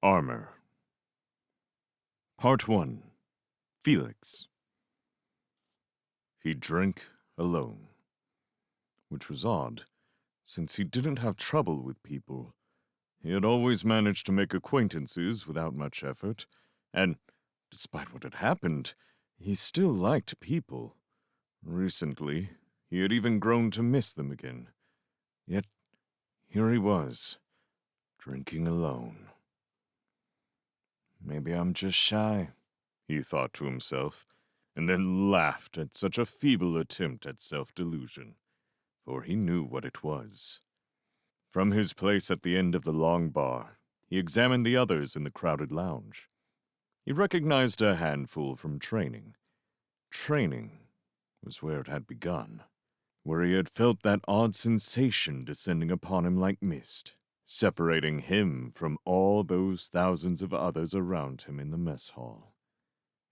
Armor. Part 1. Felix. He drank alone, which was odd, since he didn't have trouble with people. He had always managed to make acquaintances without much effort, and, despite what had happened, he still liked people. Recently, he had even grown to miss them again. Yet, here he was, drinking alone. Maybe I'm just shy, he thought to himself, and then laughed at such a feeble attempt at self-delusion, for he knew what it was. From his place at the end of the long bar, he examined the others in the crowded lounge. He recognized a handful from training. Training was where it had begun, where he had felt that odd sensation descending upon him like mist, separating him from all those thousands of others around him in the mess hall.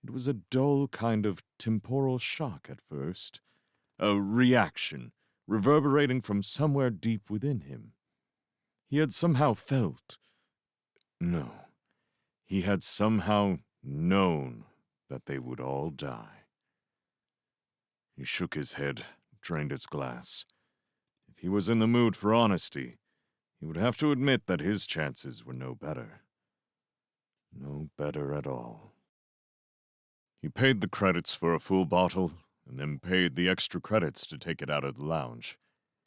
It was a dull kind of temporal shock at first, a reaction reverberating from somewhere deep within him. He had somehow felt, no, he had somehow known that they would all die. He shook his head, drained his glass. If he was in the mood for honesty, he would have to admit that his chances were no better. No better at all. He paid the credits for a full bottle, and then paid the extra credits to take it out of the lounge.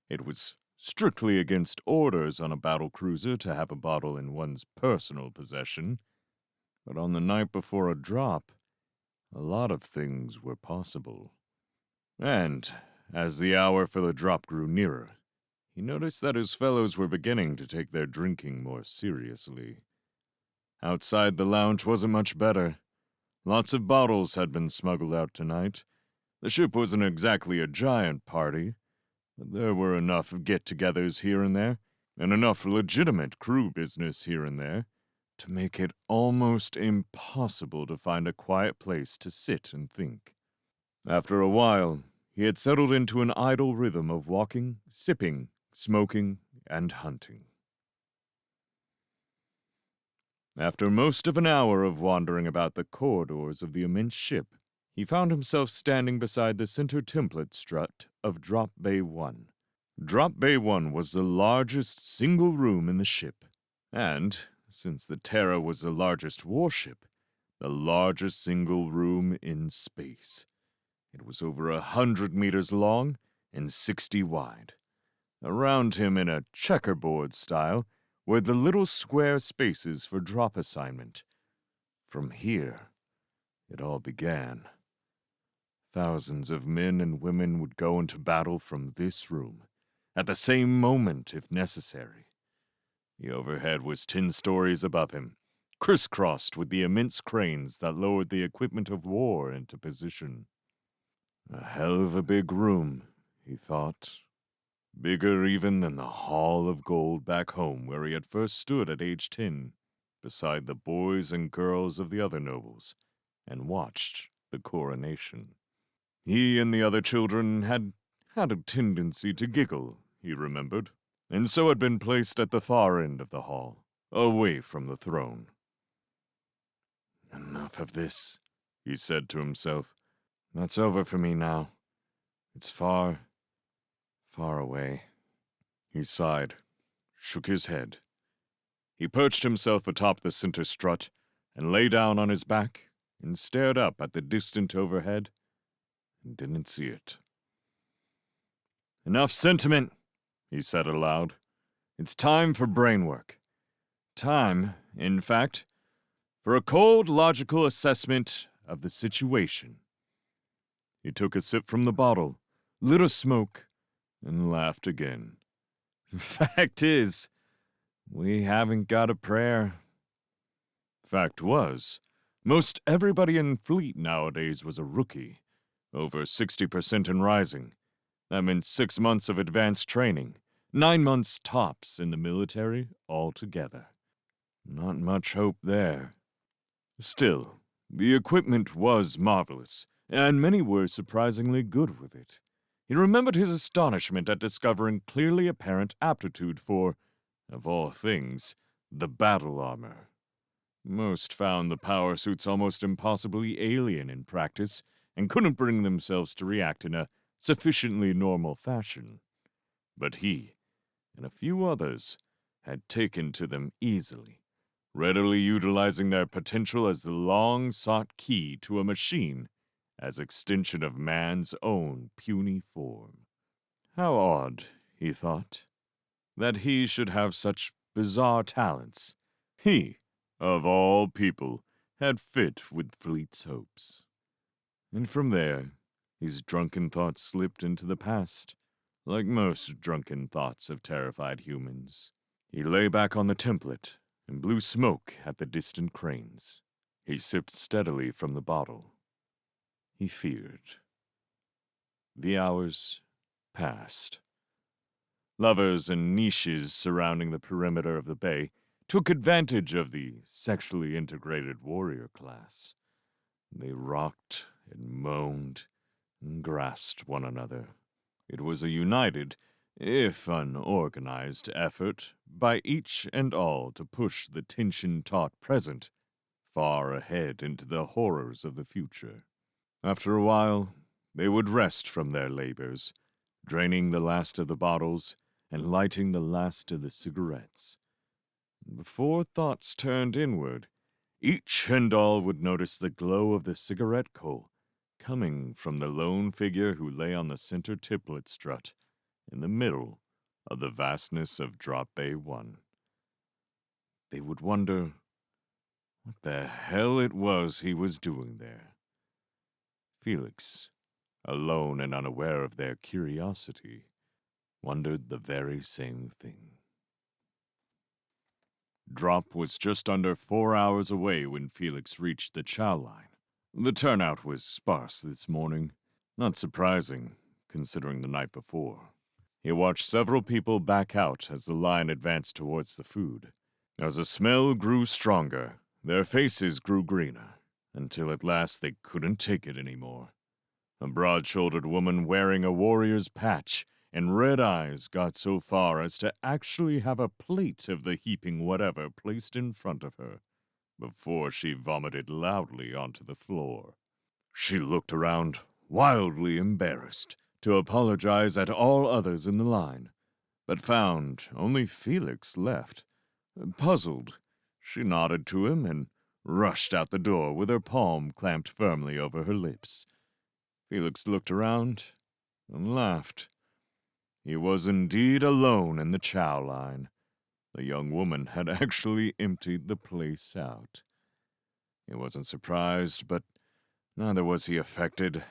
It was strictly against orders on a battle cruiser to have a bottle in one's personal possession, but on the night before a drop, a lot of things were possible. And, as the hour for the drop grew nearer, he noticed that his fellows were beginning to take their drinking more seriously. Outside the lounge wasn't much better. Lots of bottles had been smuggled out tonight. The ship wasn't exactly a giant party, but there were enough get-togethers here and there, and enough legitimate crew business here and there, to make it almost impossible to find a quiet place to sit and think. After a while, he had settled into an idle rhythm of walking, sipping, smoking, and hunting. After most of an hour of wandering about the corridors of the immense ship, he found himself standing beside the center template strut of Drop Bay 1. Drop Bay 1 was the largest single room in the ship, and, since the Terra was the largest warship, the largest single room in space. It was over 100 meters long and 60 wide. Around him, in a checkerboard style, were the little square spaces for drop assignment. From here, it all began. Thousands of men and women would go into battle from this room, at the same moment if necessary. The overhead was 10 stories above him, crisscrossed with the immense cranes that lowered the equipment of war into position. A hell of a big room, he thought. Bigger even than the Hall of Gold back home where he had first stood at age 10, beside the boys and girls of the other nobles, and watched the coronation. He and the other children had a tendency to giggle, he remembered, and so had been placed at the far end of the hall, away from the throne. Enough of this, he said to himself. That's over for me now. It's far, far away. He sighed, shook his head. He perched himself atop the center strut and lay down on his back and stared up at the distant overhead and didn't see it. Enough sentiment, he said aloud. It's time for brain work. Time, in fact, for a cold, logical assessment of the situation. He took a sip from the bottle, lit a smoke, and laughed again. Fact is, we haven't got a prayer. Fact was, most everybody in fleet nowadays was a rookie, over 60% and rising. That meant 6 months of advanced training, 9 months tops in the military altogether. Not much hope there. Still, the equipment was marvelous, and many were surprisingly good with it. He remembered his astonishment at discovering clearly apparent aptitude for, of all things, the battle armor. Most found the power suits almost impossibly alien in practice and couldn't bring themselves to react in a sufficiently normal fashion. But he, and a few others, had taken to them easily, readily utilizing their potential as the long-sought key to a machine as extension of man's own puny form. How odd, he thought, that he should have such bizarre talents. He, of all people, had fit with Fleet's hopes. And from there, his drunken thoughts slipped into the past, like most drunken thoughts of terrified humans. He lay back on the template and blew smoke at the distant cranes. He sipped steadily from the bottle. He feared. The hours passed. Lovers in niches surrounding the perimeter of the bay took advantage of the sexually integrated warrior class. They rocked and moaned and grasped one another. It was a united, if unorganized, effort by each and all to push the tension-taut present far ahead into the horrors of the future. After a while, they would rest from their labors, draining the last of the bottles and lighting the last of the cigarettes. Before thoughts turned inward, each and all would notice the glow of the cigarette coal coming from the lone figure who lay on the center tiplet strut in the middle of the vastness of Drop Bay 1. They would wonder what the hell it was he was doing there. Felix, alone and unaware of their curiosity, wondered the very same thing. Drop was just under 4 hours away when Felix reached the chow line. The turnout was sparse this morning, not surprising, considering the night before. He watched several people back out as the line advanced towards the food. As the smell grew stronger, their faces grew greener, until at last they couldn't take it anymore. A broad-shouldered woman wearing a warrior's patch and red eyes got so far as to actually have a plate of the heaping whatever placed in front of her, before she vomited loudly onto the floor. She looked around, wildly embarrassed, to apologize at all others in the line, but found only Felix left. Puzzled, she nodded to him and rushed out the door with her palm clamped firmly over her lips. Felix looked around and laughed. He was indeed alone in the chow line. The young woman had actually emptied the place out. He wasn't surprised, but neither was he affected.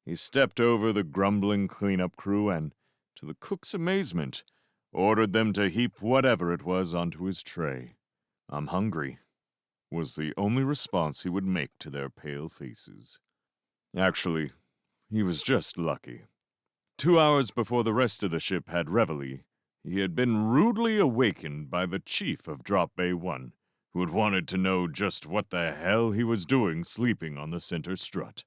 He stepped over the grumbling cleanup crew and, to the cook's amazement, ordered them to heap whatever it was onto his tray. "I'm hungry," was the only response he would make to their pale faces. Actually, he was just lucky. 2 hours before the rest of the ship had reveille, he had been rudely awakened by the chief of Drop Bay 1, who had wanted to know just what the hell he was doing sleeping on the center strut.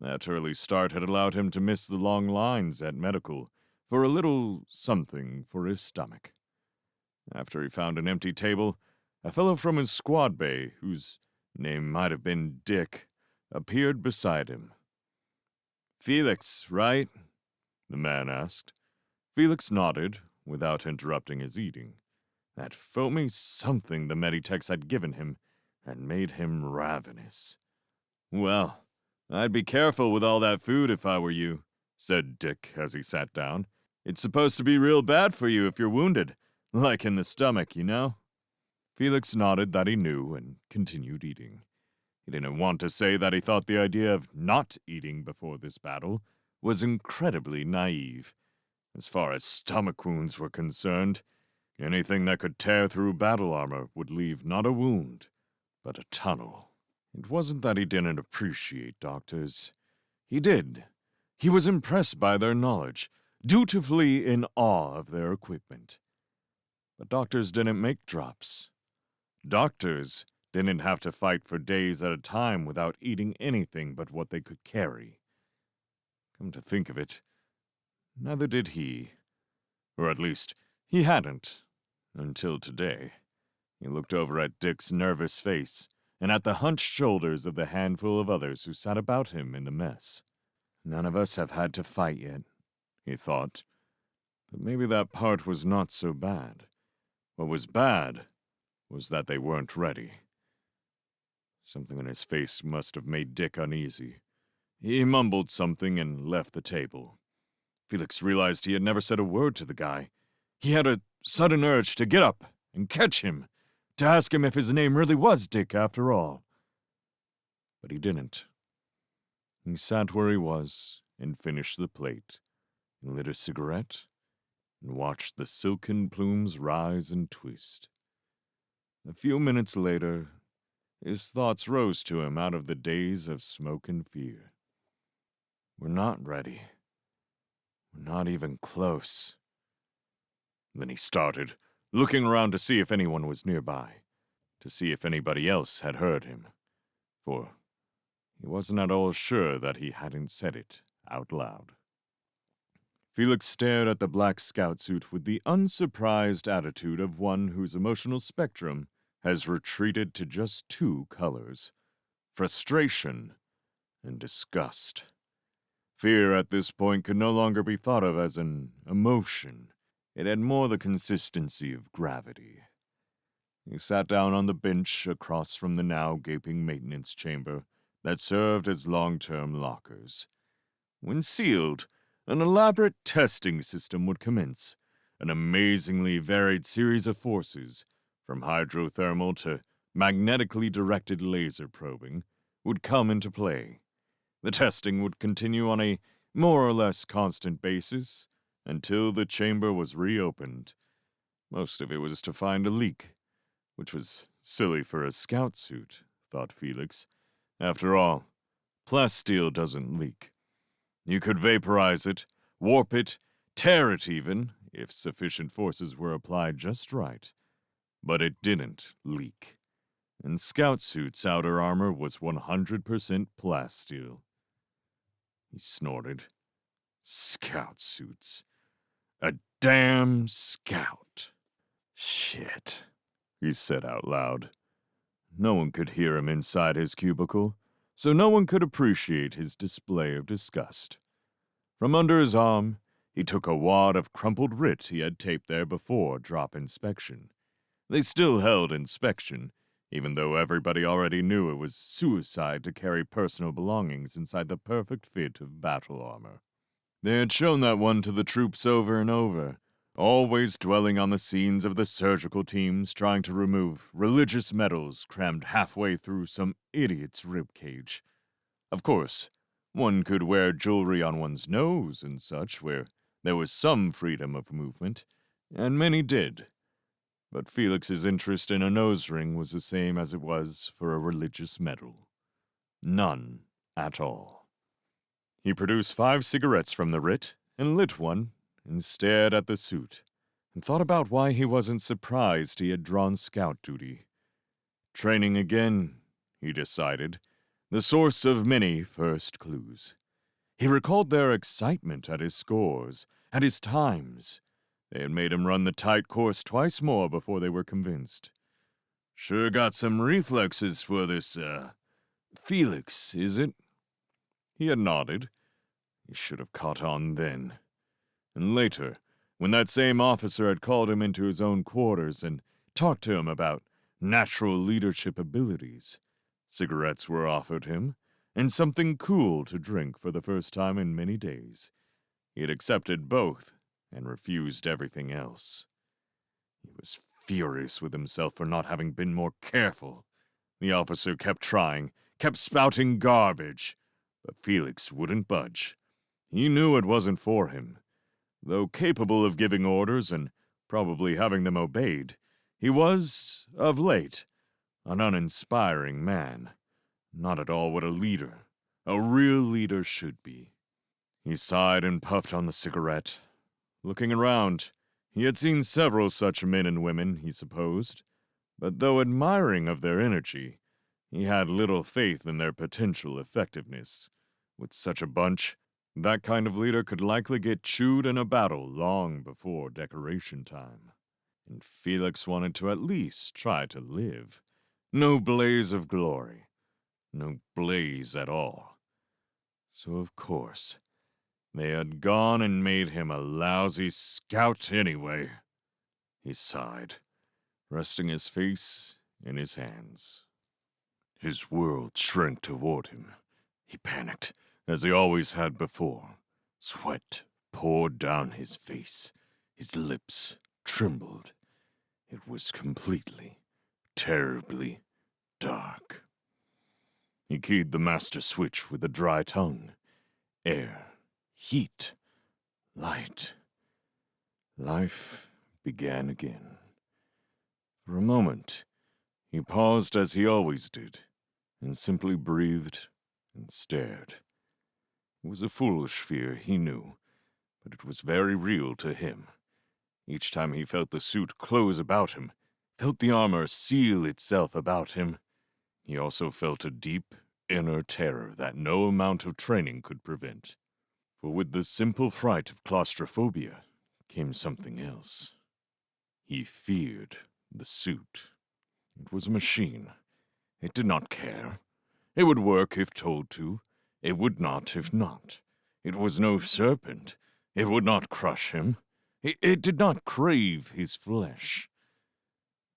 That early start had allowed him to miss the long lines at medical for a little something for his stomach. After he found an empty table, a fellow from his squad bay, whose name might have been Dick, appeared beside him. "Felix, right?" the man asked. Felix nodded, without interrupting his eating. That foamy something the Meditechs had given him had made him ravenous. "Well, I'd be careful with all that food if I were you," said Dick as he sat down. "It's supposed to be real bad for you if you're wounded, like in the stomach, you know?" Felix nodded that he knew and continued eating. He didn't want to say that he thought the idea of not eating before this battle was incredibly naive. As far as stomach wounds were concerned, anything that could tear through battle armor would leave not a wound, but a tunnel. It wasn't that he didn't appreciate doctors. He did. He was impressed by their knowledge, dutifully in awe of their equipment. But doctors didn't make drops. Doctors didn't have to fight for days at a time without eating anything but what they could carry. Come to think of it, neither did he. Or at least, he hadn't, until today. He looked over at Dick's nervous face and at the hunched shoulders of the handful of others who sat about him in the mess. None of us have had to fight yet, he thought. But maybe that part was not so bad. What was bad was that they weren't ready. Something in his face must have made Dick uneasy. He mumbled something and left the table. Felix realized he had never said a word to the guy. He had a sudden urge to get up and catch him, to ask him if his name really was Dick after all. But he didn't. He sat where he was and finished the plate, and lit a cigarette, and watched the silken plumes rise and twist. A few minutes later, his thoughts rose to him out of the daze of smoke and fear. We're not ready. We're not even close. Then he started, looking around to see if anyone was nearby, to see if anybody else had heard him, for he wasn't at all sure that he hadn't said it out loud. Felix stared at the black scout suit with the unsurprised attitude of one whose emotional spectrum has retreated to just two colors: frustration and disgust. Fear at this point could no longer be thought of as an emotion. It had more the consistency of gravity. He sat down on the bench across from the now gaping maintenance chamber that served as long-term lockers. When sealed, an elaborate testing system would commence, an amazingly varied series of forces, from hydrothermal to magnetically directed laser probing, would come into play. The testing would continue on a more or less constant basis until the chamber was reopened. Most of it was to find a leak, which was silly for a scout suit, thought Felix. After all, plasteel doesn't leak. You could vaporize it, warp it, tear it even, if sufficient forces were applied just right. But it didn't leak. And scout suit's outer armor was 100% plasteel. He snorted. Scout suits. A damn scout. Shit, he said out loud. No one could hear him inside his cubicle, so no one could appreciate his display of disgust. From under his arm, he took a wad of crumpled writ he had taped there before drop inspection. They still held inspection, even though everybody already knew it was suicide to carry personal belongings inside the perfect fit of battle armor. They had shown that one to the troops over and over, always dwelling on the scenes of the surgical teams trying to remove religious medals crammed halfway through some idiot's ribcage. Of course, one could wear jewelry on one's nose and such, where there was some freedom of movement, and many did. But Felix's interest in a nose ring was the same as it was for a religious medal. None at all. He produced 5 cigarettes from the writ, and lit one, and stared at the suit, and thought about why he wasn't surprised he had drawn scout duty. Training again, he decided, the source of many first clues. He recalled their excitement at his scores, at his times. They had made him run the tight course twice more before they were convinced. Sure got some reflexes for this, Felix, is it? He had nodded. He should have caught on then. And later, when that same officer had called him into his own quarters and talked to him about natural leadership abilities, cigarettes were offered him, and something cool to drink for the first time in many days. He had accepted both and refused everything else. He was furious with himself for not having been more careful. The officer kept trying, kept spouting garbage, but Felix wouldn't budge. He knew it wasn't for him. Though capable of giving orders and probably having them obeyed, he was, of late, an uninspiring man. Not at all what a real leader should be. He sighed and puffed on the cigarette. Looking around, he had seen several such men and women, he supposed, but though admiring of their energy, he had little faith in their potential effectiveness. With such a bunch, that kind of leader could likely get chewed in a battle long before decoration time. and Felix wanted to at least try to live. No blaze of glory. No blaze at all. So of course, they had gone and made him a lousy scout anyway. He sighed, resting his face in his hands. His world shrank toward him. He panicked, as he always had before. Sweat poured down his face. His lips trembled. It was completely, terribly dark. He keyed the master switch with a dry tongue. Air, heat, light. Life began again. For a moment, he paused as he always did, and simply breathed and stared. It was a foolish fear, he knew, but it was very real to him. Each time he felt the suit close about him, felt the armor seal itself about him, he also felt a deep, inner terror that no amount of training could prevent. For with the simple fright of claustrophobia came something else. He feared the suit. It was a machine. It did not care. It would work if told to. It would not if not. It was no serpent. It would not crush him. It did not crave his flesh.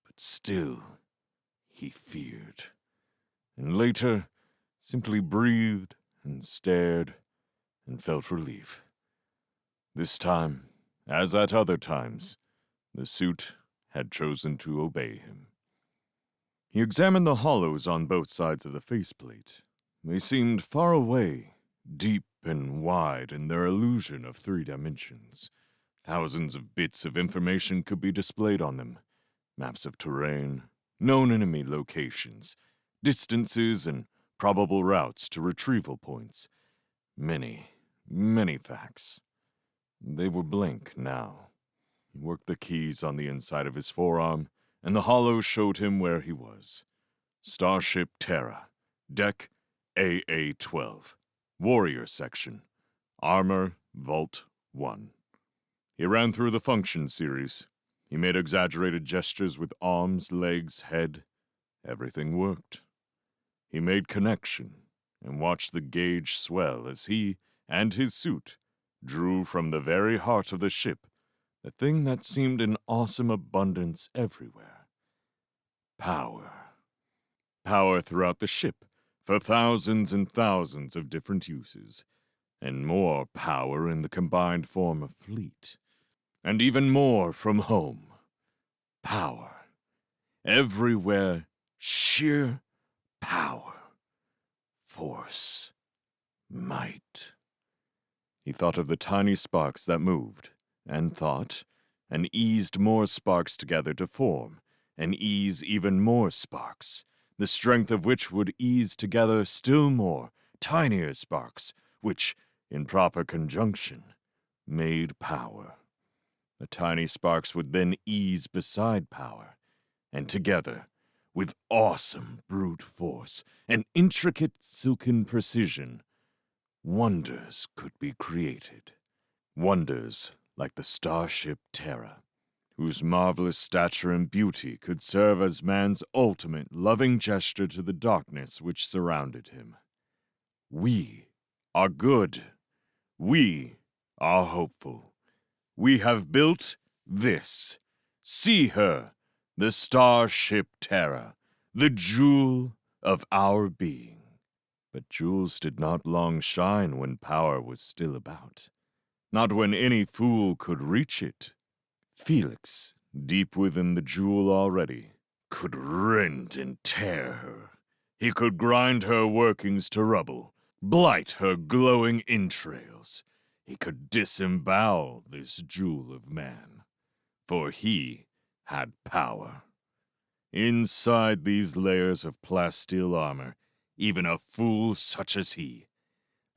But still, he feared. And later, simply breathed and stared and felt relief. This time, as at other times, the suit had chosen to obey him. He examined the hollows on both sides of the faceplate. They seemed far away, deep and wide in their illusion of 3 dimensions. Thousands of bits of information could be displayed on them. Maps of terrain, known enemy locations, distances and probable routes to retrieval points. Many, many facts. They were blank now. He worked the keys on the inside of his forearm, and the hollow showed him where he was. Starship Terra, Deck AA-12, Warrior Section, Armor Vault 1. He ran through the function series. He made exaggerated gestures with arms, legs, head. Everything worked. He made connection and watched the gauge swell as he and his suit drew from the very heart of the ship the thing that seemed in awesome abundance everywhere. Power. Power throughout the ship for thousands and thousands of different uses, and more power in the combined form of fleet, and even more from home. Power. Everywhere, sheer power. Force. Might. He thought of the tiny sparks that moved, and thought, and eased more sparks together to form, and ease even more sparks, the strength of which would ease together still more, tinier sparks, which, in proper conjunction, made power. The tiny sparks would then ease beside power, and together, with awesome brute force and intricate silken precision, wonders could be created. Wonders like the starship Terra, whose marvelous stature and beauty could serve as man's ultimate loving gesture to the darkness which surrounded him. We are good. We are hopeful. We have built this. See her, the starship Terra, the jewel of our being. But jewels did not long shine when power was still about. Not when any fool could reach it. Felix, deep within the jewel already, could rend and tear her. He could grind her workings to rubble, blight her glowing entrails. He could disembowel this jewel of man, for he had power. Inside these layers of plasteel armor, even a fool such as he,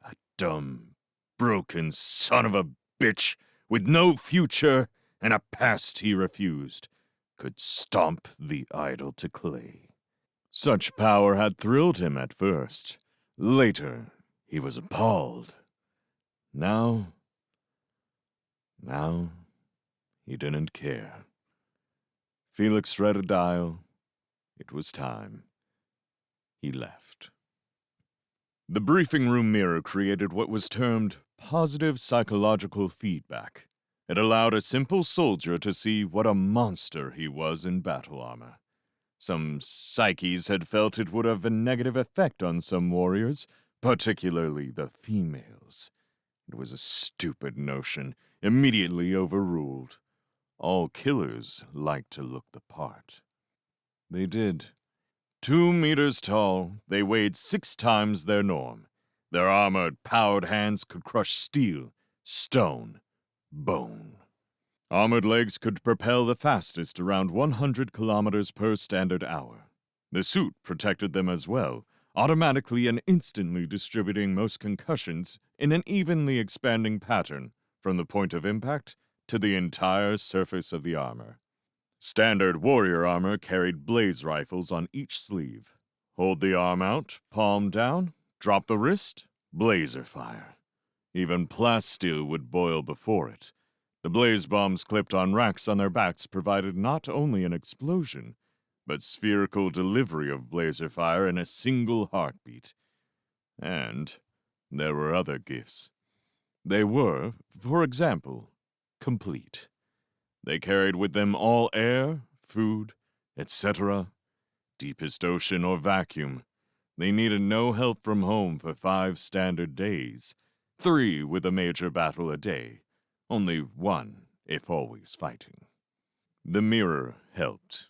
a dumb, broken son of a bitch with no future and a past he refused, could stomp the idol to clay. Such power had thrilled him at first. Later, he was appalled. Now, he didn't care. Felix read a dial. It was time. He left. The briefing room mirror created what was termed positive psychological feedback. It allowed a simple soldier to see what a monster he was in battle armor. Some psyches had felt it would have a negative effect on some warriors, particularly the females. It was a stupid notion, immediately overruled. All killers like to look the part. They did. 2 meters tall, they weighed 6 times their norm. Their armored, powered hands could crush steel, stone, bone. Armored legs could propel the fastest around 100 kilometers per standard hour. The suit protected them as well, automatically and instantly distributing most concussions in an evenly expanding pattern from the point of impact to the entire surface of the armor. Standard warrior armor carried blaze rifles on each sleeve. Hold the arm out, palm down, drop the wrist, blazer fire. Even plasteel would boil before it. The blaze bombs clipped on racks on their backs provided not only an explosion, but spherical delivery of blazer fire in a single heartbeat. And there were other gifts. They were, for example, complete. They carried with them all air, food, etc., deepest ocean or vacuum. They needed no help from home for 5 standard days, 3 with a major battle a day, only 1 if always fighting. The mirror helped.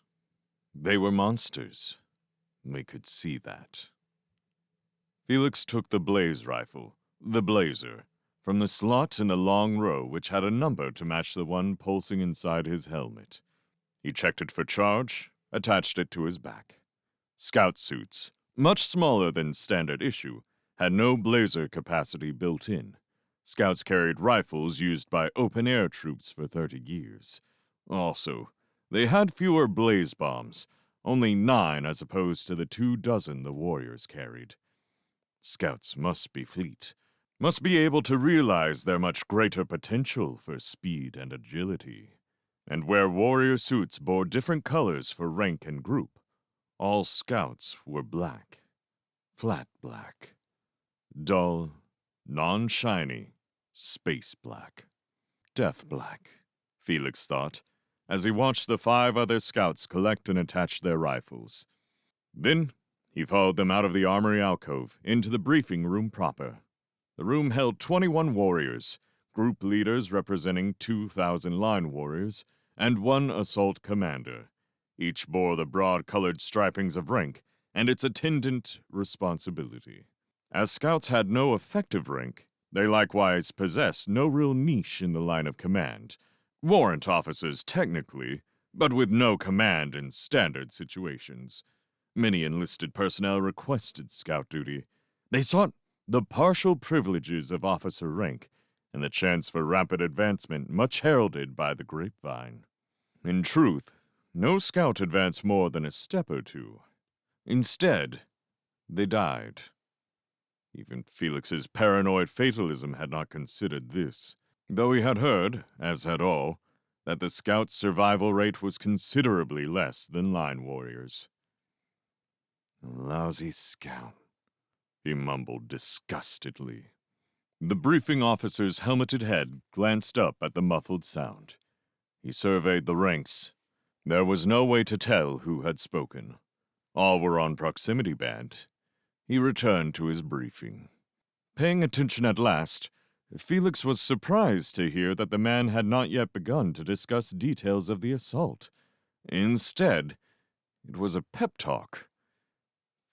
They were monsters. We could see that. Felix took the blaze rifle, the blazer, from the slot in the long row which had a number to match the one pulsing inside his helmet. He checked it for charge, attached it to his back. Scout suits, much smaller than standard issue, had no blazer capacity built in. Scouts carried rifles used by open-air troops for 30 years. Also, they had fewer blaze bombs, only 9 as opposed to the 24 the warriors carried. Scouts must be fleet, must be able to realize their much greater potential for speed and agility. And where warrior suits bore different colors for rank and group, all scouts were black. Flat black. Dull, non-shiny, space black. Death black, Felix thought, as he watched the 5 other scouts collect and attach their rifles. Then he followed them out of the armory alcove into the briefing room proper. The room held 21 warriors, group leaders representing 2,000 line warriors, and 1 assault commander. Each bore the broad-colored stripings of rank and its attendant responsibility. As scouts had no effective rank, they likewise possessed no real niche in the line of command. Warrant officers technically, but with no command in standard situations. Many enlisted personnel requested scout duty. They sought the partial privileges of officer rank and the chance for rapid advancement much heralded by the grapevine. In truth, no scout advanced more than a step or 2. Instead, they died. Even Felix's paranoid fatalism had not considered this, though he had heard, as had all, that the scout's survival rate was considerably less than line warriors. Lousy scout, he mumbled disgustedly. The briefing officer's helmeted head glanced up at the muffled sound. He surveyed the ranks. There was no way to tell who had spoken. All were on proximity band. He returned to his briefing. Paying attention at last, Felix was surprised to hear that the man had not yet begun to discuss details of the assault. Instead, it was a pep talk.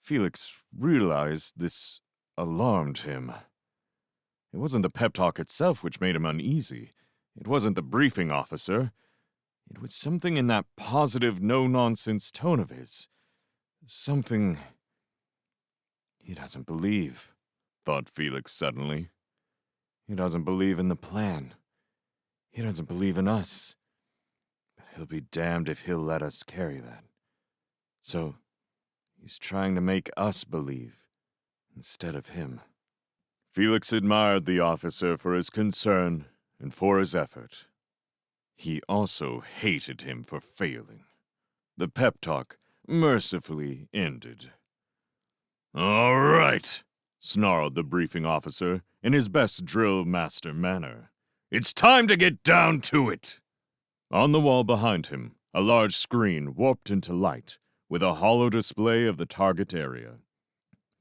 Felix realized this alarmed him. It wasn't the pep talk itself which made him uneasy. It wasn't the briefing officer. It was something in that positive, no-nonsense tone of his. Something he doesn't believe, thought Felix suddenly. He doesn't believe in the plan. He doesn't believe in us. But he'll be damned if he'll let us carry that. So, he's trying to make us believe, instead of him. Felix admired the officer for his concern and for his effort. He also hated him for failing. the pep talk mercifully ended. "All right," snarled the briefing officer in his best drill master manner. "It's time to get down to it!" On the wall behind him, a large screen warped into light, with a hollow display of the target area.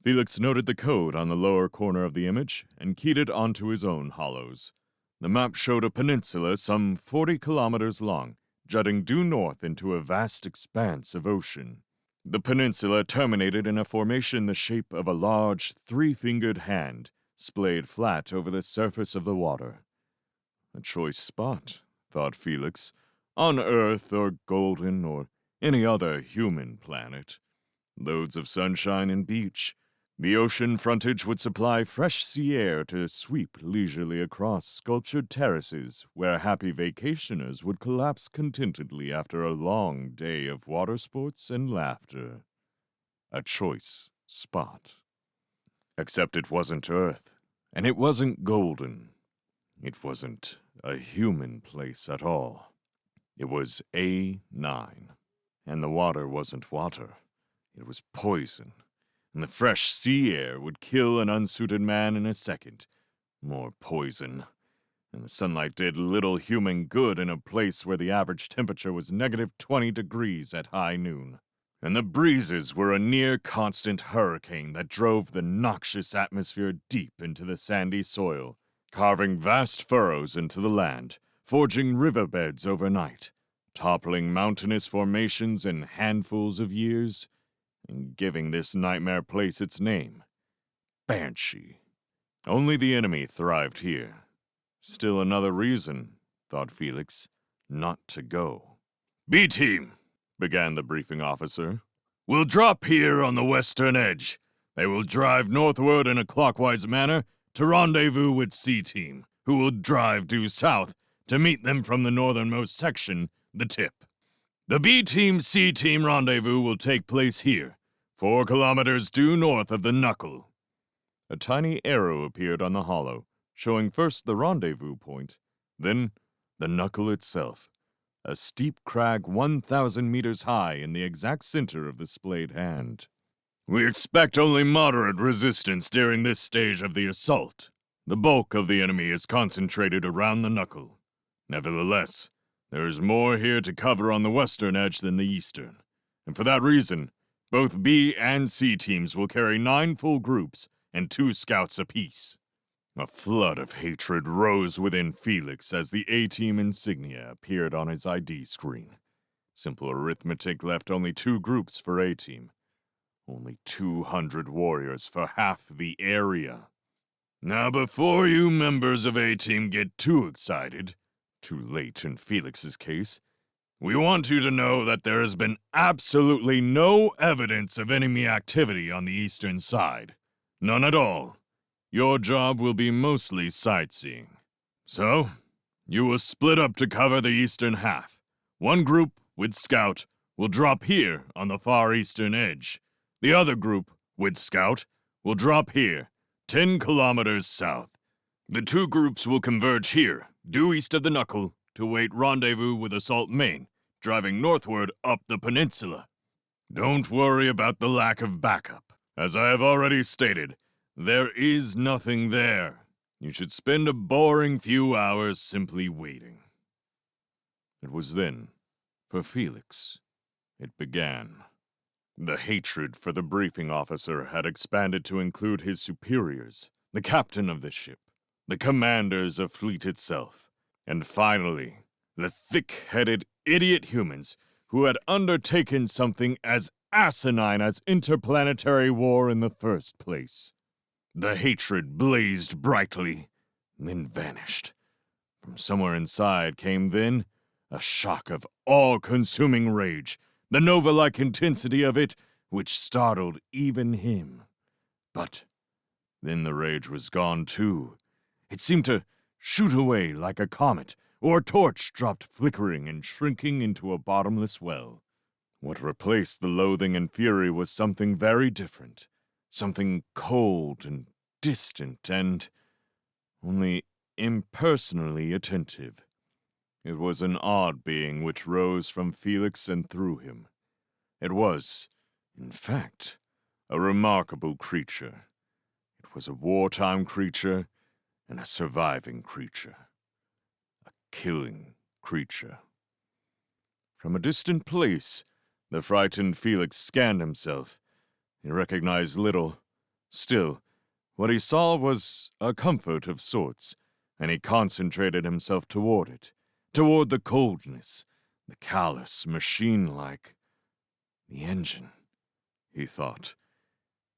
Felix noted the code on the lower corner of the image and keyed it onto his own hollows. The map showed a peninsula some 40 kilometers long, jutting due north into a vast expanse of ocean. The peninsula terminated in a formation the shape of a large, three-fingered hand, splayed flat over the surface of the water. A choice spot, thought Felix, on Earth or Golden or any other human planet. Loads of sunshine and beach. The ocean frontage would supply fresh sea air to sweep leisurely across sculptured terraces where happy vacationers would collapse contentedly after a long day of water sports and laughter. A choice spot. Except it wasn't Earth, and it wasn't Golden. It wasn't a human place at all. It was A9, and the water wasn't water. It was poison. And the fresh sea air would kill an unsuited man in a second. More poison. And the sunlight did little human good in a place where the average temperature was -20 degrees at high noon. And the breezes were a near-constant hurricane that drove the noxious atmosphere deep into the sandy soil, carving vast furrows into the land, forging riverbeds overnight, toppling mountainous formations in handfuls of years, and giving this nightmare place its name, Banshee. Only the enemy thrived here. Still another reason, thought Felix, not to go. "B-Team," began the briefing officer, "will drop here on the western edge. They will drive northward in a clockwise manner to rendezvous with C-Team, who will drive due south to meet them from the northernmost section, the tip. The B-Team C-Team rendezvous will take place here, 4 kilometers due north of the knuckle." A tiny arrow appeared on the hollow, showing first the rendezvous point, then the knuckle itself, a steep crag 1,000 meters high in the exact center of the splayed hand. "We expect only moderate resistance during this stage of the assault. The bulk of the enemy is concentrated around the knuckle. Nevertheless, there is more here to cover on the western edge than the eastern, and for that reason, both B and C teams will carry 9 full groups and 2 scouts apiece." A flood of hatred rose within Felix as the A-Team insignia appeared on his ID screen. Simple arithmetic left only 2 groups for A-Team. Only 200 warriors for half the area. Now before you members of A-Team get too excited, too late in Felix's case, we want you to know that there has been absolutely no evidence of enemy activity on the eastern side. None at all. Your job will be mostly sightseeing. So, you will split up to cover the eastern half. One group, with Scout, will drop here on the far eastern edge. The other group, with Scout, will drop here, 10 kilometers south. The 2 groups will converge here, due east of the knuckle, to await rendezvous with Assault Main, driving northward up the peninsula. Don't worry about the lack of backup. As I have already stated, there is nothing there. You should spend a boring few hours simply waiting. It was then, for Felix, it began. The hatred for the briefing officer had expanded to include his superiors, the captain of the ship, the commanders of fleet itself, and finally, the thick-headed idiot humans who had undertaken something as asinine as interplanetary war in the first place. The hatred blazed brightly, then vanished. From somewhere inside came then a shock of all-consuming rage, the nova-like intensity of it which startled even him. But then the rage was gone too. It seemed to shoot away like a comet or a torch dropped flickering and shrinking into a bottomless well. What replaced the loathing and fury was something very different, something cold and distant and only impersonally attentive. It was an odd being which rose from Felix and through him, It was, in fact, a remarkable creature. It was a wartime creature and a surviving creature. A killing creature. From a distant place, the frightened Felix scanned himself. He recognized little. Still, what he saw was a comfort of sorts, and he concentrated himself toward it, toward the coldness, the callous, machine-like. The engine, he thought.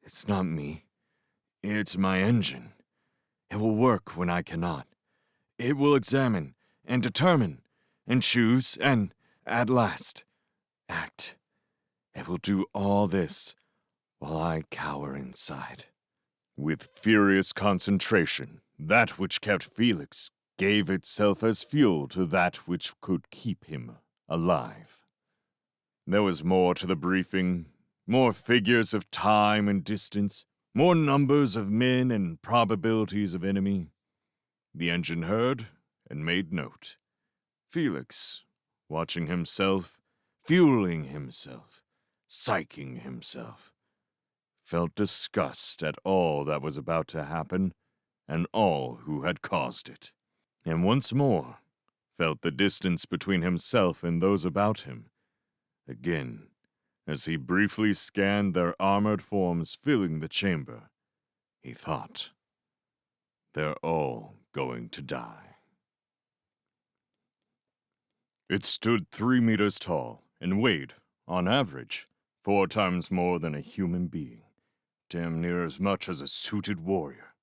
It's not me. It's my engine. It will work when I cannot. It will examine, and determine, and choose, and, at last, act. It will do all this while I cower inside. With furious concentration, that which kept Felix gave itself as fuel to that which could keep him alive. There was more to the briefing, more figures of time and distance, more numbers of men and probabilities of enemy. The engine heard and made note. Felix, watching himself, fueling himself, psyching himself, felt disgust at all that was about to happen and all who had caused it, and once more felt the distance between himself and those about him. Again, as he briefly scanned their armored forms filling the chamber, he thought, they're all going to die. It stood 3 meters tall and weighed, on average, 4 times more than a human being, damn near as much as a suited warrior.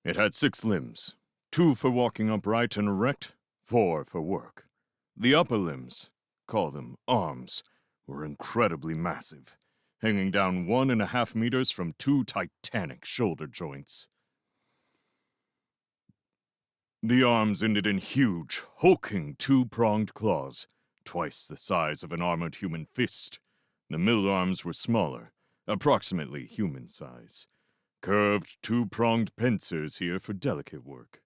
It had 6 limbs, 2 for walking upright and erect, 4 for work. The upper limbs, call them arms, were incredibly massive, hanging down 1.5 meters from 2 titanic shoulder joints. The arms ended in huge, hulking 2-pronged claws, twice the size of an armored human fist. The middle arms were smaller, approximately human size. Curved 2-pronged pincers here for delicate work.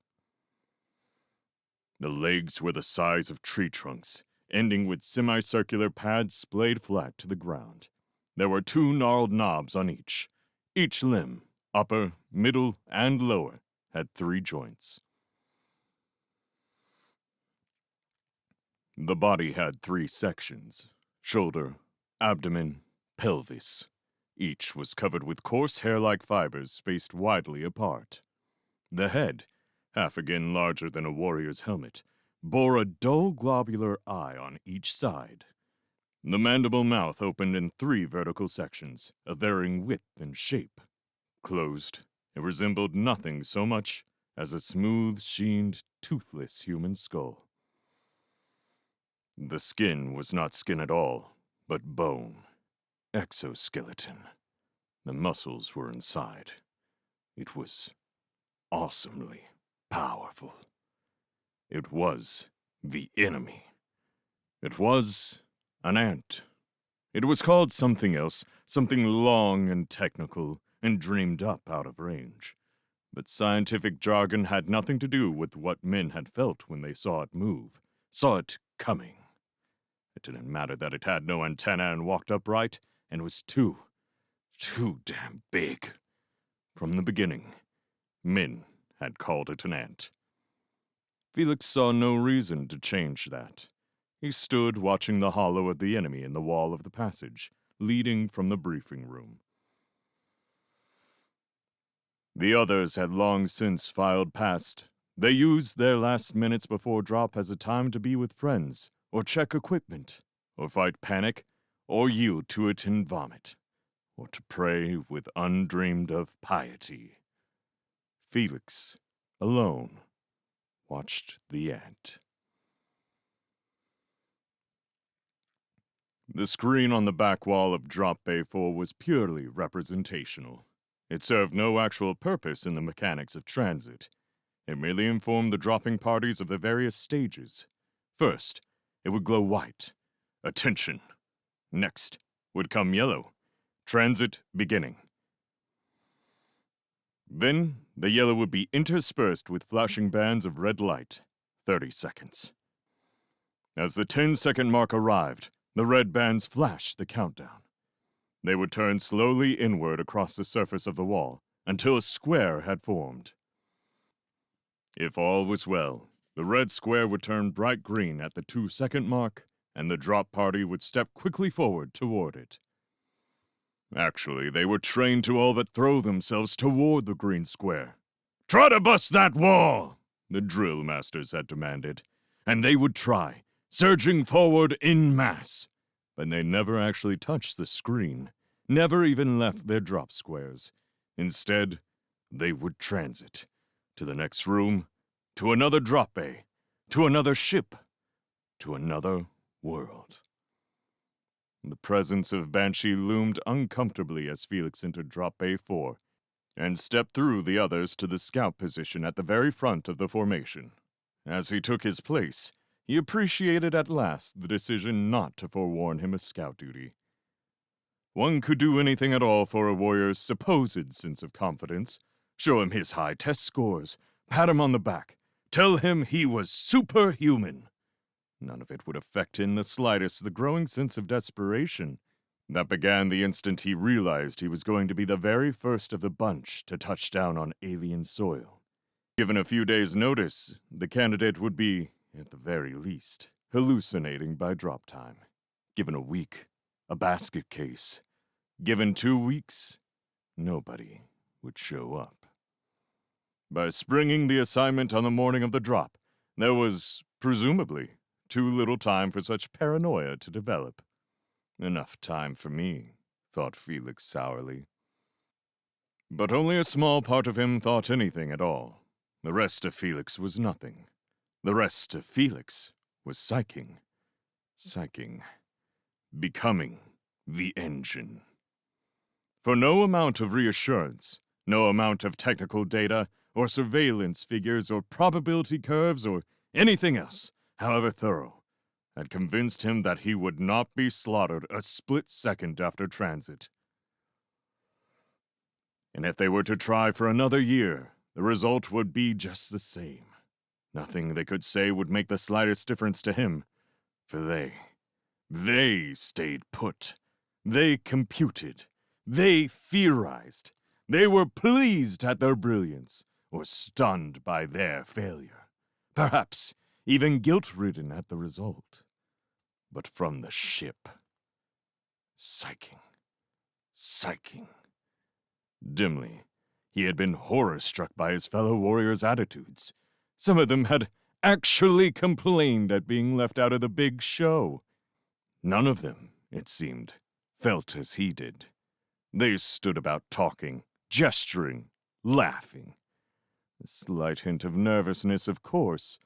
The legs were the size of tree trunks, ending with semicircular pads splayed flat to the ground. There were 2 gnarled knobs on each. Each limb, upper, middle, and lower, had 3 joints. The body had 3 sections: shoulder, abdomen, pelvis. Each was covered with coarse hair-like fibers spaced widely apart. The head, half again larger than a warrior's helmet, bore a dull globular eye on each side. The mandible mouth opened in 3 vertical sections, of varying width and shape. Closed, it resembled nothing so much as a smooth-sheened, toothless human skull. The skin was not skin at all, but bone. Exoskeleton. The muscles were inside. It was awesomely powerful. It was the enemy. It was an ant. It was called something else, something long and technical, and dreamed up out of range. But scientific jargon had nothing to do with what men had felt when they saw it move, saw it coming. It didn't matter that it had no antenna and walked upright, and was too damn big. From the beginning, men had called it an ant. Felix saw no reason to change that. He stood watching the hollow of the enemy in the wall of the passage, leading from the briefing room. The others had long since filed past. They used their last minutes before drop as a time to be with friends, or check equipment, or fight panic, or yield to it and vomit, or to pray with undreamed-of piety. Felix, alone, watched the ant. The screen on the back wall of Drop Bay 4 was purely representational. It served no actual purpose in the mechanics of transit. It merely informed the dropping parties of the various stages. First, it would glow white. Attention. Next would come yellow. Transit beginning. Then, the yellow would be interspersed with flashing bands of red light. 30 seconds. As the 10-second mark arrived, the red bands flashed the countdown. They would turn slowly inward across the surface of the wall until a square had formed. If all was well, the red square would turn bright green at the 2-second mark, and the drop party would step quickly forward toward it. Actually, they were trained to all but throw themselves toward the green square. "Try to bust that wall!" the drill masters had demanded, and they would try, surging forward en masse. But they never actually touched the screen, never even left their drop squares. Instead, they would transit to the next room, to another drop bay, to another ship, to another world. The presence of Banshee loomed uncomfortably as Felix entered drop bay 4 and stepped through the others to the scout position at the very front of the formation. As he took his place, he appreciated at last the decision not to forewarn him of scout duty. One could do anything at all for a warrior's supposed sense of confidence, show him his high test scores, pat him on the back, tell him he was superhuman. None of it would affect in the slightest the growing sense of desperation that began the instant he realized he was going to be the very first of the bunch to touch down on alien soil. Given a few days' notice, the candidate would be, at the very least, hallucinating by drop time. Given a week, a basket case. Given 2 weeks, nobody would show up. By springing the assignment on the morning of the drop, there was, presumably, too little time for such paranoia to develop. Enough time for me, thought Felix sourly. But only a small part of him thought anything at all. The rest of Felix was nothing. The rest of Felix was psyching. Psyching. Becoming the engine. For no amount of reassurance, no amount of technical data, or surveillance figures, or probability curves, or anything else, however thorough, had convinced him that he would not be slaughtered a split second after transit. And if they were to try for another year, the result would be just the same. Nothing they could say would make the slightest difference to him, for they stayed put. They computed. They theorized. They were pleased at their brilliance, or stunned by their failure. Perhaps even guilt-ridden at the result. But from the ship, psyching. Dimly, he had been horror-struck by his fellow warriors' attitudes. Some of them had actually complained at being left out of the big show. None of them, it seemed, felt as he did. They stood about talking, gesturing, laughing. A slight hint of nervousness, of course,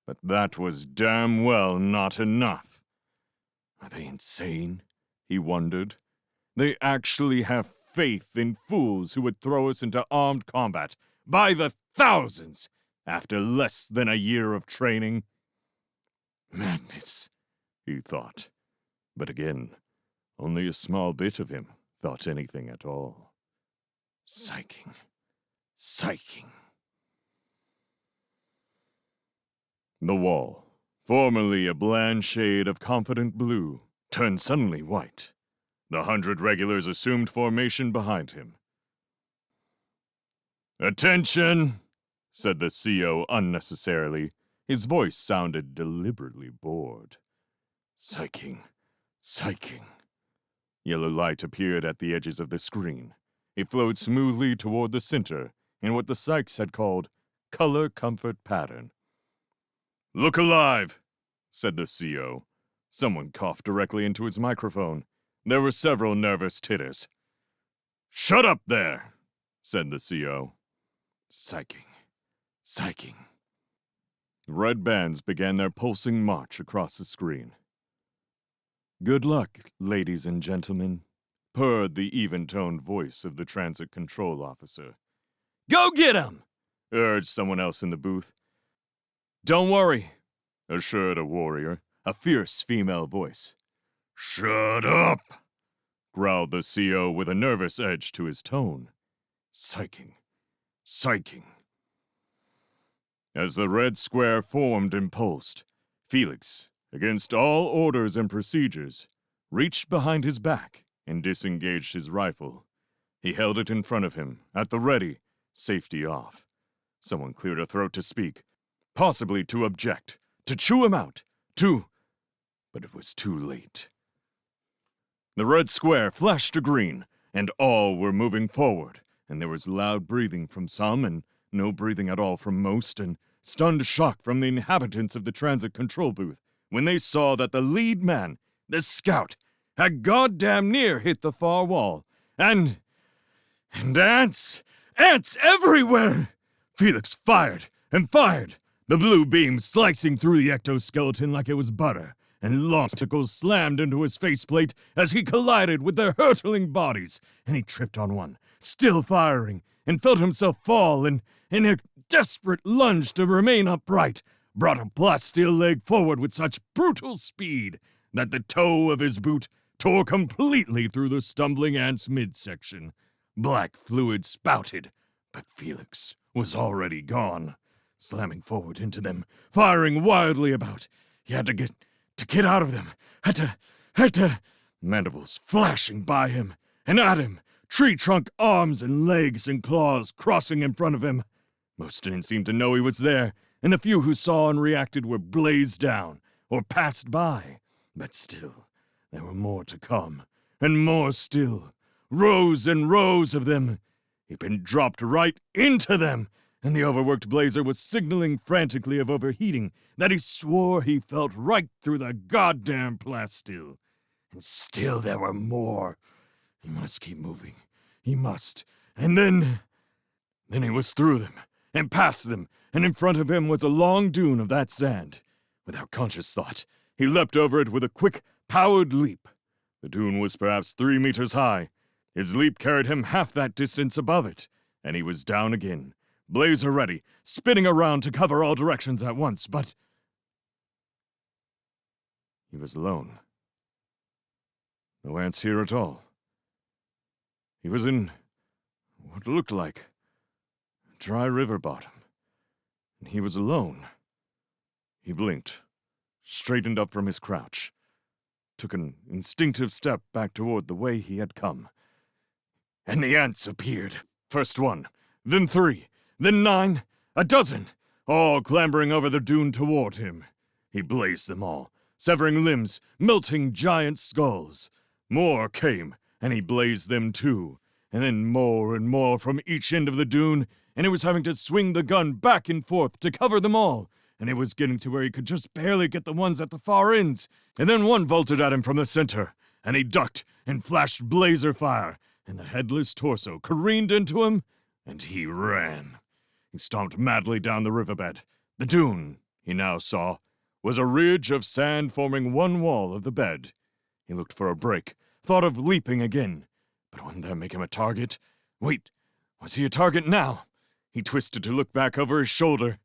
but that was damn well not enough. Are they insane? He wondered. They actually have faith in fools who would throw us into armed combat by the thousands after less than a year of training? Madness, he thought. But again, only a small bit of him thought anything at all. Psyching. The wall, formerly a bland shade of confident blue, turned suddenly white. The 100 regulars assumed formation behind him. "Attention!" said the CO unnecessarily. His voice sounded deliberately bored. Psyching. Yellow light appeared at the edges of the screen. It flowed smoothly toward the center in what the psychs had called color comfort pattern. "Look alive," said the CO. Someone coughed directly into his microphone. There were several nervous titters. "Shut up there," said the CO. Psyching. Red bands began their pulsing march across the screen. "Good luck, ladies and gentlemen," purred the even-toned voice of the transit control officer. "Go get 'em!" urged someone else in the booth. "Don't worry," assured a warrior, a fierce female voice. "Shut up!" growled the CO with a nervous edge to his tone. Psyching. As the red square formed and pulsed, Felix, against all orders and procedures, reached behind his back and disengaged his rifle. He held it in front of him, at the ready, safety off. Someone cleared a throat to speak, possibly to object, to chew him out, but it was too late. The red square flashed to green, and all were moving forward, and there was loud breathing from some, and no breathing at all from most, and stunned shock from the inhabitants of the transit control booth when they saw that the lead man, the scout, had goddamn near hit the far wall, and ants everywhere! Felix fired and fired, the blue beam slicing through the ectoskeleton like it was butter, and long tentacles slammed into his faceplate as he collided with their hurtling bodies, and he tripped on one, still firing, and felt himself fall, and in a desperate lunge to remain upright, brought a plasteel leg forward with such brutal speed that the toe of his boot tore completely through the stumbling ant's midsection. Black fluid spouted, but Felix was already gone. Slamming forward into them, firing wildly about. He had to get out of them. Had to. Mandibles flashing by him and at him. Tree trunk arms and legs and claws crossing in front of him. Most didn't seem to know he was there, and the few who saw and reacted were blazed down or passed by. But still, there were more to come, and more still. Rows and rows of them. He'd been dropped right into them, and the overworked blazer was signaling frantically of overheating that he swore he felt right through the goddamn plasteel. And still there were more. He must keep moving. He must. And then he was through them, and past them, and in front of him was a long dune of that sand. Without conscious thought, he leapt over it with a quick, powered leap. The dune was perhaps 3 meters high. His leap carried him half that distance above it, and he was down again, blazer ready, spinning around to cover all directions at once, but he was alone. No ants here at all. He was in what looked like a dry river bottom, and he was alone. He blinked, straightened up from his crouch, took an instinctive step back toward the way he had come. And the ants appeared. First 1, then 3, then 9, a dozen, all clambering over the dune toward him. He blazed them all, severing limbs, melting giant skulls. More came, and he blazed them too, and then more and more from each end of the dune, and he was having to swing the gun back and forth to cover them all, and it was getting to where he could just barely get the ones at the far ends, and then one vaulted at him from the center, and he ducked and flashed blazer fire, and the headless torso careened into him, and he ran. He stomped madly down the riverbed. The dune, he now saw, was a ridge of sand forming one wall of the bed. He looked for a break, thought of leaping again, but wouldn't that make him a target? Wait, was he a target now? He twisted to look back over his shoulder.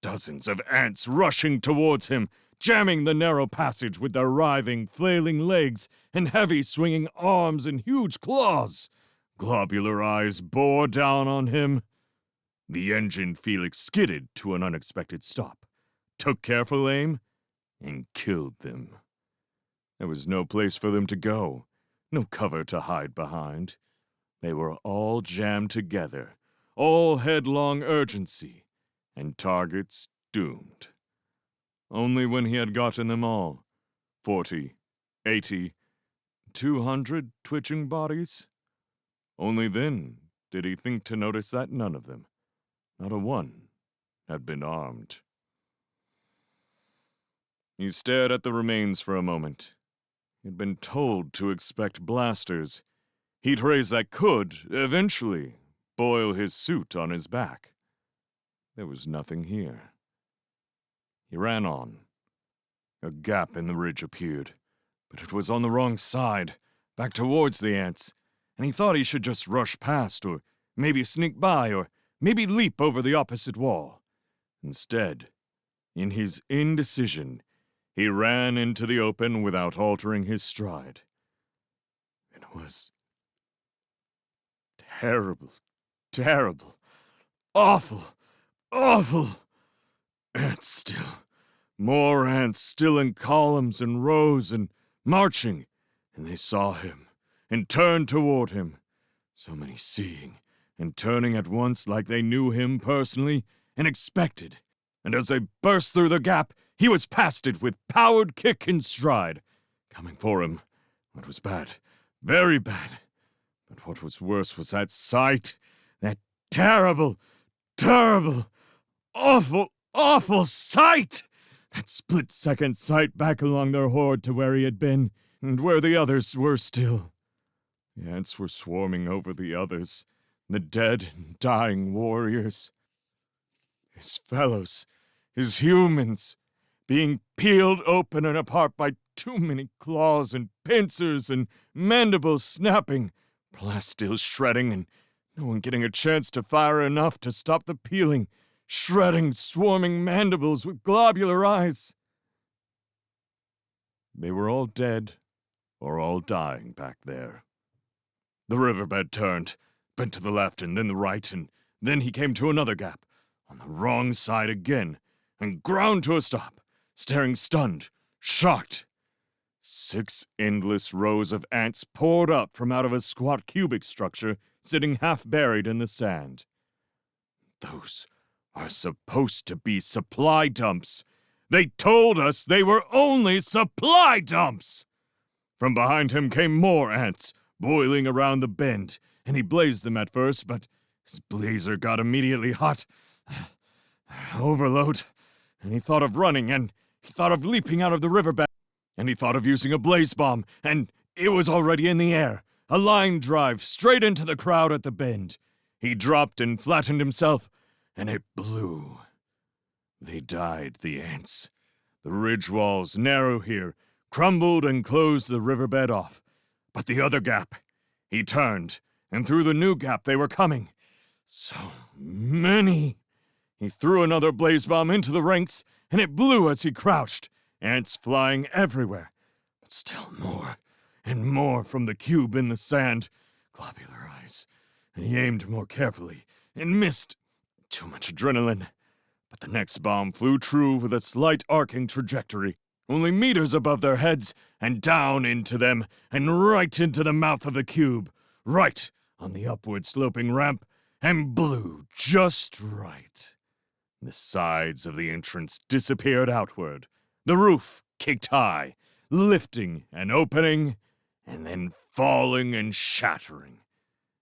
Dozens of ants rushing towards him, jamming the narrow passage with their writhing, flailing legs and heavy swinging arms and huge claws. Globular eyes bore down on him. The engine Felix skidded to an unexpected stop, took careful aim, and killed them. There was no place for them to go, no cover to hide behind. They were all jammed together, all headlong urgency, and targets doomed. Only when he had gotten them all, 40, 80, 200 twitching bodies, only then did he think to notice that none of them, not a one, had been armed. He stared at the remains for a moment. He had been told to expect blasters, heat rays that could, eventually, boil his suit on his back. There was nothing here. He ran on. A gap in the ridge appeared, but it was on the wrong side, back towards the ants, and he thought he should just rush past, or maybe sneak by, or maybe leap over the opposite wall. Instead, in his indecision, he ran into the open without altering his stride. It was terrible, terrible, awful, awful. Ants still. More ants still in columns and rows and marching, and they saw him, and turned toward him. So many seeing and turning at once like they knew him personally and expected. And as they burst through the gap, he was past it with powered kick and stride. Coming for him. What was bad, very bad. But what was worse was that sight. That terrible, terrible, awful, awful sight! That split-second sight back along their horde to where he had been, and where the others were still. The ants were swarming over the others, the dead and dying warriors. His fellows, his humans, being peeled open and apart by too many claws and pincers and mandibles snapping, plasteel shredding, and no one getting a chance to fire enough to stop the peeling, shredding, swarming mandibles with globular eyes. They were all dead, or all dying back there. The riverbed turned, bent to the left and then the right, and then he came to another gap, on the wrong side again, and ground to a stop, staring stunned, shocked. 6 endless rows of ants poured up from out of a squat cubic structure sitting half buried in the sand. Those are supposed to be supply dumps. They told us they were only supply dumps! From behind him came more ants, boiling around the bend, and he blazed them at first, but his blazer got immediately hot. Overload. And he thought of running, and he thought of leaping out of the riverbed, and he thought of using a blaze bomb, and it was already in the air. A line drive straight into the crowd at the bend. He dropped and flattened himself, and it blew. They died, the ants. The ridge walls, narrow here, crumbled and closed the riverbed off. But the other gap, he turned, and through the new gap they were coming. So many. He threw another blaze bomb into the ranks, and it blew as he crouched, ants flying everywhere. But still more, and more from the cube in the sand. Globular eyes. And he aimed more carefully, and missed. Too much adrenaline. But the next bomb flew true with a slight arcing trajectory, only meters above their heads, and down into them, and right into the mouth of the cube, right on the upward sloping ramp, and blew just right. The sides of the entrance disappeared outward, the roof kicked high, lifting and opening, and then falling and shattering,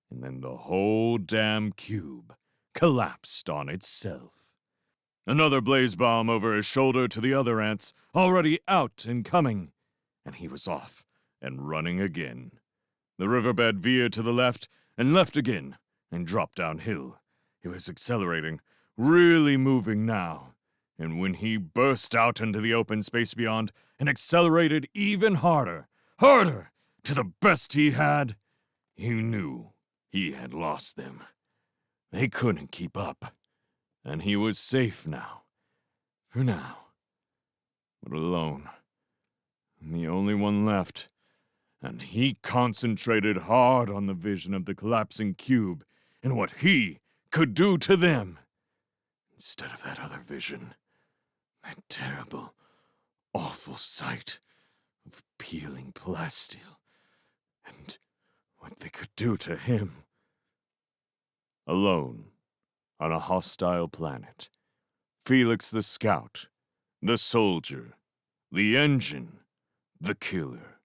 and then the whole damn cube collapsed on itself. Another blaze bomb over his shoulder to the other ants, already out and coming, and he was off and running again. The riverbed veered to the left and left again, and dropped downhill. He was accelerating, really moving now, and when he burst out into the open space beyond and accelerated even harder, to the best he had, he knew he had lost them. They couldn't keep up. And he was safe now. For now. But alone. And the only one left. And he concentrated hard on the vision of the collapsing cube and what he could do to them. Instead of that other vision. That terrible, awful sight of peeling plasteel. And what they could do to him. Alone. On a hostile planet, Felix the scout, the soldier, the engine, the killer,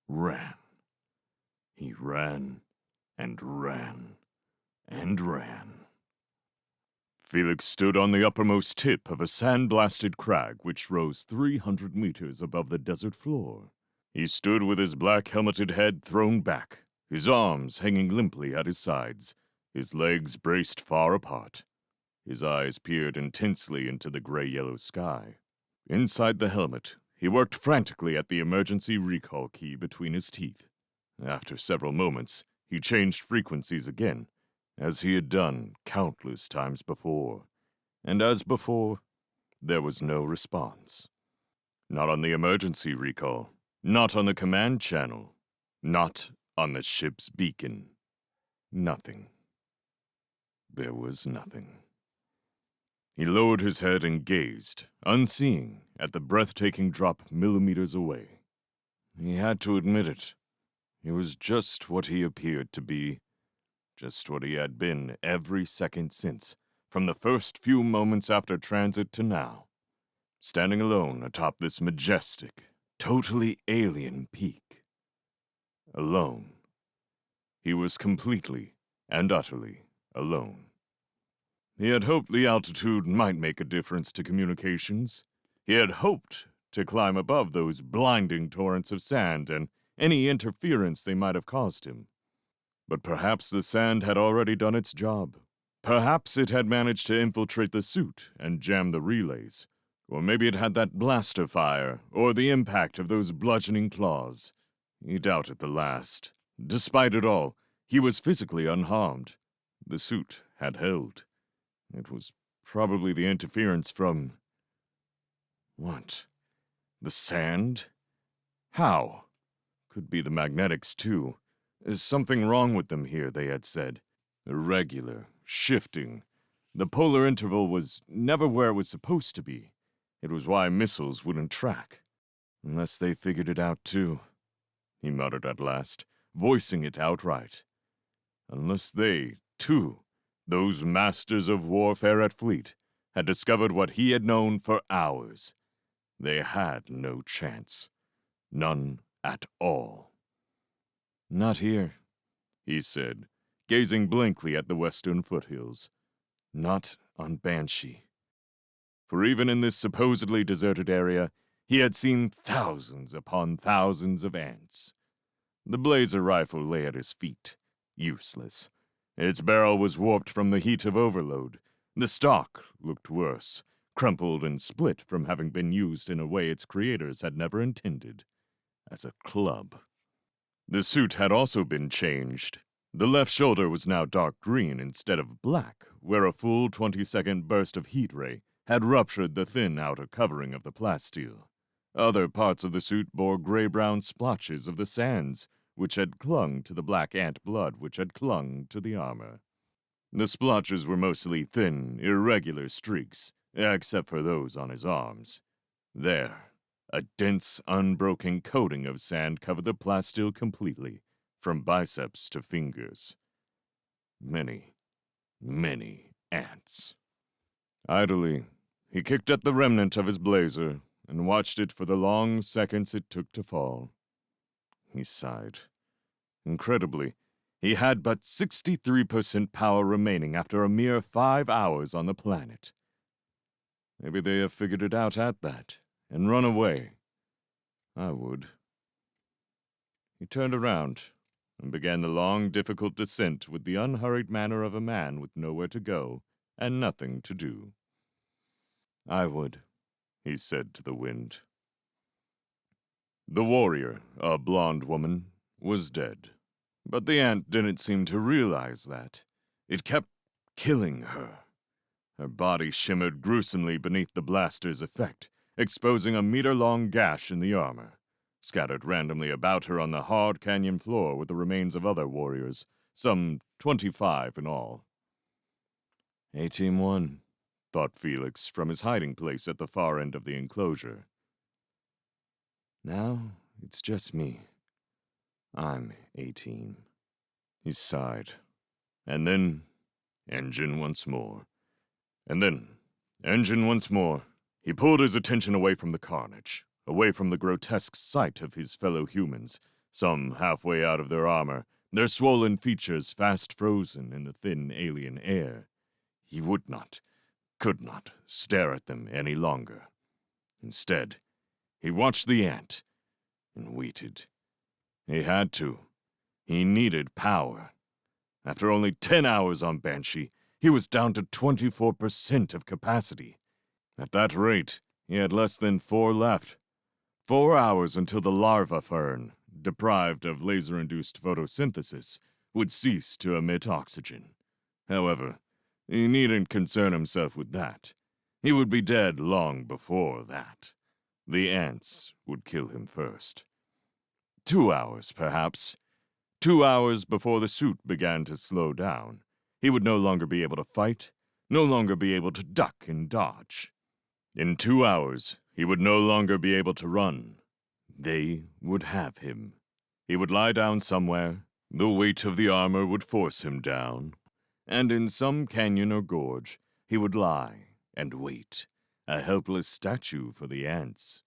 ran. He ran and ran and ran. Felix stood on the uppermost tip of a sand-blasted crag which rose 300 meters above the desert floor. He stood with his black-helmeted head thrown back, his arms hanging limply at his sides, his legs braced far apart. His eyes peered intensely into the gray-yellow sky. Inside the helmet, he worked frantically at the emergency recall key between his teeth. After several moments, he changed frequencies again, as he had done countless times before. And as before, there was no response. Not on the emergency recall, not on the command channel, not on the ship's beacon. Nothing. There was nothing. He lowered his head and gazed, unseeing, at the breathtaking drop millimeters away. He had to admit it. He was just what he appeared to be, just what he had been every second since, from the first few moments after transit to now. Standing alone atop this majestic, totally alien peak. Alone. He was completely and utterly alone. He had hoped the altitude might make a difference to communications. He had hoped to climb above those blinding torrents of sand and any interference they might have caused him. But perhaps the sand had already done its job. Perhaps it had managed to infiltrate the suit and jam the relays. Or maybe it had that blaster fire, or the impact of those bludgeoning claws. He doubted the last. Despite it all, he was physically unharmed. The suit had held. It was probably the interference from... What? The sand? How? Could be the magnetics, too. There's something wrong with them here, they had said. Irregular, shifting. The polar interval was never where it was supposed to be. It was why missiles wouldn't track. Unless they figured it out, too. He muttered at last, voicing it outright. Unless they, too, those masters of warfare at Fleet, had discovered what he had known for hours. They had no chance. None at all. Not here, he said, gazing blankly at the western foothills. Not on Banshee. For even in this supposedly deserted area, he had seen thousands upon thousands of ants. The blazer rifle lay at his feet, useless. Its barrel was warped from the heat of overload. The stock looked worse, crumpled and split from having been used in a way its creators had never intended, as a club. The suit had also been changed. The left shoulder was now dark green instead of black, where a full 20-second burst of heat ray had ruptured the thin outer covering of the plasteel. Other parts of the suit bore gray-brown splotches of the sands, which had clung to the black ant blood which had clung to the armor. The splotches were mostly thin, irregular streaks, except for those on his arms. There, a dense, unbroken coating of sand covered the plasteel completely, from biceps to fingers. Many, many ants. Idly, he kicked at the remnant of his blazer and watched it for the long seconds it took to fall. He sighed. Incredibly, he had but 63% power remaining after a mere 5 hours on the planet. Maybe they have figured it out at that, and run away. I would. He turned around and began the long, difficult descent with the unhurried manner of a man with nowhere to go and nothing to do. I would, he said to the wind. The warrior, a blonde woman, was dead. But the ant didn't seem to realize that. It kept killing her. Her body shimmered gruesomely beneath the blaster's effect, exposing a meter-long gash in the armor. Scattered randomly about her on the hard canyon floor were the remains of other warriors, some 25 in all. A-Team 1, thought Felix from his hiding place at the far end of the enclosure. Now it's just me. I'm A-Team. He sighed. And then, engine once more. And then, engine once more. He pulled his attention away from the carnage, away from the grotesque sight of his fellow humans, some halfway out of their armor, their swollen features fast frozen in the thin alien air. He would not, could not, stare at them any longer. Instead, he watched the ant and waited. He had to. He needed power. After only 10 hours on Banshee, he was down to 24% of capacity. At that rate, he had less than 4 left. 4 hours until the larva fern, deprived of laser-induced photosynthesis, would cease to emit oxygen. However, he needn't concern himself with that. He would be dead long before that. The ants would kill him first. 2 hours, perhaps. 2 hours before the suit began to slow down. He would no longer be able to fight, no longer be able to duck and dodge. In 2 hours, he would no longer be able to run. They would have him. He would lie down somewhere, the weight of the armor would force him down, and in some canyon or gorge, he would lie and wait, a helpless statue for the ants.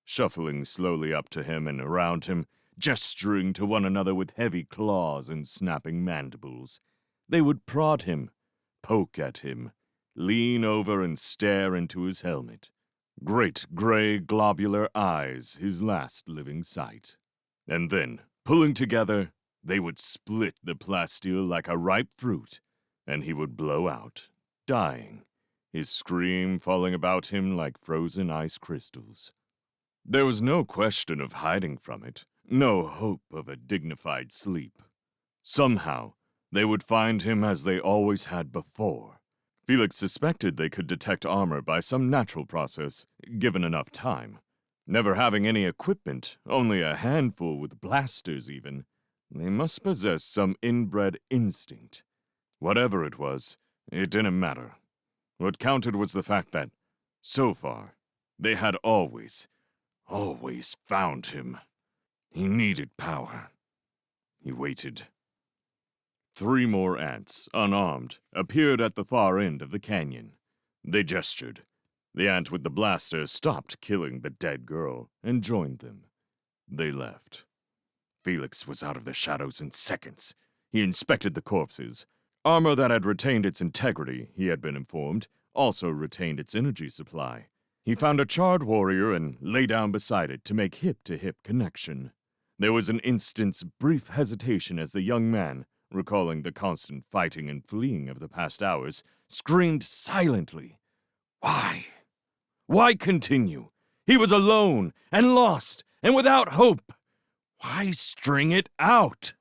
Shuffling slowly up to him and around him, gesturing to one another with heavy claws and snapping mandibles, they would prod him, poke at him, lean over and stare into his helmet. Great gray globular eyes, his last living sight. And then, pulling together, they would split the plasteel like a ripe fruit, and he would blow out, dying, his scream falling about him like frozen ice crystals. There was no question of hiding from it, no hope of a dignified sleep. Somehow, they would find him as they always had before. Felix suspected they could detect armor by some natural process, given enough time. Never having any equipment, only a handful with blasters even, they must possess some inbred instinct. Whatever it was, it didn't matter. What counted was the fact that, so far, they had always found him. He needed power. He waited. 3 more ants, unarmed, appeared at the far end of the canyon. They gestured. The ant with the blaster stopped killing the dead girl and joined them. They left. Felix was out of the shadows in seconds. He inspected the corpses. Armor that had retained its integrity, he had been informed, also retained its energy supply. He found a charred warrior and lay down beside it to make hip-to-hip connection. There was an instant's brief hesitation as the young man, recalling the constant fighting and fleeing of the past hours, screamed silently. Why? Why continue? He was alone and lost and without hope. Why string it out?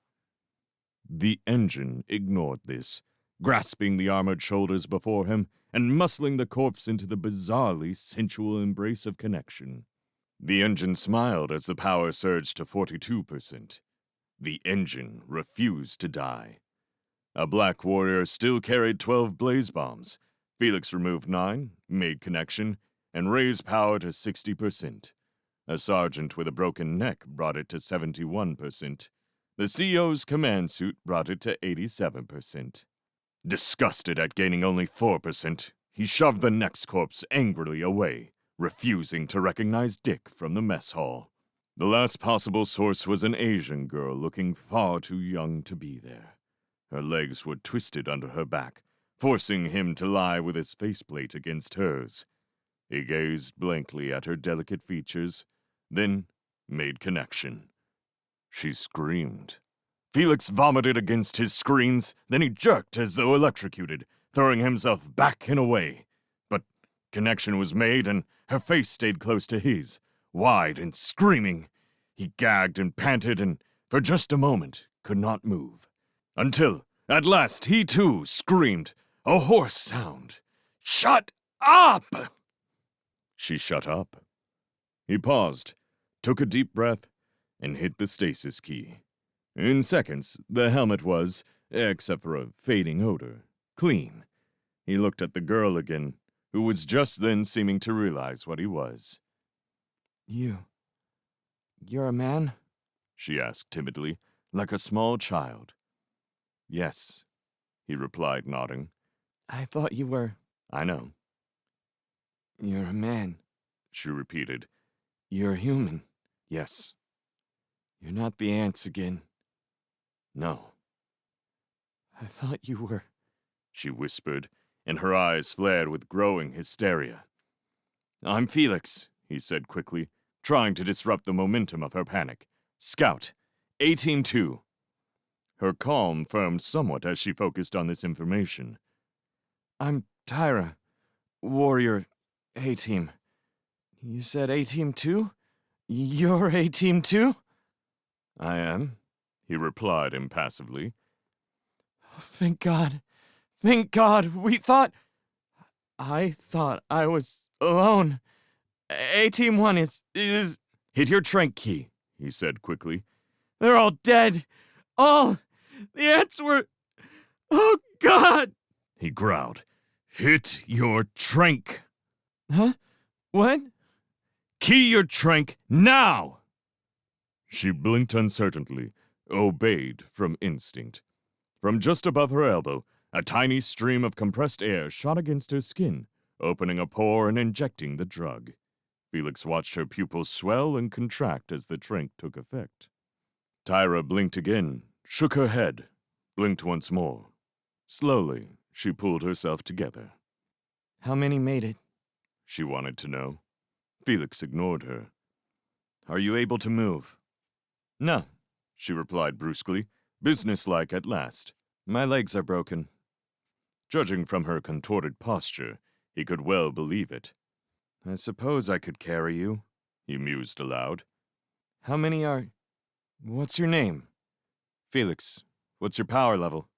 The engine ignored this, grasping the armored shoulders before him and muscling the corpse into the bizarrely sensual embrace of connection. The engine smiled as the power surged to 42%. The engine refused to die. A black warrior still carried 12 blaze bombs. Felix removed 9, made connection, and raised power to 60%. A sergeant with a broken neck brought it to 71%. The CO's command suit brought it to 87%. Disgusted at gaining only 4%, he shoved the next corpse angrily away, refusing to recognize Dick from the mess hall. The last possible source was an Asian girl looking far too young to be there. Her legs were twisted under her back, forcing him to lie with his faceplate against hers. He gazed blankly at her delicate features, then made connection. She screamed. Felix vomited against his screens, then he jerked as though electrocuted, throwing himself back and away. But connection was made, and her face stayed close to his, wide and screaming. He gagged and panted and, for just a moment, could not move. Until, at last, he too screamed, a hoarse sound. "Shut up!" She shut up. He paused, took a deep breath, and hit the stasis key. In seconds, the helmet was, except for a fading odor, clean. He looked at the girl again, who was just then seeming to realize what he was. You're a man?" she asked timidly, like a small child. "Yes," he replied, nodding. "I thought you were." "I know." "You're a man," she repeated. "You're human." "Yes." "You're not the ants again." "No." "I thought you were," she whispered, and her eyes flared with growing hysteria. "I'm Felix," he said quickly, trying to disrupt the momentum of her panic. "Scout, A-Team 2. Her calm firmed somewhat as she focused on this information. "I'm Tyra, Warrior, A-Team. You said A-Team 2? You're A-Team 2? "I am," he replied impassively. "Oh, thank God. Thank God. I thought I was alone. A-Team 1 is... Hit your trank key," he said quickly. "They're all dead. All... The ants were... Oh, God!" he growled. "Hit your trank." "Huh? What?" "Key your trank now!" She blinked uncertainly, obeyed from instinct. From just above her elbow, a tiny stream of compressed air shot against her skin, opening a pore and injecting the drug. Felix watched her pupils swell and contract as the drink took effect. Tyra blinked again, shook her head, blinked once more. Slowly, she pulled herself together. How many made it? She wanted to know. Felix ignored her. Are you able to move? No, she replied brusquely, businesslike at last. My legs are broken. Judging from her contorted posture, he could well believe it. I suppose I could carry you, he mused aloud. How many are... What's your name? Felix. What's your power level?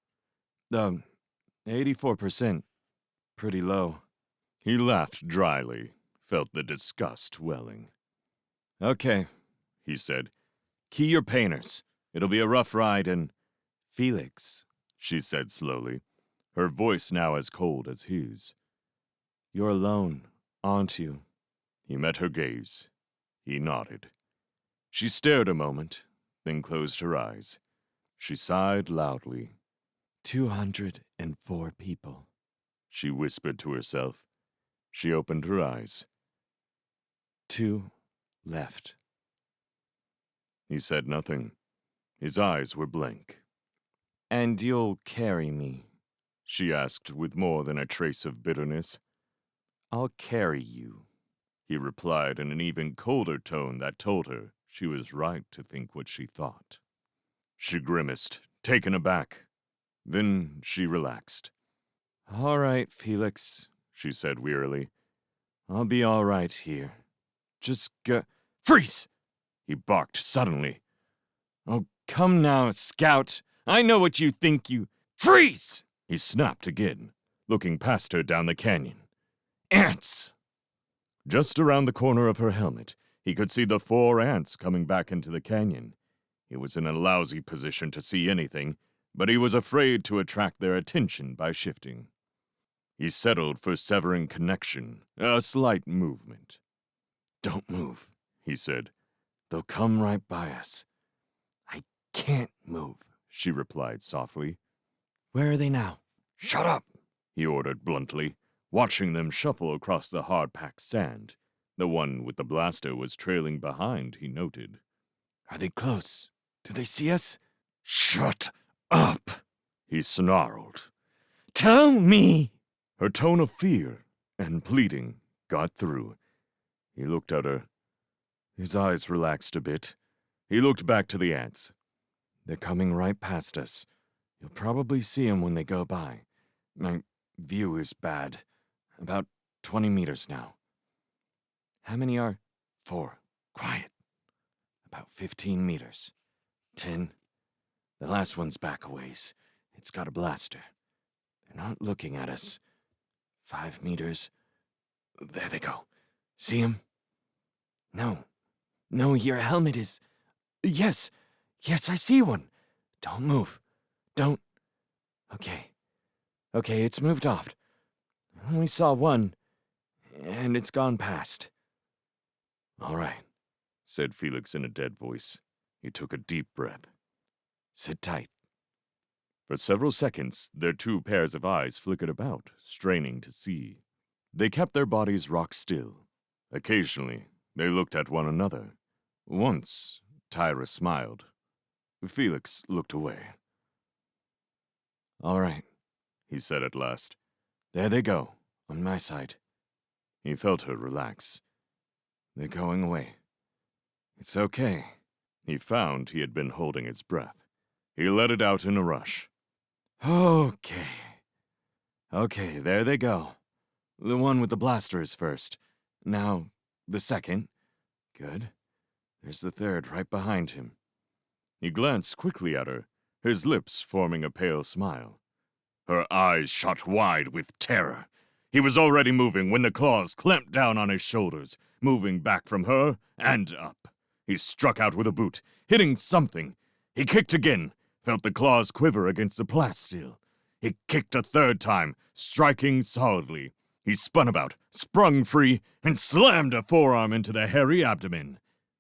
84%. Pretty low. He laughed dryly, felt the disgust welling. Okay, he said. Key your painters. It'll be a rough ride and... Felix, she said slowly, her voice now as cold as his. You're alone, aren't you? He met her gaze. He nodded. She stared a moment, then closed her eyes. She sighed loudly. 204 people, she whispered to herself. She opened her eyes. 2 left. He said nothing. His eyes were blank. And you'll carry me? She asked with more than a trace of bitterness. I'll carry you, he replied in an even colder tone that told her she was right to think what she thought. She grimaced, taken aback. Then she relaxed. All right, Felix, she said wearily. I'll be all right here. Just go... Freeze! He barked suddenly. Oh, come now, Scout. I know what you think you... Freeze! He snapped again, looking past her down the canyon. Ants! Just around the corner of her helmet, he could see the 4 ants coming back into the canyon. He was in a lousy position to see anything, but he was afraid to attract their attention by shifting. He settled for severing connection, a slight movement. Don't move, he said. They'll come right by us. I can't move, she replied softly. Where are they now? Shut up, he ordered bluntly, watching them shuffle across the hard-packed sand. The one with the blaster was trailing behind, he noted. Are they close? Do they see us? Shut up, he snarled. Tell me! Her tone of fear and pleading got through. He looked at her. His eyes relaxed a bit. He looked back to the ants. They're coming right past us. You'll probably see them when they go by. My view is bad. About 20 meters now. How many are? 4. Quiet. About 15 meters. 10. The last one's back a ways. It's got a blaster. They're not looking at us. 5 meters. There they go. See him? No. No, your helmet is... Yes. Yes, I see one. Don't move. Don't... Okay. Okay, it's moved off. I only saw one, and it's gone past. All right, said Felix in a dead voice. He took a deep breath. Sit tight. For several seconds, their 2 pairs of eyes flickered about, straining to see. They kept their bodies rock still. Occasionally, they looked at one another. Once, Tyra smiled. Felix looked away. All right, he said at last. There they go, on my side. He felt her relax. They're going away. It's okay. He found he had been holding his breath. He let it out in a rush. Okay. Okay, there they go. The one with the blaster is first. Now, the second. Good. There's the third right behind him. He glanced quickly at her, his lips forming a pale smile. Her eyes shot wide with terror. He was already moving when the claws clamped down on his shoulders, moving back from her and up. He struck out with a boot, hitting something. He kicked again, felt the claws quiver against the plasteel. He kicked a third time, striking solidly. He spun about, sprung free, and slammed a forearm into the hairy abdomen.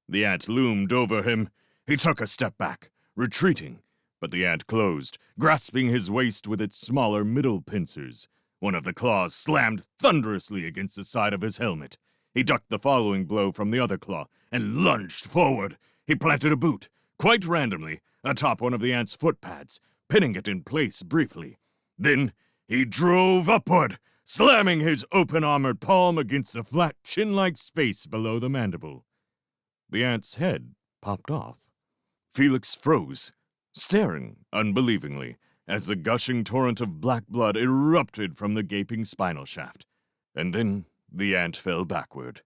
The ant loomed over him. He took a step back, retreating, but the ant closed, grasping his waist with its smaller middle pincers. One of the claws slammed thunderously against the side of his helmet. He ducked the following blow from the other claw and lunged forward. He planted a boot, quite randomly, atop one of the ant's foot pads, pinning it in place briefly. Then he drove upward, slamming his open-armored palm against the flat chin-like space below the mandible. The ant's head popped off. Felix froze, staring unbelievingly, as the gushing torrent of black blood erupted from the gaping spinal shaft. And then the ant fell backward.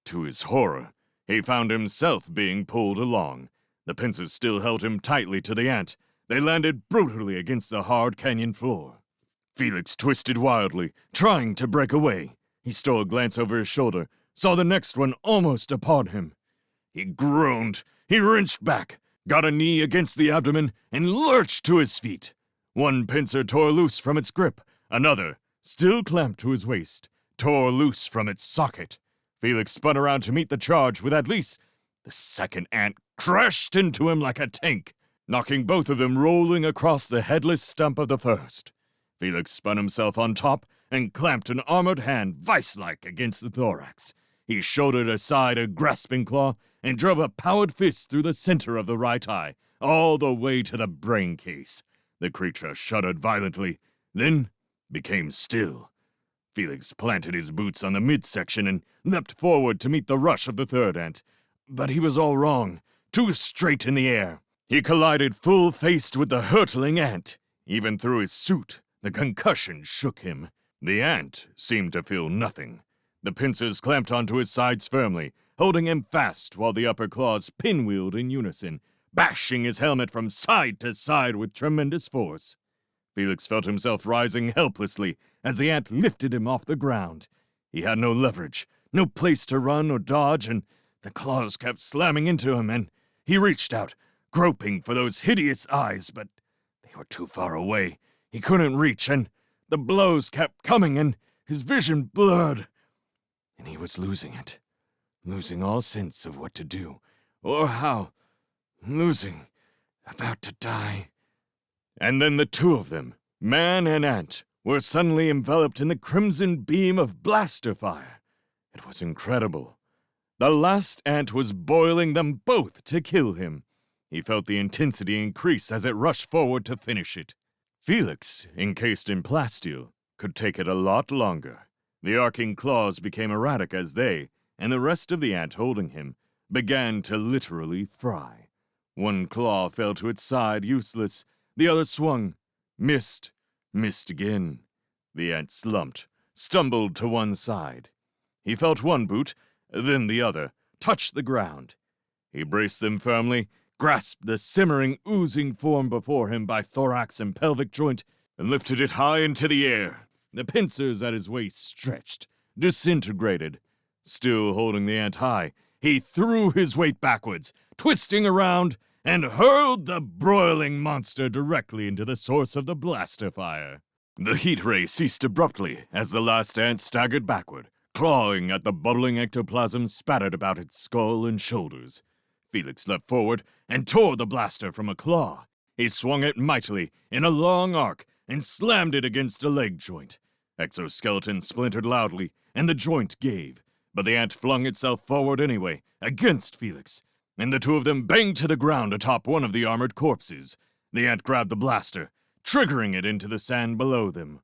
To his horror, he found himself being pulled along. The pincers still held him tightly to the ant. They landed brutally against the hard canyon floor. Felix twisted wildly, trying to break away. He stole a glance over his shoulder, saw the next one almost upon him. He groaned. He wrenched back, got a knee against the abdomen, and lurched to his feet. One pincer tore loose from its grip. Another, still clamped to his waist, tore loose from its socket. Felix spun around to meet the charge with at least. The second ant crashed into him like a tank, knocking both of them rolling across the headless stump of the first. Felix spun himself on top and clamped an armored hand vice-like against the thorax. He shouldered aside a grasping claw and drove a powered fist through the center of the right eye, all the way to the brain case. The creature shuddered violently, then became still. Felix planted his boots on the midsection and leapt forward to meet the rush of the third ant. But he was all wrong, too straight in the air. He collided full-faced with the hurtling ant. Even through his suit, the concussion shook him. The ant seemed to feel nothing. The pincers clamped onto his sides firmly, holding him fast while the upper claws pinwheeled in unison, bashing his helmet from side to side with tremendous force. Felix felt himself rising helplessly as the ant lifted him off the ground. He had no leverage, no place to run or dodge, and the claws kept slamming into him, and he reached out, groping for those hideous eyes, but they were too far away. He couldn't reach, and the blows kept coming, and his vision blurred. And he was losing it, losing all sense of what to do, or how, losing, about to die. And then the two of them, man and ant, were suddenly enveloped in the crimson beam of blaster fire. It was incredible. The last ant was boiling them both to kill him. He felt the intensity increase as it rushed forward to finish it. Felix, encased in plasteel, could take it a lot longer. The arcing claws became erratic as they, and the rest of the ant holding him, began to literally fry. One claw fell to its side, useless. The other swung, missed again. The ant slumped, stumbled to one side. He felt one boot, then the other, touch the ground. He braced them firmly, grasped the simmering, oozing form before him by thorax and pelvic joint, and lifted it high into the air. The pincers at his waist stretched, disintegrated. Still holding the ant high, he threw his weight backwards, twisting around, and hurled the broiling monster directly into the source of the blaster fire. The heat ray ceased abruptly as the last ant staggered backward, clawing at the bubbling ectoplasm spattered about its skull and shoulders. Felix leapt forward and tore the blaster from a claw. He swung it mightily in a long arc and slammed it against a leg joint. Exoskeleton splintered loudly, and the joint gave, but the ant flung itself forward anyway, against Felix, and the two of them banged to the ground atop one of the armored corpses. The ant grabbed the blaster, triggering it into the sand below them.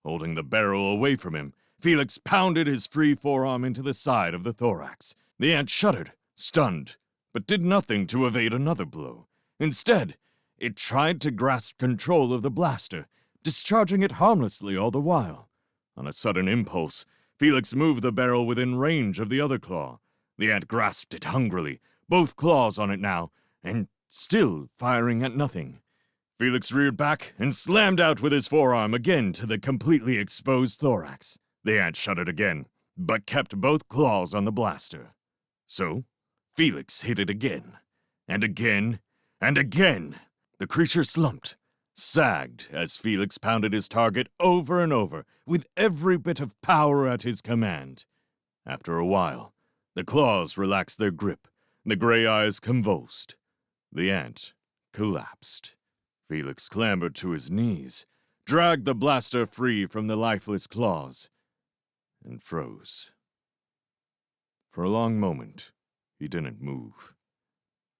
Holding the barrel away from him, Felix pounded his free forearm into the side of the thorax. The ant shuddered, stunned, but did nothing to evade another blow. Instead, it tried to grasp control of the blaster, discharging it harmlessly all the while. On a sudden impulse, Felix moved the barrel within range of the other claw. The ant grasped it hungrily, both claws on it now, and still firing at nothing. Felix reared back and slammed out with his forearm again to the completely exposed thorax. The ant shuddered again, but kept both claws on the blaster. So, Felix hit it again, and again, and again. The creature slumped, sagged as Felix pounded his target over and over with every bit of power at his command. After a while, the claws relaxed their grip, the gray eyes convulsed. The ant collapsed. Felix clambered to his knees, dragged the blaster free from the lifeless claws, and froze. For a long moment, he didn't move.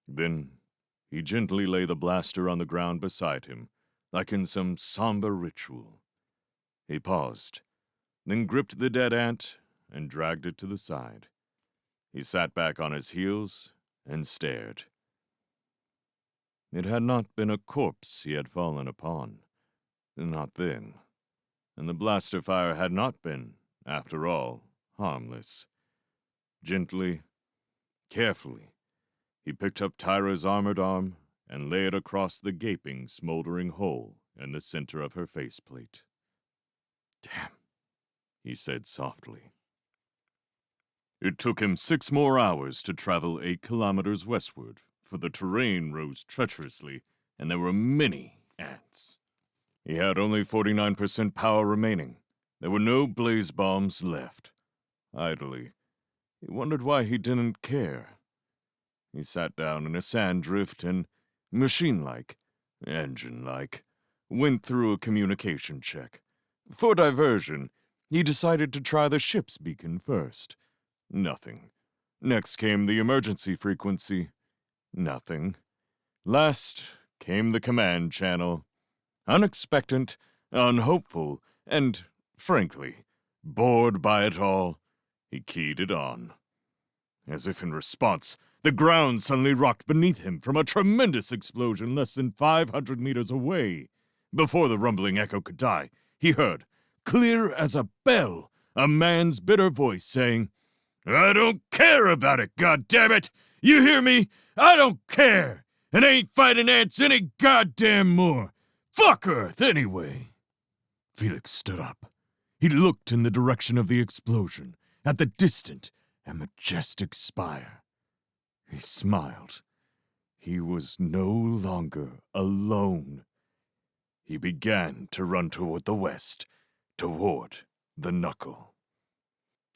Then, he gently lay the blaster on the ground beside him, like in some somber ritual. He paused, then gripped the dead ant and dragged it to the side. He sat back on his heels and stared. It had not been a corpse he had fallen upon. Not then. And the blaster fire had not been, after all, harmless. Gently, carefully, he picked up Tyra's armored arm and lay it across the gaping, smoldering hole in the center of her faceplate. "Damn," he said softly. It took him 6 more hours to travel 8 kilometers westward, for the terrain rose treacherously, and there were many ants. He had only 49% power remaining. There were no blaze bombs left. Idly, he wondered why he didn't care. He sat down in a sand drift and, machine-like, engine-like, went through a communication check. For diversion, he decided to try the ship's beacon first. Nothing. Next came the emergency frequency. Nothing. Last came the command channel. Unexpectant, unhopeful, and, frankly, bored by it all, he keyed it on. As if in response, the ground suddenly rocked beneath him from a tremendous explosion less than 500 meters away. Before the rumbling echo could die, he heard, clear as a bell, a man's bitter voice saying, "I don't care about it, goddammit! You hear me? I don't care! And I ain't fighting ants any goddamn more! Fuck Earth, anyway!" Felix stood up. He looked in the direction of the explosion, at the distant and majestic spire. He smiled. He was no longer alone. He began to run toward the west, toward the knuckle.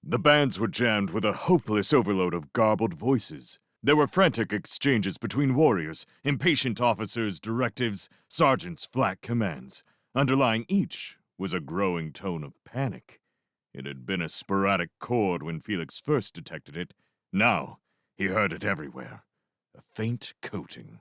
The bands were jammed with a hopeless overload of garbled voices. There were frantic exchanges between warriors, impatient officers' directives, sergeants' flat commands. Underlying each was a growing tone of panic. It had been a sporadic chord when Felix first detected it. Now, he heard it everywhere. A faint coating.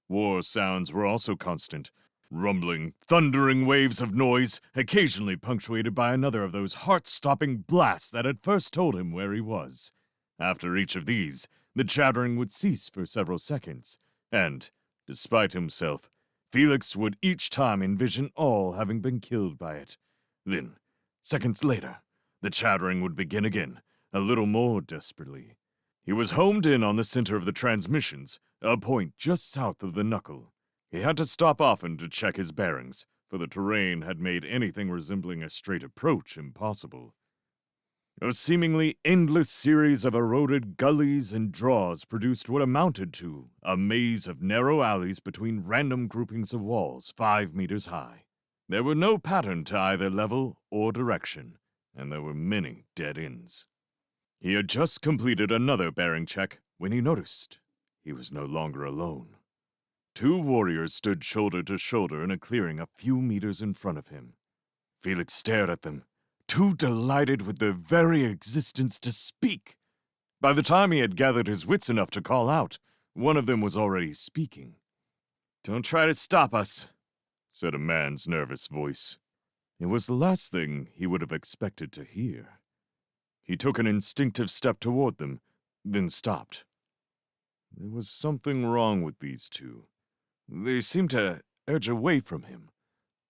War sounds were also constant. Rumbling, thundering waves of noise, occasionally punctuated by another of those heart-stopping blasts that had first told him where he was. After each of these, the chattering would cease for several seconds, and, despite himself, Felix would each time envision all having been killed by it. Then, seconds later, the chattering would begin again, a little more desperately. He was homed in on the center of the transmissions, a point just south of the knuckle. He had to stop often to check his bearings, for the terrain had made anything resembling a straight approach impossible. A seemingly endless series of eroded gullies and draws produced what amounted to a maze of narrow alleys between random groupings of walls 5 meters high. There were no pattern to either level or direction, and there were many dead ends. He had just completed another bearing check when he noticed he was no longer alone. 2 warriors stood shoulder to shoulder in a clearing a few meters in front of him. Felix stared at them, too delighted with their very existence to speak. By the time he had gathered his wits enough to call out, one of them was already speaking. "Don't try to stop us," said a man's nervous voice. It was the last thing he would have expected to hear. He took an instinctive step toward them, then stopped. There was something wrong with these 2. They seemed to edge away from him,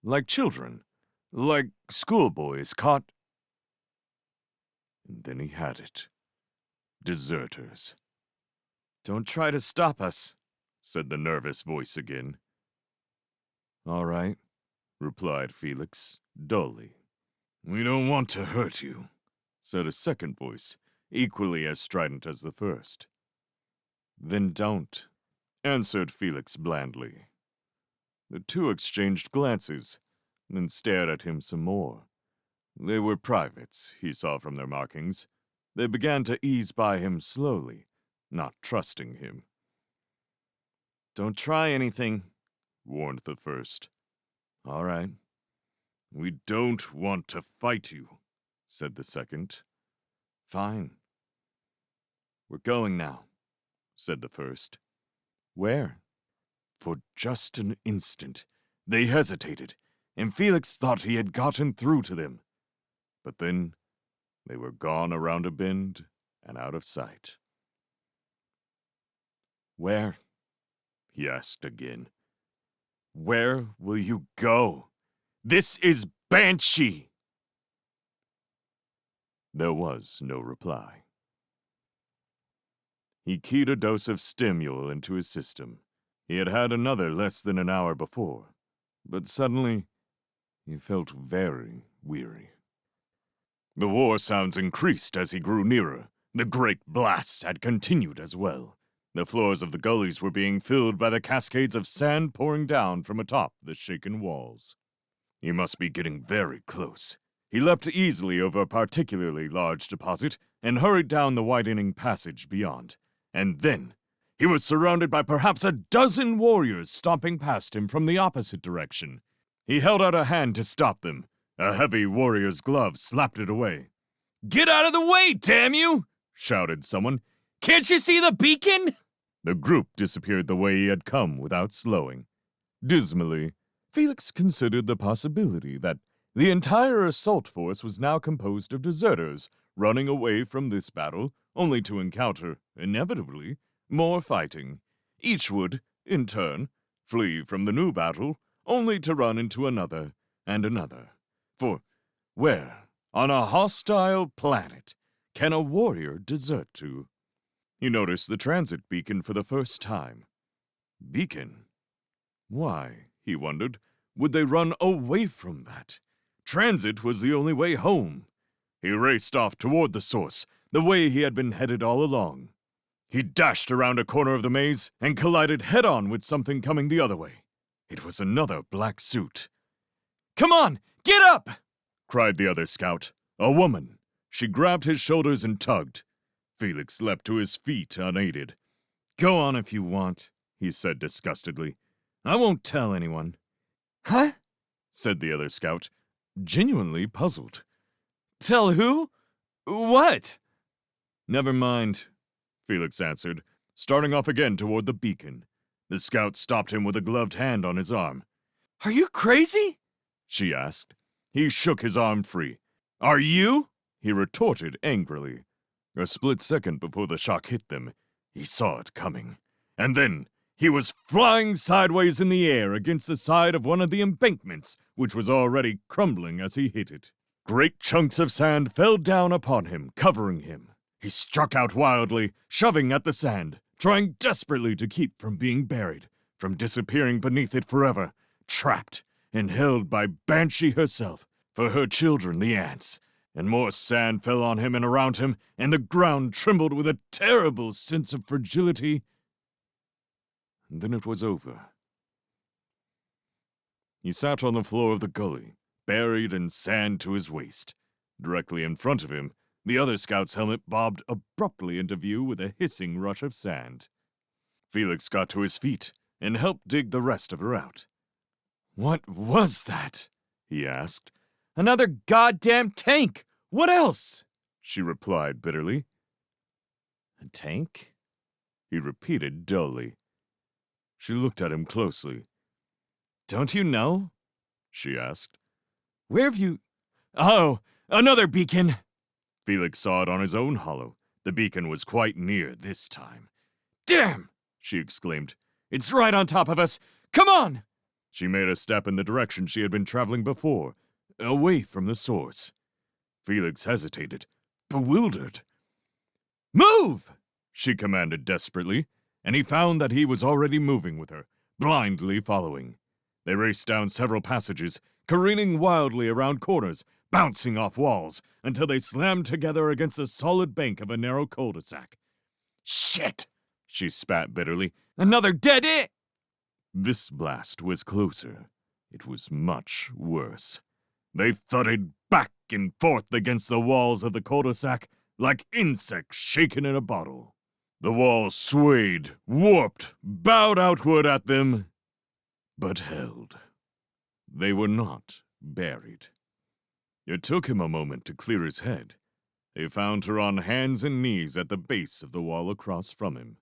like children, like schoolboys caught. And then he had it. Deserters. "Don't try to stop us," said the nervous voice again. "All right," replied Felix, dully. "We don't want to hurt you," said a second voice, equally as strident as the first. "Then don't," answered Felix blandly. The 2 exchanged glances, then stared at him some more. They were privates, he saw from their markings. They began to ease by him slowly, not trusting him. Don't try anything, warned the first. all right. We don't want to fight you, said the second. Fine. We're going now, Said the first. Where? For just an instant, they hesitated, and Felix thought he had gotten through to them. But then they were gone around a bend and out of sight. Where? He asked again. Where will you go? This is Banshee! There was no reply. He keyed a dose of stimul into his system. He had had another less than an hour before, but suddenly he felt very weary. The war sounds increased as he grew nearer. The great blasts had continued as well. The floors of the gullies were being filled by the cascades of sand pouring down from atop the shaken walls. He must be getting very close. He leapt easily over a particularly large deposit and hurried down the widening passage beyond. And then he was surrounded by perhaps a dozen warriors stomping past him from the opposite direction. He held out a hand to stop them. A heavy warrior's glove slapped it away. "Get out of the way, damn you!" shouted someone. "Can't you see the beacon?" The group disappeared the way he had come without slowing. Dismally, Felix considered the possibility that the entire assault force was now composed of deserters running away from this battle only to encounter, inevitably, more fighting. Each would, in turn, flee from the new battle only to run into another and another. For where, on a hostile planet, can a warrior desert to? He noticed the transit beacon for the first time. Beacon? Why, he wondered, would they run away from that? Transit was the only way home. He raced off toward the source, the way he had been headed all along. He dashed around a corner of the maze and collided head-on with something coming the other way. It was another black suit. "Come on, get up!" cried the other scout, a woman. She grabbed his shoulders and tugged. Felix leapt to his feet unaided. Go on if you want, he said disgustedly. I won't tell anyone. "Huh?" said the other scout, genuinely puzzled. "Tell who? What?" Never mind, Felix answered, starting off again toward the beacon. The scout stopped him with a gloved hand on his arm. "Are you crazy?" she asked. He shook his arm free. Are you? He retorted angrily. A split second before the shock hit them, he saw it coming. And then he was flying sideways in the air against the side of one of the embankments, which was already crumbling as he hit it. Great chunks of sand fell down upon him, covering him. He struck out wildly, shoving at the sand, trying desperately to keep from being buried, from disappearing beneath it forever, trapped and held by Banshee herself, for her children, the ants. And more sand fell on him and around him, and the ground trembled with a terrible sense of fragility. And then it was over. He sat on the floor of the gully, buried in sand to his waist. Directly in front of him, the other scout's helmet bobbed abruptly into view with a hissing rush of sand. Felix got to his feet and helped dig the rest of her out. "What was that?" he asked. "Another goddamn tank! What else?" She replied bitterly. A tank? He repeated dully. She looked at him closely. Don't you know? She asked. "Where have you... Oh, another beacon!" Felix saw it on his own hollow. The beacon was quite near this time. "Damn!" she exclaimed. "It's right on top of us! Come on!" She made a step in the direction she had been traveling before, away from the source. Felix hesitated, bewildered. "Move!" she commanded desperately, and he found that he was already moving with her, blindly following. They raced down several passages, careening wildly around corners, bouncing off walls, until they slammed together against the solid bank of a narrow cul-de-sac. "Shit!" she spat bitterly. "Another dead it!" This blast was closer. It was much worse. They thudded back and forth against the walls of the cul-de-sac like insects shaken in a bottle. The wall swayed, warped, bowed outward at them, but held. They were not buried. It took him a moment to clear his head. He found her on hands and knees at the base of the wall across from him.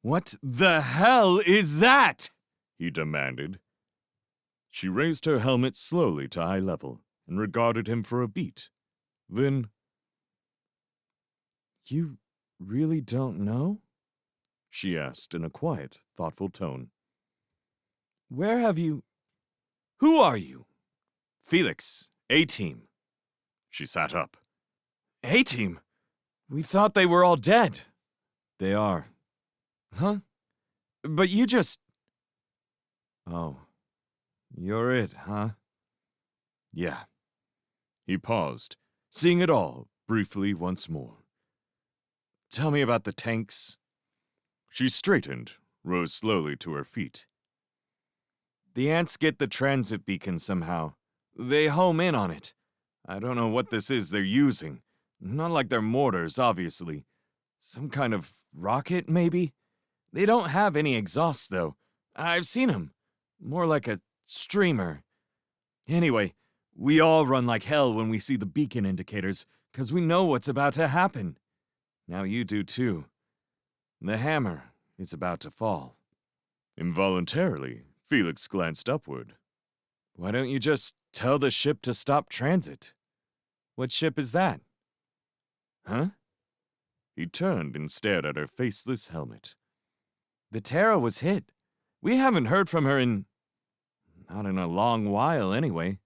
What the hell is that? He demanded. She raised her helmet slowly to eye level and regarded him for a beat. Then, You really don't know? she asked in a quiet, thoughtful tone. Where have you... Who are you? Felix, A-Team. She sat up. A-Team? We thought they were all dead. They are. Huh? But you just... Oh. You're it, huh? Yeah. He paused, seeing it all briefly once more. Tell me about the tanks. She straightened, rose slowly to her feet. The ants get the transit beacon somehow. They home in on it. I don't know what this is they're using. Not like they're mortars, obviously. Some kind of rocket, maybe? They don't have any exhaust, though. I've seen 'em. More like a streamer. Anyway, we all run like hell when we see the beacon indicators, 'cause we know what's about to happen. Now you do too. The hammer is about to fall. Involuntarily, Felix glanced upward. Why don't you just tell the ship to stop transit? What ship is that? Huh? He turned and stared at her faceless helmet. The Terra was hit. We haven't heard from her in... not in a long while, anyway.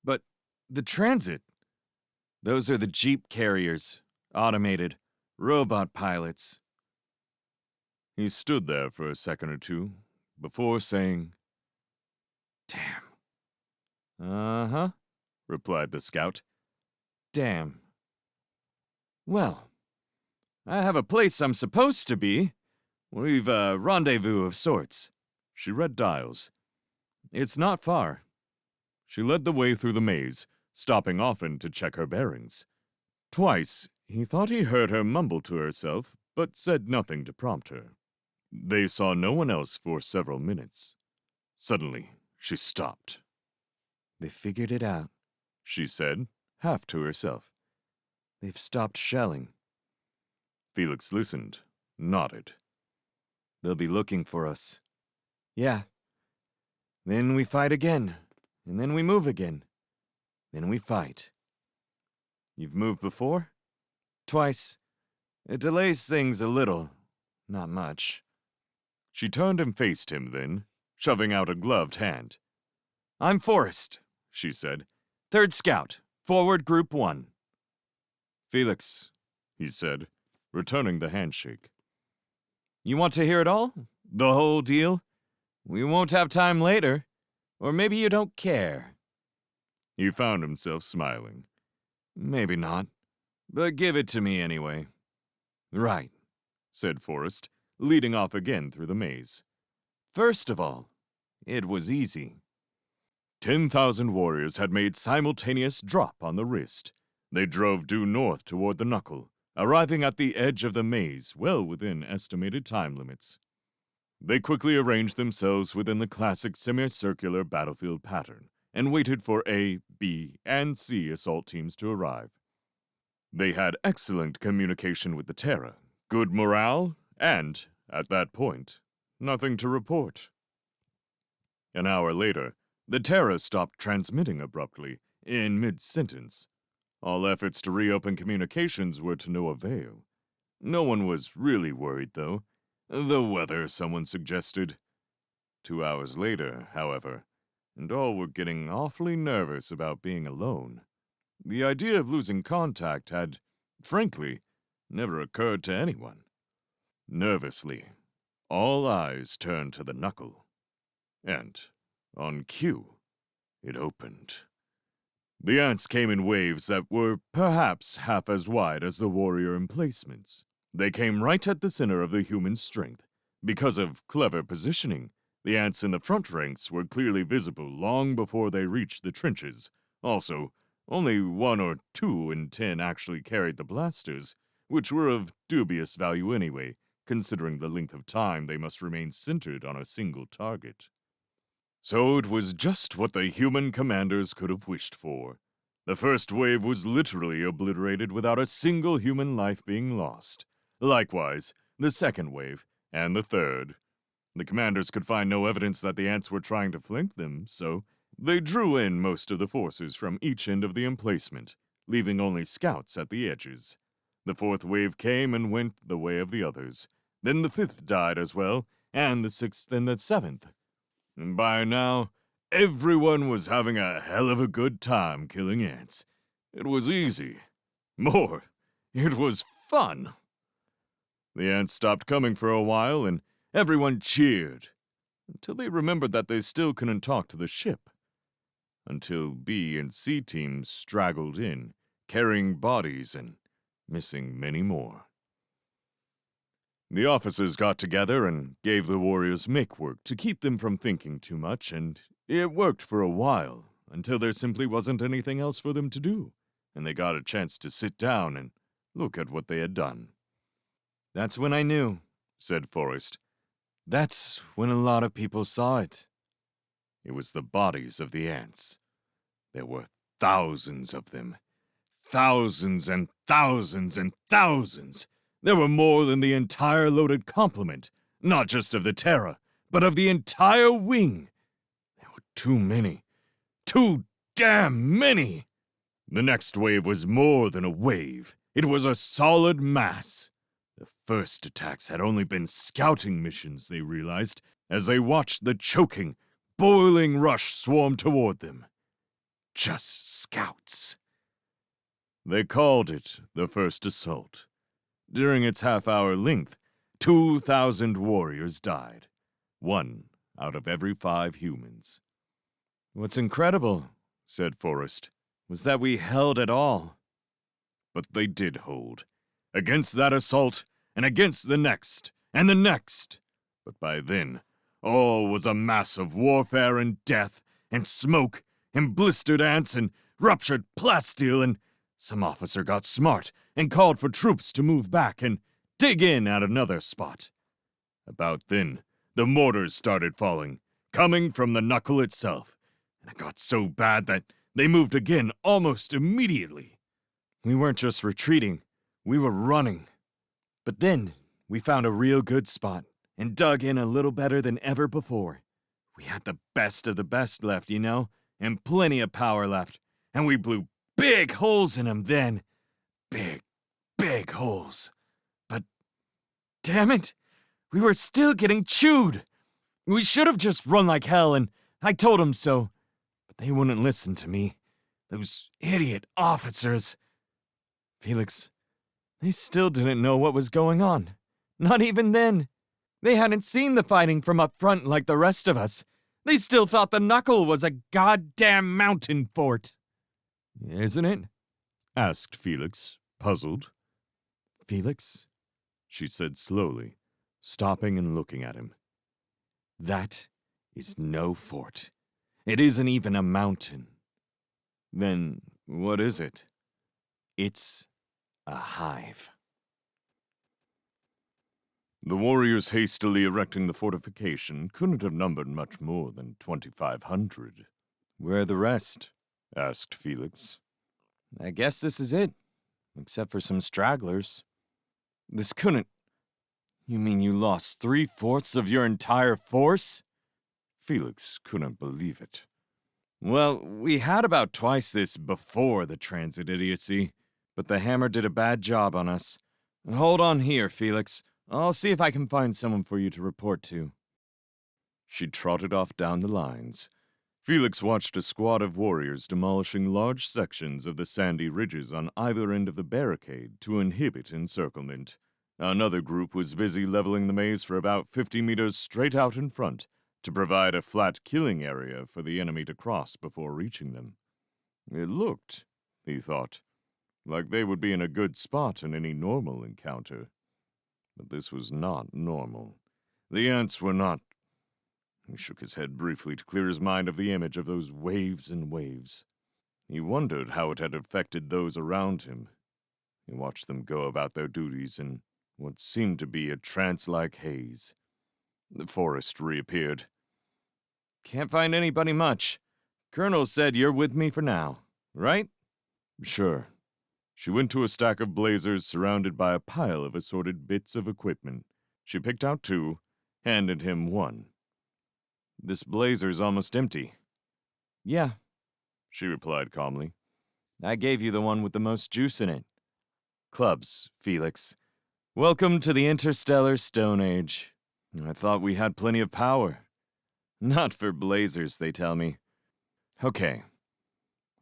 But the transit... those are the Jeep carriers. Automated. Robot pilots. He stood there for a second or two, before saying, Damn. Uh-huh, replied the scout. Damn. Well, I have a place I'm supposed to be. We've a rendezvous of sorts. She read dials. It's not far. She led the way through the maze, stopping often to check her bearings. Twice, he thought he heard her mumble to herself, but said nothing to prompt her. They saw no one else for several minutes. Suddenly, she stopped. They figured it out, She said, half to herself. They've stopped shelling. Felix listened, nodded. They'll be looking for us. Yeah. Then we fight again, and then we move again. Then we fight. You've moved before? Twice. It delays things a little. Not much. She turned and faced him then, shoving out a gloved hand. I'm Forrest, she said. 3rd Scout, Forward Group 1. Felix, he said, returning the handshake. You want to hear it all? The whole deal? We won't have time later. Or maybe you don't care. He found himself smiling. Maybe not. But give it to me anyway. Right, said Forrest, leading off again through the maze. First of all, it was easy. 10,000 warriors had made simultaneous drop on the wrist. They drove due north toward the knuckle, arriving at the edge of the maze well within estimated time limits. They quickly arranged themselves within the classic semicircular battlefield pattern and waited for A, B, and C assault teams to arrive. They had excellent communication with the Terra, good morale, and, at that point, nothing to report. An hour later, the Terra stopped transmitting abruptly, in mid-sentence. All efforts to reopen communications were to no avail. No one was really worried, though. The weather, someone suggested. 2 hours later, however, and all were getting awfully nervous about being alone. The idea of losing contact had, frankly, never occurred to anyone. Nervously, all eyes turned to the knuckle. And, on cue, it opened. The ants came in waves that were perhaps half as wide as the warrior emplacements. They came right at the center of the human strength. Because of clever positioning, the ants in the front ranks were clearly visible long before they reached the trenches. Also, only 1 or 2 in 10 actually carried the blasters, which were of dubious value anyway, considering the length of time they must remain centered on a single target. So it was just what the human commanders could have wished for. The first wave was literally obliterated without a single human life being lost. Likewise, the second wave, and the third. The commanders could find no evidence that the ants were trying to flank them, so they drew in most of the forces from each end of the emplacement, leaving only scouts at the edges. The fourth wave came and went the way of the others. Then the fifth died as well, and the sixth and the seventh. And by now, everyone was having a hell of a good time killing ants. It was easy. More, it was fun. The ants stopped coming for a while, and everyone cheered, until they remembered that they still couldn't talk to the ship. Until B and C teams straggled in, carrying bodies and missing many more. The officers got together and gave the warriors make work to keep them from thinking too much, and it worked for a while, until there simply wasn't anything else for them to do, and they got a chance to sit down and look at what they had done. That's when I knew, said Forrest. That's when a lot of people saw it. It was the bodies of the ants. There were thousands of them. Thousands and thousands and thousands. There were more than the entire loaded complement, not just of the Terra, but of the entire wing. There were too many. Too damn many! The next wave was more than a wave. It was a solid mass. The first attacks had only been scouting missions, they realized, as they watched the choking, boiling rush swarm toward them. Just scouts. They called it the first assault. During its half-hour length, 2,000 warriors died. 1 out of every 5 humans. What's incredible, said Forrest, was that we held at all. But they did hold. Against that assault, and against the next, and the next. But by then, all was a mass of warfare and death, and smoke, and blistered ants, and ruptured plasteel, and some officer got smart and called for troops to move back and dig in at another spot. About then, the mortars started falling, coming from the knuckle itself, and it got so bad that they moved again almost immediately. We weren't just retreating, we were running. But then, we found a real good spot and dug in a little better than ever before. We had the best of the best left, you know, and plenty of power left, and we blew big holes in them then. Big holes. But, damn it, we were still getting chewed. We should have just run like hell, and I told them so. But they wouldn't listen to me. Those idiot officers. Felix, they still didn't know what was going on. Not even then. They hadn't seen the fighting from up front like the rest of us. They still thought the knuckle was a goddamn mountain fort. Isn't it? Asked Felix, puzzled. Felix, she said slowly, stopping and looking at him. That is no fort. It isn't even a mountain. Then what is it? It's a hive. The warriors hastily erecting the fortification couldn't have numbered much more than 2,500. Where are the rest? Asked Felix. I guess this is it, except for some stragglers. This couldn't... You mean you lost 3/4 of your entire force? Felix couldn't believe it. Well, we had about twice this before the transit idiocy, but the hammer did a bad job on us. Hold on here, Felix. I'll see if I can find someone for you to report to. She trotted off down the lines. Felix watched a squad of warriors demolishing large sections of the sandy ridges on either end of the barricade to inhibit encirclement. Another group was busy leveling the maze for about 50 meters straight out in front to provide a flat killing area for the enemy to cross before reaching them. It looked, he thought, like they would be in a good spot in any normal encounter. But this was not normal. The ants were not... He shook his head briefly to clear his mind of the image of those waves and waves. He wondered how it had affected those around him. He watched them go about their duties in what seemed to be a trance-like haze. The Forrest reappeared. Can't find anybody much. Colonel said you're with me for now, right? Sure. She went to a stack of blazers surrounded by a pile of assorted bits of equipment. She picked out 2, handed him 1. This blazer's almost empty. Yeah, She replied calmly. I gave you the one with the most juice in it. Clubs, Felix. Welcome to the interstellar Stone Age. I thought we had plenty of power. Not for blazers, they tell me. Okay.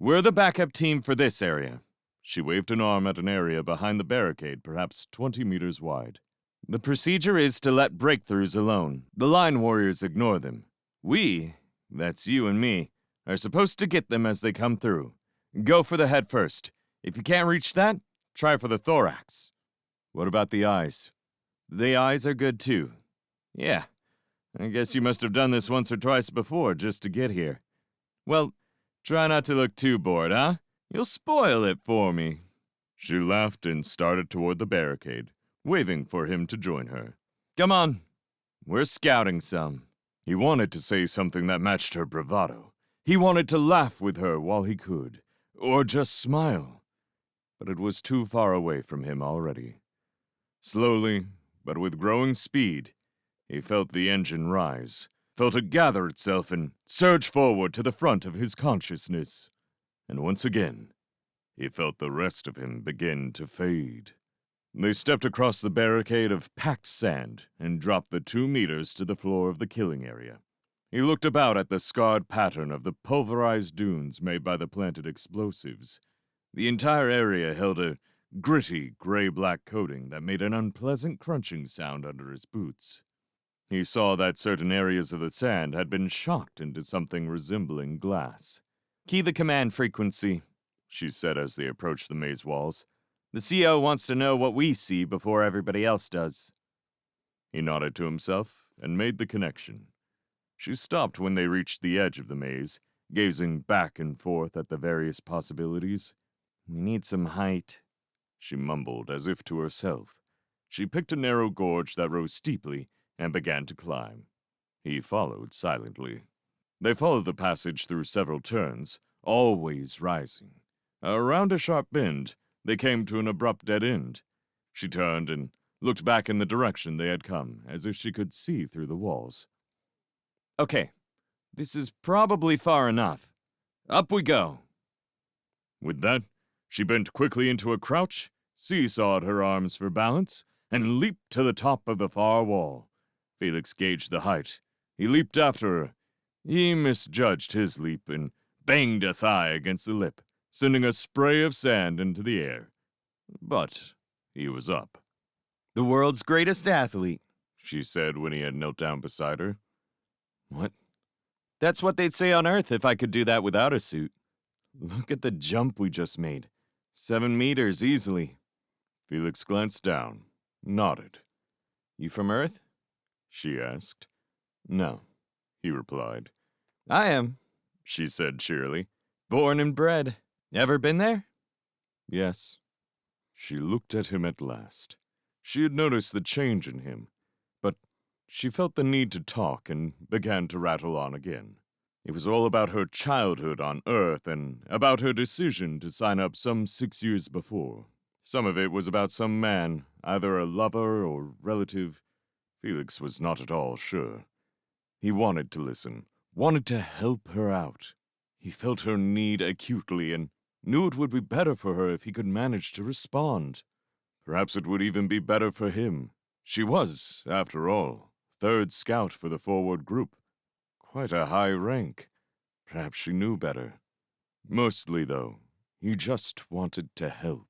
We're the backup team for this area. She waved an arm at an area behind the barricade, perhaps 20 meters wide. The procedure is to let breakthroughs alone. The line warriors ignore them. We, that's you and me, are supposed to get them as they come through. Go for the head first. If you can't reach that, try for the thorax. What about the eyes? The eyes are good too. Yeah, I guess you must have done this once or twice before just to get here. Well, try not to look too bored, huh? You'll spoil it for me. She laughed and started toward the barricade, waving for him to join her. Come on, we're scouting some. He wanted to say something that matched her bravado. He wanted to laugh with her while he could, or just smile. But it was too far away from him already. Slowly, but with growing speed, he felt the engine rise, felt it gather itself and surge forward to the front of his consciousness. And once again, he felt the rest of him begin to fade. They stepped across the barricade of packed sand and dropped the 2 meters to the floor of the killing area. He looked about at the scarred pattern of the pulverized dunes made by the planted explosives. The entire area held a gritty, gray-black coating that made an unpleasant crunching sound under his boots. He saw that certain areas of the sand had been shocked into something resembling glass. Key the command frequency, she said as they approached the maze walls. The CO wants to know what we see before everybody else does. He nodded to himself and made the connection. She stopped when they reached the edge of the maze, gazing back and forth at the various possibilities. We need some height, she mumbled as if to herself. She picked a narrow gorge that rose steeply and began to climb. He followed silently. They followed the passage through several turns, always rising. Around a sharp bend, they came to an abrupt dead end. She turned and looked back in the direction they had come, as if she could see through the walls. Okay, this is probably far enough. Up we go. With that, she bent quickly into a crouch, seesawed her arms for balance, and leaped to the top of the far wall. Felix gauged the height. He leaped after her. He misjudged his leap and banged a thigh against the lip, sending a spray of sand into the air. But he was up. The world's greatest athlete, she said when he had knelt down beside her. What? That's what they'd say on Earth if I could do that without a suit. Look at the jump we just made. 7 meters easily. Felix glanced down, nodded. You from Earth? She asked. No, he replied. I am, she said cheerily. Born and bred. Ever been there? Yes. She looked at him at last. She had noticed the change in him, but she felt the need to talk and began to rattle on again. It was all about her childhood on Earth and about her decision to sign up some 6 years before. Some of it was about some man, either a lover or relative. Felix was not at all sure. He wanted to listen, wanted to help her out. He felt her need acutely and knew it would be better for her if he could manage to respond. Perhaps it would even be better for him. She was, after all, 3rd scout for the forward group. Quite a high rank. Perhaps she knew better. Mostly, though, he just wanted to help.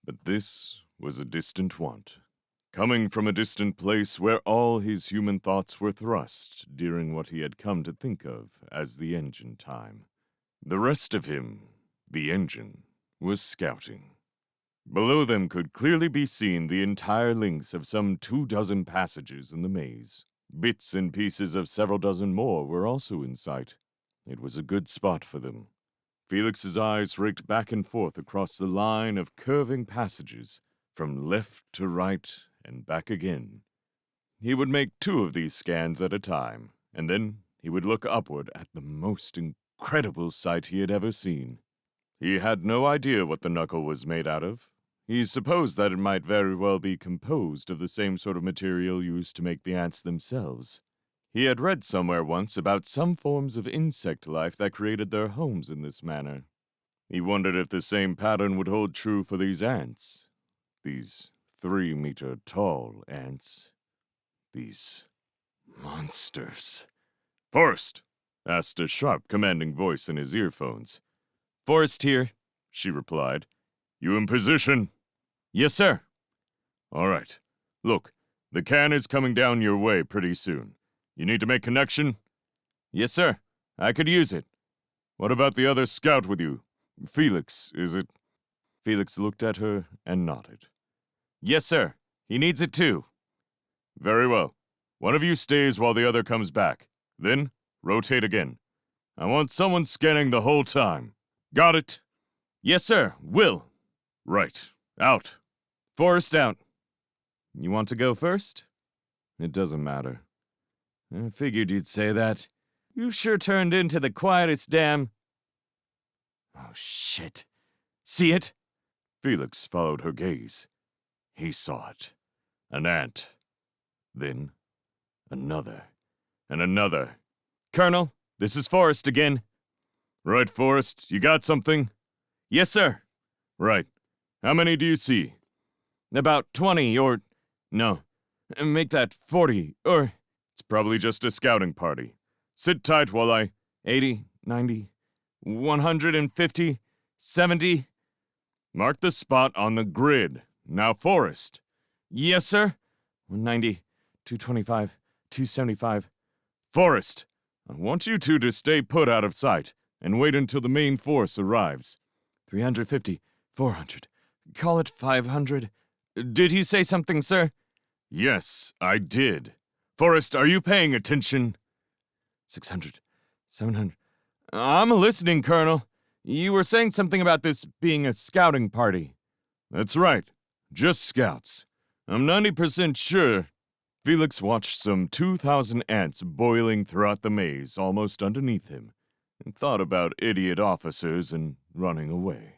But this was a distant want, coming from a distant place where all his human thoughts were thrust during what he had come to think of as the engine time. The rest of him, the engine, was scouting. Below them could clearly be seen the entire lengths of some 24 passages in the maze. Bits and pieces of several dozen more were also in sight. It was a good spot for them. Felix's eyes raked back and forth across the line of curving passages, from left to right and back again. He would make 2 of these scans at a time, and then he would look upward at the most incredible sight he had ever seen. He had no idea what the knuckle was made out of. He supposed that it might very well be composed of the same sort of material used to make the ants themselves. He had read somewhere once about some forms of insect life that created their homes in this manner. He wondered if the same pattern would hold true for these ants. These 3-meter-tall ants. These monsters. "Forrest!" asked a sharp, commanding voice in his earphones. Forrest here, she replied. "You in position?" Yes, sir. "All right. Look, the can is coming down your way pretty soon. You need to make connection?" Yes, sir. I could use it. "What about the other scout with you? Felix, is it?" Felix looked at her and nodded. Yes, sir. He needs it too. "Very well. One of you stays while the other comes back. Then, rotate again. I want someone scanning the whole time. Got it?" Yes, sir. Will. "Right. Out." Forrest out. You want to go first? It doesn't matter. I figured you'd say that. You sure turned into the quietest damn... Oh, shit. See it? Felix followed her gaze. He saw it. An ant. Then, another. And another. Colonel, this is Forrest again. Right, Forrest, you got something? Yes, sir. Right. How many do you see? About 20, or... No. Make that 40, or... It's probably just a scouting party. Sit tight while I... 80, 90, 150, 70... Mark the spot on the grid. Now, Forrest. Yes, sir. 190, 225, 275. Forrest, I want you two to stay put out of sight and wait until the main force arrives. 350, 400. Call it 500. Did you say something, sir? Yes, I did. Forrest, are you paying attention? 600, 700. I'm listening, Colonel. You were saying something about this being a scouting party. That's right. Just scouts. I'm 90% sure. Felix watched some 2,000 ants boiling throughout the maze almost underneath him, and thought about idiot officers and running away.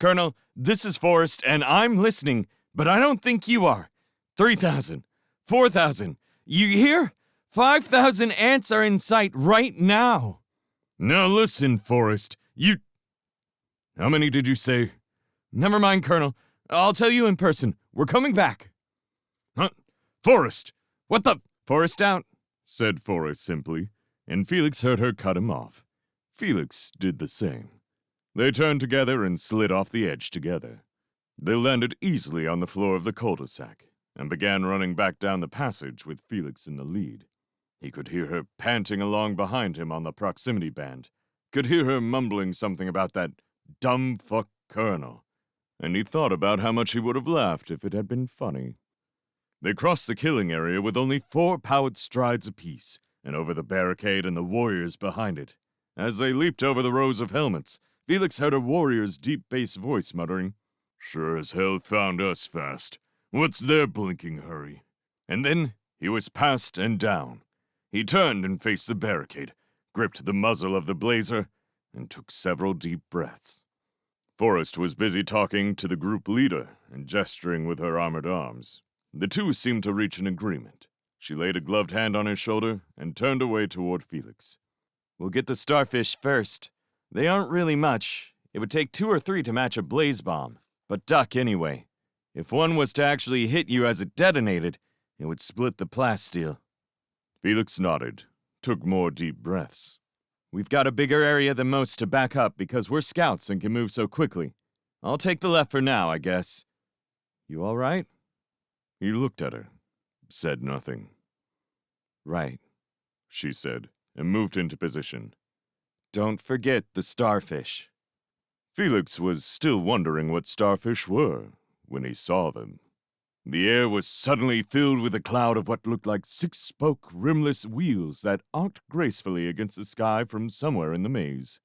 Colonel, this is Forrest, and I'm listening, but I don't think you are. 3,000, 4,000. You hear? 5,000 ants are in sight right now. Now listen, Forrest. How many did you say? Never mind, Colonel. I'll tell you in person. We're coming back. Huh? Forrest! What the? Forrest out, said Forrest simply, and Felix heard her cut him off. Felix did the same. They turned together and slid off the edge together. They landed easily on the floor of the cul-de-sac and began running back down the passage with Felix in the lead. He could hear her panting along behind him on the proximity band, could hear her mumbling something about that dumb fuck colonel, and he thought about how much he would have laughed if it had been funny. They crossed the killing area with only 4 powered strides apiece, and over the barricade and the warriors behind it. As they leaped over the rows of helmets, Felix heard a warrior's deep bass voice muttering, "Sure as hell found us fast. What's their blinking hurry?" And then he was past and down. He turned and faced the barricade, gripped the muzzle of the blazer, and took several deep breaths. Forrest was busy talking to the group leader and gesturing with her armored arms. The two seemed to reach an agreement. She laid a gloved hand on his shoulder and turned away toward Felix. We'll get the starfish first. They aren't really much. It would take 2 or 3 to match a blaze bomb. But duck anyway. If one was to actually hit you as it detonated, it would split the plasteel. Felix nodded, took more deep breaths. We've got a bigger area than most to back up because we're scouts and can move so quickly. I'll take the left for now, I guess. You all right? He looked at her, said nothing. Right, she said, and moved into position. Don't forget the starfish. Felix was still wondering what starfish were when he saw them. The air was suddenly filled with a cloud of what looked like 6-spoke, rimless wheels that arced gracefully against the sky from somewhere in the maze.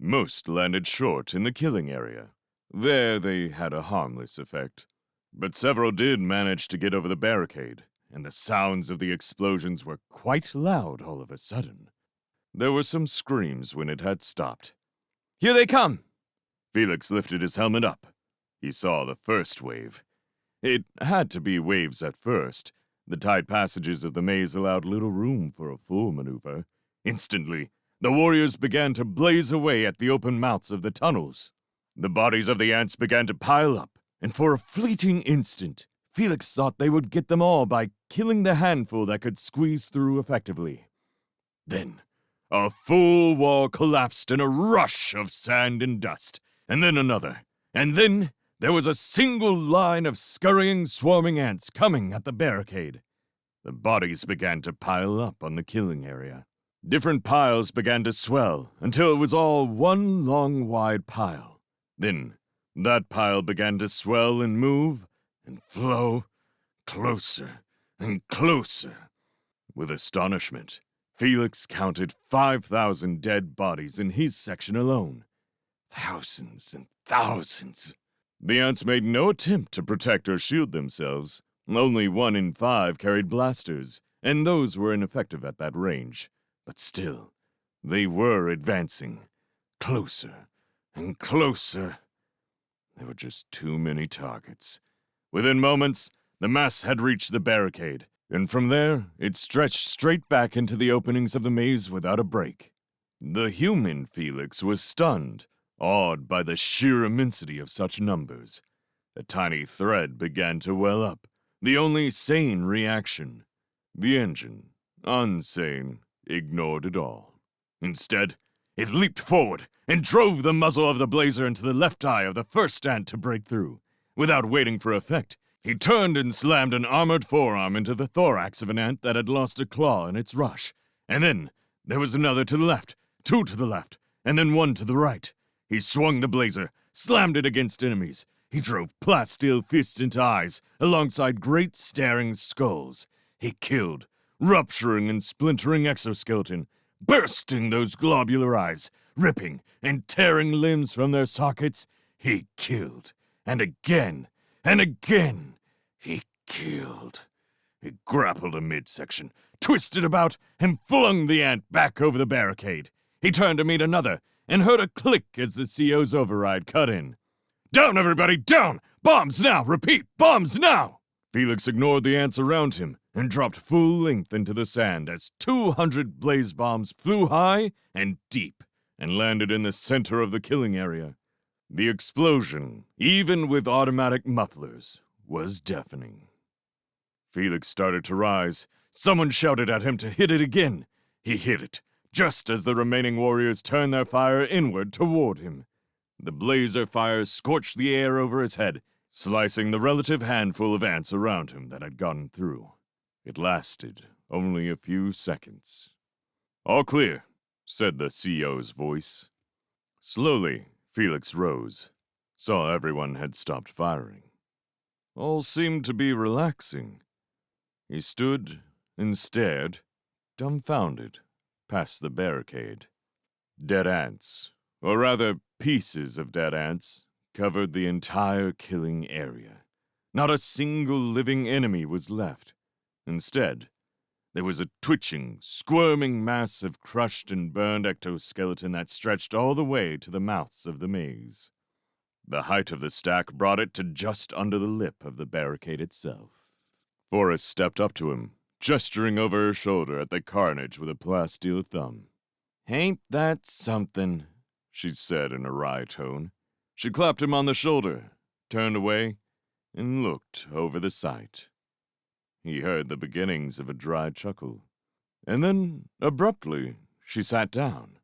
Most landed short in the killing area. There they had a harmless effect. But several did manage to get over the barricade, and the sounds of the explosions were quite loud all of a sudden. There were some screams when it had stopped. Here they come! Felix lifted his helmet up. He saw the first wave. It had to be waves at first. The tight passages of the maze allowed little room for a full maneuver. Instantly, the warriors began to blaze away at the open mouths of the tunnels. The bodies of the ants began to pile up, and for a fleeting instant, Felix thought they would get them all by killing the handful that could squeeze through effectively. Then, a full wall collapsed in a rush of sand and dust, and then another. And then there was a single line of scurrying, swarming ants coming at the barricade. The bodies began to pile up on the killing area. Different piles began to swell until it was all one long, wide pile. Then, that pile began to swell and move and flow closer and closer. With astonishment, Felix counted 5,000 dead bodies in his section alone. Thousands and thousands. The ants made no attempt to protect or shield themselves. Only 1 in 5 carried blasters, and those were ineffective at that range. But still, they were advancing. Closer and closer. There were just too many targets. Within moments, the mass had reached the barricade, and from there, it stretched straight back into the openings of the maze without a break. The human Felix was stunned, awed by the sheer immensity of such numbers. A tiny thread began to well up, the only sane reaction. The engine, unsane, ignored it all. Instead, it leaped forward and drove the muzzle of the blazer into the left eye of the first ant to break through. Without waiting for effect, he turned and slammed an armored forearm into the thorax of an ant that had lost a claw in its rush. And then there was another to the left, 2 to the left, and then 1 to the right. He swung the blazer, slammed it against enemies. He drove plasteel fists into eyes, alongside great staring skulls. He killed, rupturing and splintering exoskeleton, bursting those globular eyes, ripping and tearing limbs from their sockets. He killed, and again, he killed. He grappled a midsection, twisted about, and flung the ant back over the barricade. He turned to meet another, and heard a click as the CO's override cut in. Down, everybody, down! Bombs now! Repeat, bombs now! Felix ignored the ants around him and dropped full length into the sand as 200 blaze bombs flew high and deep and landed in the center of the killing area. The explosion, even with automatic mufflers, was deafening. Felix started to rise. Someone shouted at him to hit it again. He hit it, just as the remaining warriors turned their fire inward toward him. The blazer fire scorched the air over his head, slicing the relative handful of ants around him that had gotten through. It lasted only a few seconds. All clear, said the CO's voice. Slowly, Felix rose, saw everyone had stopped firing. All seemed to be relaxing. He stood and stared, dumbfounded, past the barricade. Dead ants, or rather pieces of dead ants, covered the entire killing area. Not a single living enemy was left. Instead, there was a twitching, squirming mass of crushed and burned ectoskeleton that stretched all the way to the mouths of the maze. The height of the stack brought it to just under the lip of the barricade itself. Forrest stepped up to him, gesturing over her shoulder at the carnage with a plasteel thumb. "Ain't that something?" she said in a wry tone. She clapped him on the shoulder, turned away, and looked over the sight. He heard the beginnings of a dry chuckle. And then, abruptly, she sat down.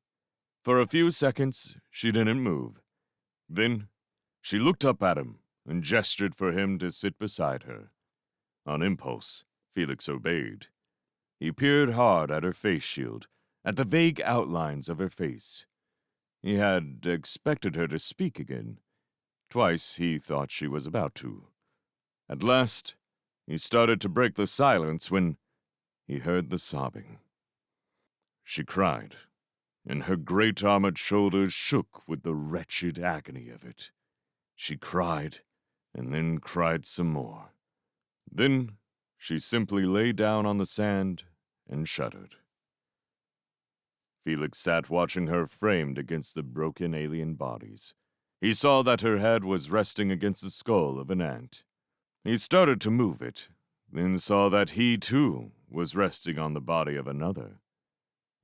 For a few seconds, she didn't move. Then, she looked up at him and gestured for him to sit beside her. On impulse, Felix obeyed. He peered hard at her face shield, at the vague outlines of her face. He had expected her to speak again. Twice he thought she was about to. At last, he started to break the silence when he heard the sobbing. She cried, and her great armored shoulders shook with the wretched agony of it. She cried, and then cried some more. Then she simply lay down on the sand and shuddered. Felix sat watching her framed against the broken alien bodies. He saw that her head was resting against the skull of an ant. He started to move it, then saw that he, too, was resting on the body of another.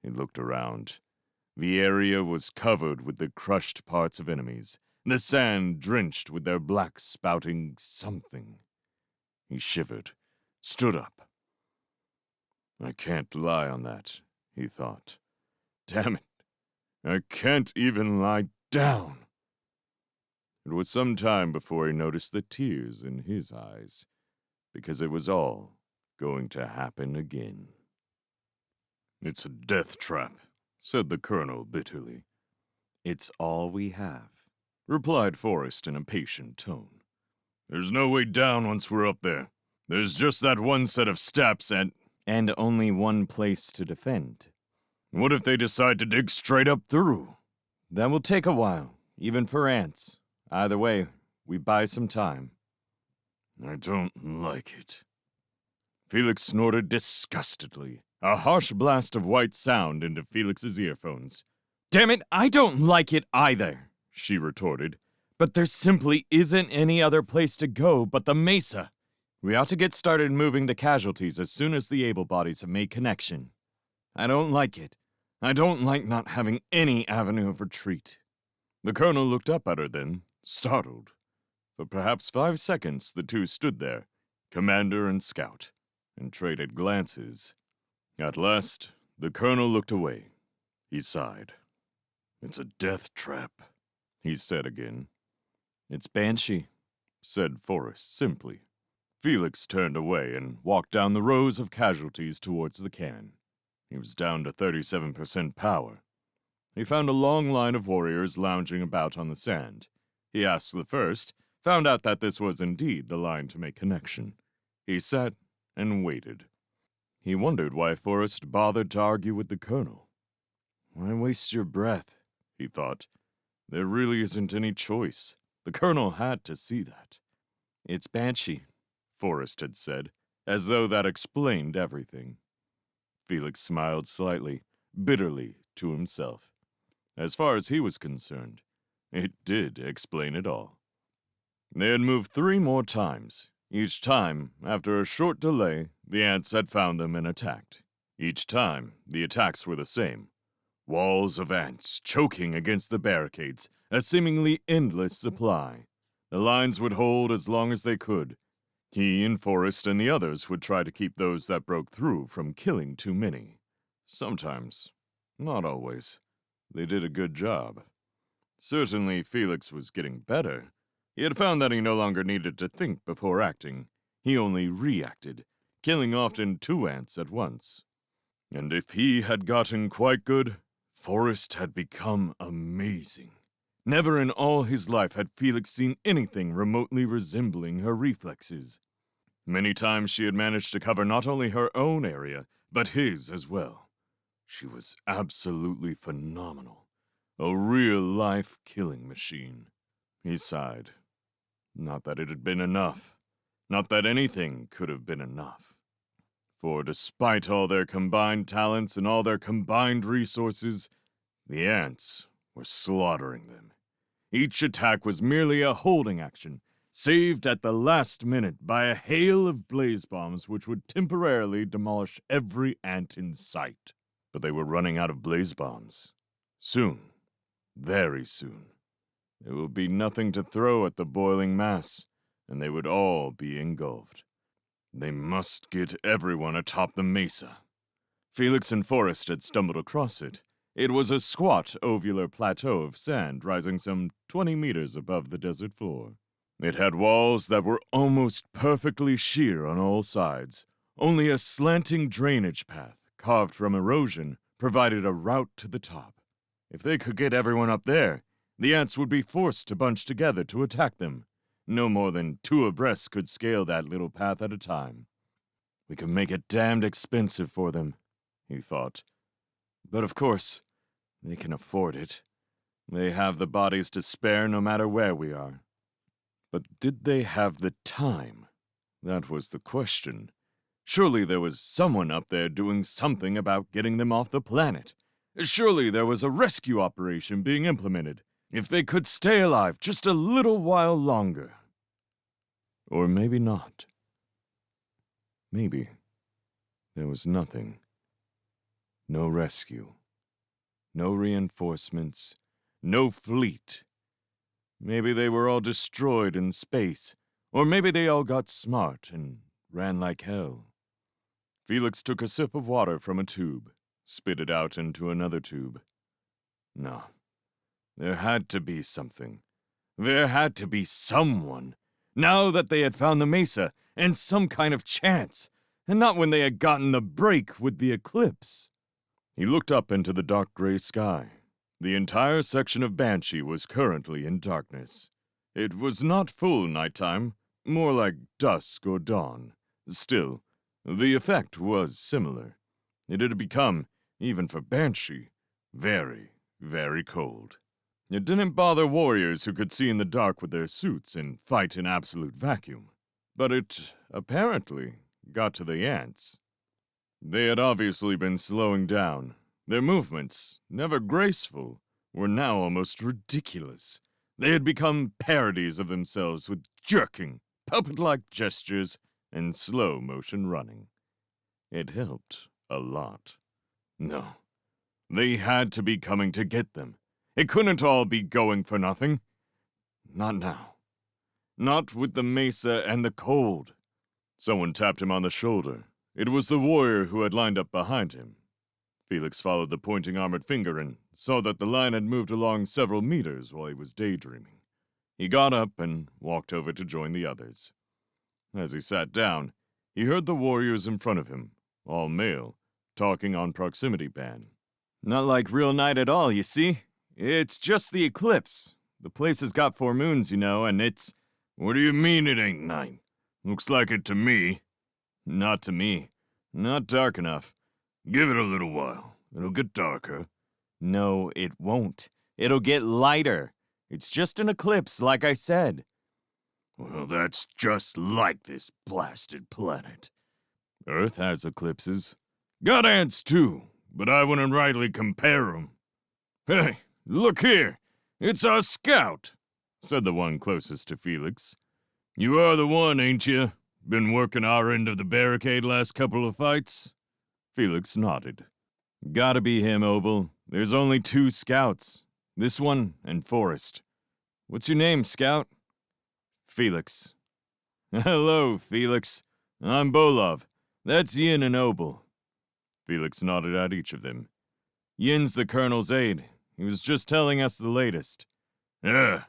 He looked around. The area was covered with the crushed parts of enemies, the sand drenched with their black spouting something. He shivered, stood up. I can't lie on that, he thought. Damn it, I can't even lie down. It was some time before he noticed the tears in his eyes, because it was all going to happen again. It's a death trap, said the colonel bitterly. It's all we have, replied Forrest in a patient tone. There's no way down once we're up there. There's just that one set of steps and only one place to defend. What if they decide to dig straight up through? That will take a while, even for ants. Either way, we buy some time. I don't like it. Felix snorted disgustedly, a harsh blast of white sound into Felix's earphones. Damn it, I don't like it either, she retorted. But there simply isn't any other place to go but the Mesa. We ought to get started moving the casualties as soon as the able bodies have made connection. I don't like it. I don't like not having any avenue of retreat. The colonel looked up at her then, startled. For perhaps 5 seconds the two stood there, commander and scout, and traded glances. At last, the colonel looked away. He sighed. It's a death trap, he said again. It's Banshee, said Forrest simply. Felix turned away and walked down the rows of casualties towards the cannon. He was down to 37% power. He found a long line of warriors lounging about on the sand. He asked the first, found out that this was indeed the line to make connection. He sat and waited. He wondered why Forrest bothered to argue with the colonel. Why waste your breath, he thought. There really isn't any choice. The colonel had to see that. It's Banshee, Forrest had said, as though that explained everything. Felix smiled slightly, bitterly, to himself. As far as he was concerned, it did explain it all. They had moved 3 more times. Each time, after a short delay, the ants had found them and attacked. Each time, the attacks were the same. Walls of ants choking against the barricades, a seemingly endless supply. The lines would hold as long as they could. He and Forrest and the others would try to keep those that broke through from killing too many. Sometimes, not always, they did a good job. Certainly, Felix was getting better. He had found that he no longer needed to think before acting. He only reacted, killing often 2 ants at once. And if he had gotten quite good, Forrest had become amazing. Never in all his life had Felix seen anything remotely resembling her reflexes. Many times she had managed to cover not only her own area, but his as well. She was absolutely phenomenal. A real-life killing machine. He sighed. Not that it had been enough. Not that anything could have been enough. For despite all their combined talents and all their combined resources, the ants were slaughtering them. Each attack was merely a holding action, saved at the last minute by a hail of blaze bombs which would temporarily demolish every ant in sight. But they were running out of blaze bombs. Soon, very soon, there would be nothing to throw at the boiling mass, and they would all be engulfed. They must get everyone atop the Mesa. Felix and Forrest had stumbled across it. It was a squat, ovular plateau of sand rising some 20 meters above the desert floor. It had walls that were almost perfectly sheer on all sides. Only a slanting drainage path, carved from erosion, provided a route to the top. If they could get everyone up there, the ants would be forced to bunch together to attack them. No more than 2 abreast could scale that little path at a time. We could make it damned expensive for them, he thought. But of course, They can afford it. They have the bodies to spare no matter where we are. But did they have the time? That was the question. Surely there was someone up there doing something about getting them off the planet. Surely there was a rescue operation being implemented. If they could stay alive just a little while longer. Or maybe not. Maybe there was nothing. No rescue. No reinforcements. No fleet. Maybe they were all destroyed in space. Or maybe they all got smart and ran like hell. Felix took a sip of water from a tube, spit it out into another tube. No. There had to be something. There had to be someone. Now that they had found the Mesa, and some kind of chance, and not when they had gotten the break with the eclipse. He looked up into the dark gray sky. The entire section of Banshee was currently in darkness. It was not full nighttime, more like dusk or dawn. Still, the effect was similar. It had become, even for Banshee, very, very cold. It didn't bother warriors who could see in the dark with their suits and fight in absolute vacuum. But it, apparently, got to the ants. They had obviously been slowing down. Their movements, never graceful, were now almost ridiculous. They had become parodies of themselves with jerking, puppet-like gestures and slow-motion running. It helped a lot. No, they had to be coming to get them. It couldn't all be going for nothing. Not now. Not with the Mesa and the cold. Someone tapped him on the shoulder. It was the warrior who had lined up behind him. Felix followed the pointing armored finger and saw that the line had moved along several meters while he was daydreaming. He got up and walked over to join the others. As he sat down, he heard the warriors in front of him, all male, talking on proximity band. Not like real night at all, you see? It's just the eclipse. The place has got 4 moons, you know, and it's... What do you mean it ain't night? Looks like it to me. Not to me. Not dark enough. Give it a little while. It'll get darker. No, it won't. It'll get lighter. It's just an eclipse, like I said. Well, that's just like this blasted planet. Earth has eclipses. Got ants too, but I wouldn't rightly compare 'em. Hey, look here! It's our scout, said the one closest to Felix. You are the one, ain't you? Been working our end of the barricade last couple of fights? Felix nodded. Gotta be him, Obel. There's only 2 scouts. This one and Forrest. What's your name, Scout? Felix. Hello, Felix. I'm Bolov. That's Yin and Obel. Felix nodded at each of them. Yin's the Colonel's aide. He was just telling us the latest. Yeah,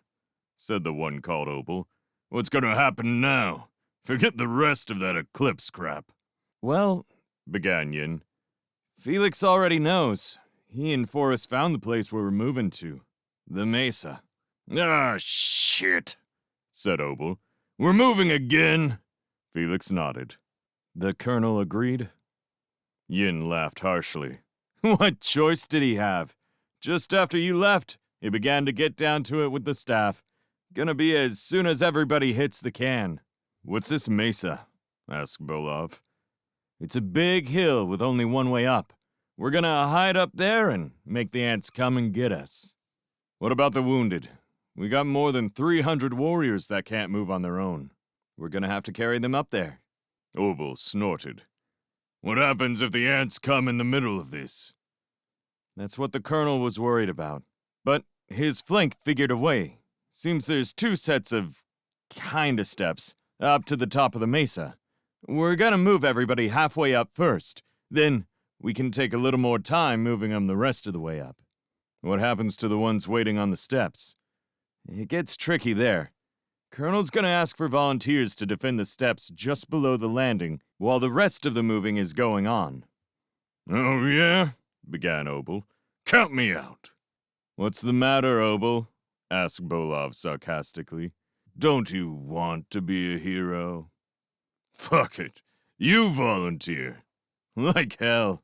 said the one called Obel. What's gonna happen now? Forget the rest of that eclipse crap. Well, began Yin. Felix already knows. He and Forrest found the place where we're moving to. The Mesa. Ah, shit, said Obel. We're moving again. Felix nodded. The Colonel agreed. Yin laughed harshly. What choice did he have? Just after you left, he began to get down to it with the staff. Gonna be as soon as everybody hits the can. What's this Mesa? Asked Bolov. It's a big hill with only one way up. We're gonna hide up there and make the ants come and get us. What about the wounded? We got more than 300 warriors that can't move on their own. We're gonna have to carry them up there. Obel snorted. What happens if the ants come in the middle of this? That's what the Colonel was worried about. But his flank figured a way. Seems there's 2 sets of kinda steps up to the top of the Mesa. We're gonna move everybody halfway up first. Then we can take a little more time moving them the rest of the way up. What happens to the ones waiting on the steps? It gets tricky there. Colonel's gonna ask for volunteers to defend the steps just below the landing while the rest of the moving is going on. Oh, yeah? Began Obel. Count me out. What's the matter, Obel? Asked Bolov sarcastically. Don't you want to be a hero? Fuck it. You volunteer. Like hell.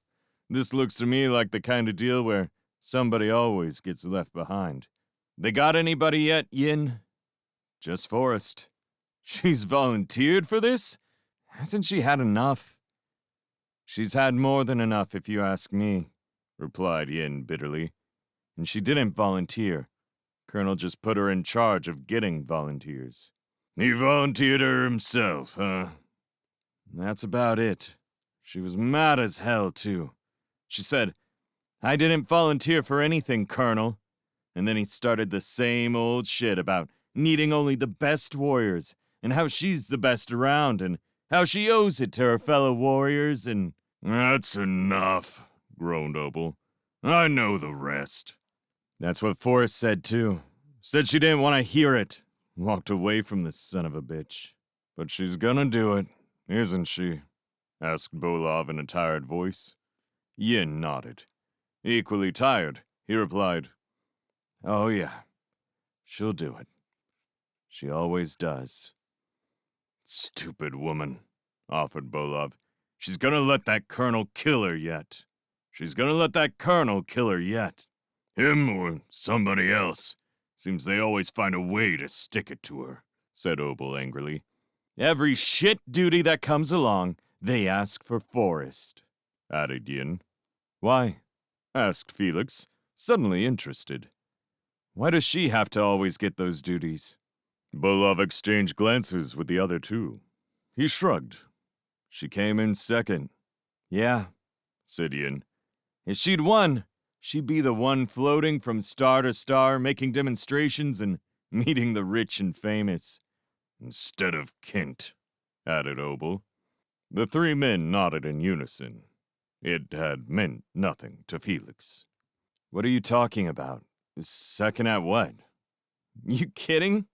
This looks to me like the kind of deal where Somebody always gets left behind. They got anybody yet, Yin? Just Forrest. She's volunteered for this? Hasn't she had enough? She's had more than enough, if you ask me, replied Yin bitterly. And she didn't volunteer. Colonel just put her in charge of getting volunteers. He volunteered her himself, huh? That's about it. She was mad as hell, too. She said, "I didn't volunteer for anything, Colonel." And then he started the same old shit about needing only the best warriors, and how she's the best around, and how she owes it to her fellow warriors, and... That's enough, groaned Opal. I know the rest. That's what Forrest said, too. Said she didn't want to hear it. Walked away from the son of a bitch. But she's gonna do it, isn't she? Asked Bolov in a tired voice. Yin nodded. Equally tired, he replied, "Oh yeah, she'll do it. She always does." Stupid woman, offered Bolov. She's gonna let that colonel kill her yet. She's gonna let that colonel kill her yet. Him or somebody else. Seems they always find a way to stick it to her, said Opal angrily. Every shit duty that comes along, they ask for Forrest, added Yin. Why? Asked Felix, suddenly interested. Why does she have to always get those duties? Bolov exchanged glances with the other two. He shrugged. She came in second. Yeah, said Yin. If she'd won, she'd be the one floating from star to star, making demonstrations and meeting the rich and famous. Instead of Kent, added Opal. The three men nodded in unison. It had meant nothing to Felix. What are you talking about? Second at what? You kidding?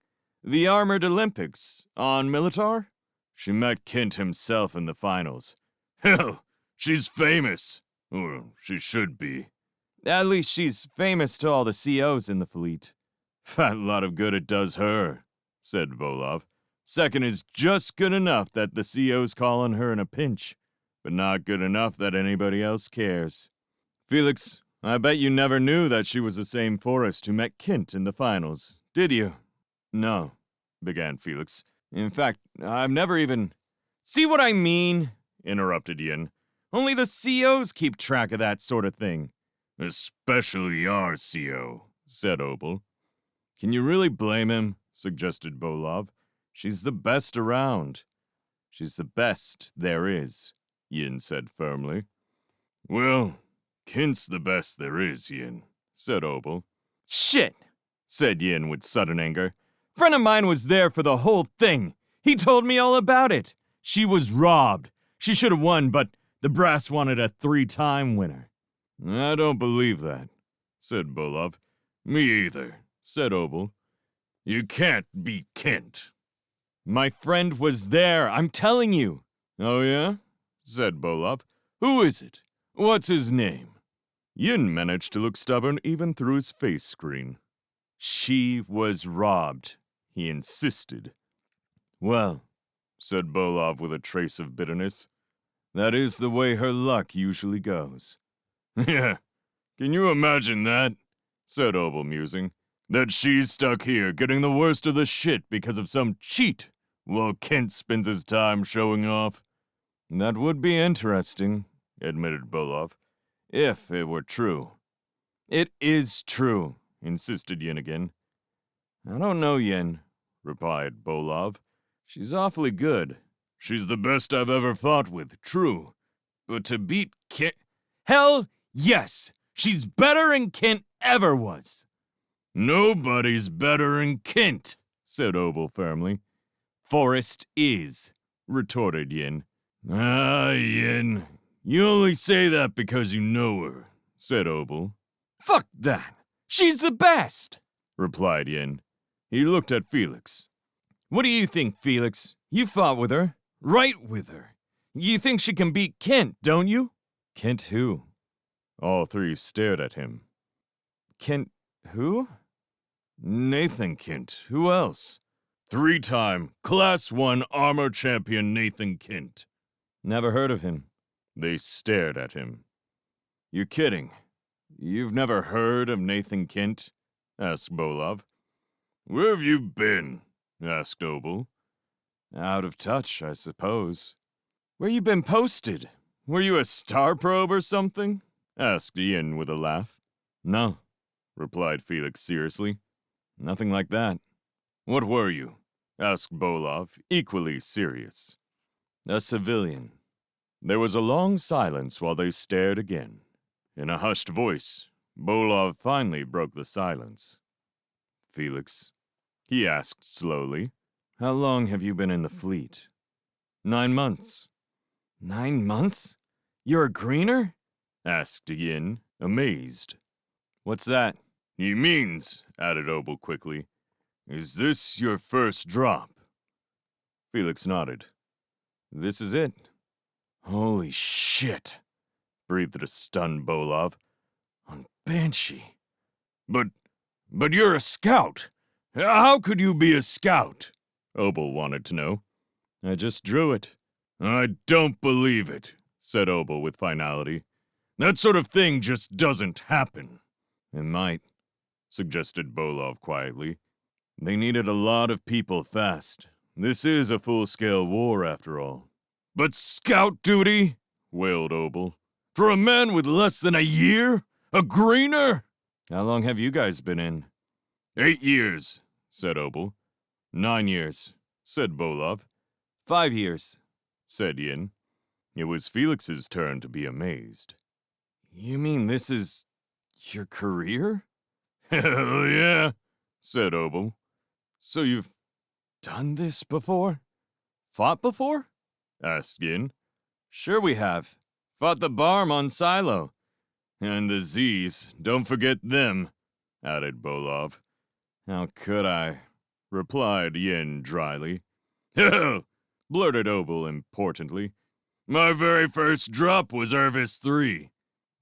The Armored Olympics, on Militar? She met Kent himself in the finals. Hell, she's famous. Or she should be. At least she's famous to all the COs in the fleet. Fat lot of good it does her, said Bolov. Second is just good enough that the COs call on her in a pinch, but not good enough that anybody else cares. Felix, I bet you never knew that she was the same Forrest who met Kent in the finals, did you? No, began Felix. In fact, I've never even... See what I mean? Interrupted Yin. Only the COs keep track of that sort of thing. Especially our CO, said Opal. Can you really blame him? Suggested Bolov. She's the best around. She's the best there is, Yin said firmly. Well, Kent's the best there is, Yin, said Opal. Shit, said Yin with sudden anger. Friend of mine was there for the whole thing. He told me all about it. She was robbed. She should have won, but the brass wanted a 3-time winner. I don't believe that, said Bolov. Me either, said Opal. You can't beat Kent. My friend was there, I'm telling you. Oh yeah? said Bolov. Who is it? What's his name? Yin managed to look stubborn even through his face screen. She was robbed, he insisted. Well, said Bolov with a trace of bitterness, that is the way her luck usually goes. Yeah, can you imagine that? Said Opal, musing. That she's stuck here getting the worst of the shit because of some cheat, while Kent spends his time showing off. That would be interesting, admitted Bolov, if it were true. It is true, insisted Yin again. I don't know, Yin, replied Bolov. She's awfully good. She's the best I've ever fought with, true. But to beat Kent... Hell yes! She's better than Kent ever was. Nobody's better than Kent, said Opal firmly. Forrest is, retorted Yin. Ah, Yin. You only say that because you know her, said Opal. Fuck that! She's the best, replied Yin. He looked at Felix. What do you think, Felix? You fought with her. Right with her. You think she can beat Kent, don't you? Kent who? All three stared at him. Kent who? Nathan Kent. Who else? 3-time Class 1 Armor Champion Nathan Kent. Never heard of him. They stared at him. You're kidding. You've never heard of Nathan Kent? Asked Bolov. Where have you been? Asked Obel. Out of touch, I suppose. Where you been posted? Were you a star probe or something? Asked Ian with a laugh. No, replied Felix seriously. Nothing like that. What were you? Asked Bolov, equally serious. A civilian. There was a long silence while they stared again. In a hushed voice, Bolov finally broke the silence. Felix, he asked slowly, how long have you been in the fleet? 9 months. 9 months? You're a greener? Asked Yin, amazed. What's that? He means, added Obel quickly, is this your first drop? Felix nodded. This is it. Holy shit, breathed a stunned Bolov. On Banshee. But you're a scout. How could you be a scout? Obel wanted to know. I just drew it. I don't believe it, said Obel with finality. That sort of thing just doesn't happen. It might, suggested Bolov quietly. They needed a lot of people fast. This is a full-scale war, after all. But scout duty? Wailed Obel. For a man with less than a year? A greener? How long have you guys been in? 8 years, said Obel. 9 years, said Bolov. 5 years, said Yin. It was Felix's turn to be amazed. You mean this is your career? Hell yeah, said Obel. So you've done this before? Fought before? Asked Yin. Sure we have. Fought the Barm on Silo. And the Z's, don't forget them, added Bolov. How could I? Replied Yin dryly. Hell, blurted Obel importantly. My very first drop was Irvis 3.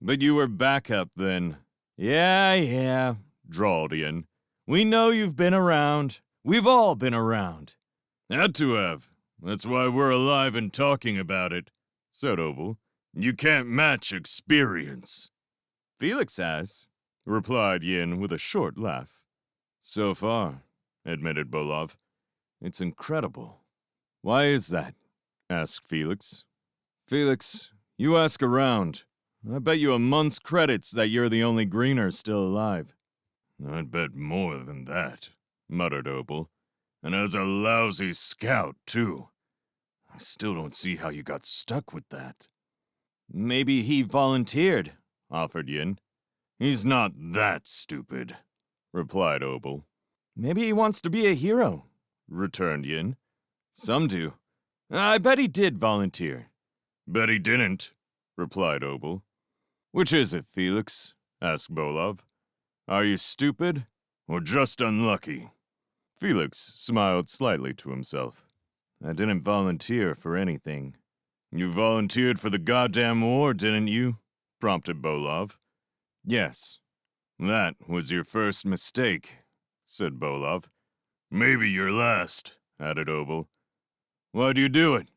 But you were backup then. Yeah, drawled Yin. We know you've been around. We've all been around. Had to have. That's why we're alive and talking about it, said Obel. You can't match experience. Felix has, replied Yin with a short laugh. So far, admitted Bolov. It's incredible. Why is that? Asked Felix. Felix, you ask around. I bet you a month's credits that you're the only greener still alive. I'd bet more than that, muttered Obel. And as a lousy scout, too. I still don't see how you got stuck with that. Maybe he volunteered, offered Yin. He's not that stupid, replied Obel. Maybe he wants to be a hero, returned Yin. Some do. I bet he did volunteer. Bet he didn't, replied Obel. Which is it, Felix? Asked Bolov. Are you stupid or just unlucky? Felix smiled slightly to himself. I didn't volunteer for anything. You volunteered for the goddamn war, didn't you? Prompted Bolov. Yes. That was your first mistake, said Bolov. Maybe your last, added Obel. Why'd you do it?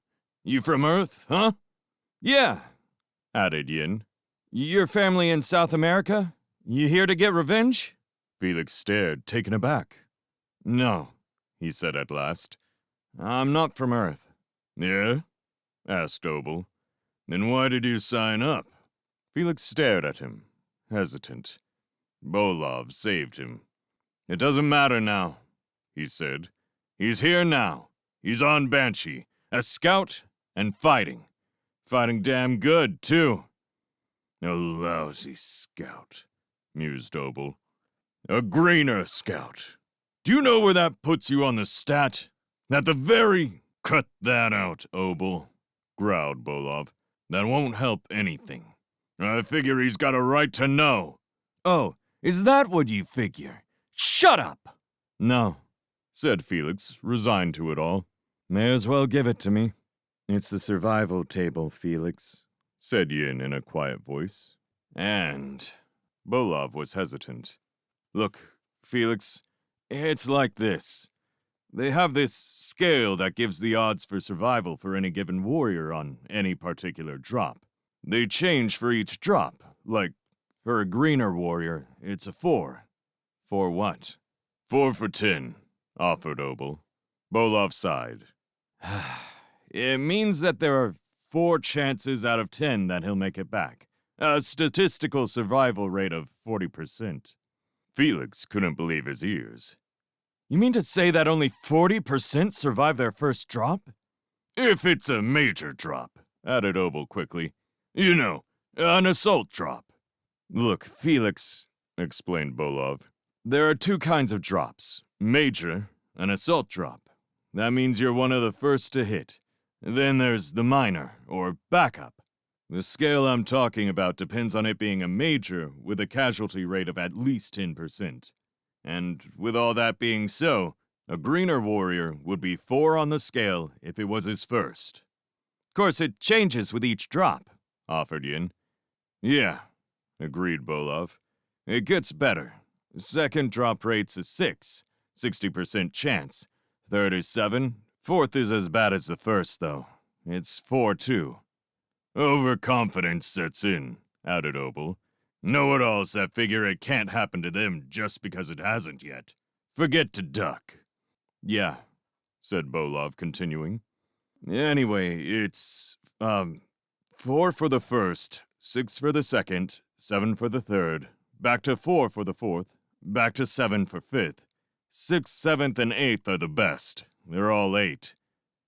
You from Earth, huh? Yeah, added Yin. Your family in South America? You here to get revenge? Felix stared, taken aback. No, he said at last. I'm not from Earth. Yeah? Asked Obel. Then why did you sign up? Felix stared at him, hesitant. Bolov saved him. It doesn't matter now, he said. He's here now. He's on Banshee, a scout and fighting. Fighting damn good, too. A lousy scout, mused Obel. A greener scout. Do you know where that puts you on the stat? At the very... Cut that out, Obel, growled Bolov. That won't help anything. I figure he's got a right to know. Oh, is that what you figure? Shut up! No, said Felix, resigned to it all. May as well give it to me. It's the survival table, Felix, said Yin in a quiet voice. And... Bolov was hesitant. Look, Felix, it's like this. They have this scale that gives the odds for survival for any given warrior on any particular drop. They change for each drop. Like, For a greener warrior, it's a 4. 4 what? 4 for 10, offered Obel. Bolov sighed. It means that there are 4 chances out of 10 that he'll make it back. A statistical survival rate of 40%. Felix couldn't believe his ears. You mean to say that only 40% survive their first drop? If it's a major drop, added Obel quickly. You know, an assault drop. Look, Felix, explained Bolov, there are 2 kinds of drops. Major, an assault drop. That means you're one of the first to hit. Then there's the minor, or backup. The scale I'm talking about depends on it being a major with a casualty rate of at least 10%. And with all that being so, a greener warrior would be 4 on the scale if it was his first. Of course, it changes with each drop, offered Yin. Yeah, agreed Bolov. It gets better. Second drop rate's a 6, 60% chance. Third is 7. Fourth is as bad as the first, though. It's 4 too. Overconfidence sets in, added Obel. Know-it-alls that figure it can't happen to them just because it hasn't yet. Forget to duck. Yeah, said Bolov, continuing. Anyway, it's, 4 for the first, 6 for the second, 7 for the third, back to 4 for the fourth, back to 7 for fifth. 6th, 7th, and 8th are the best. They're all 8.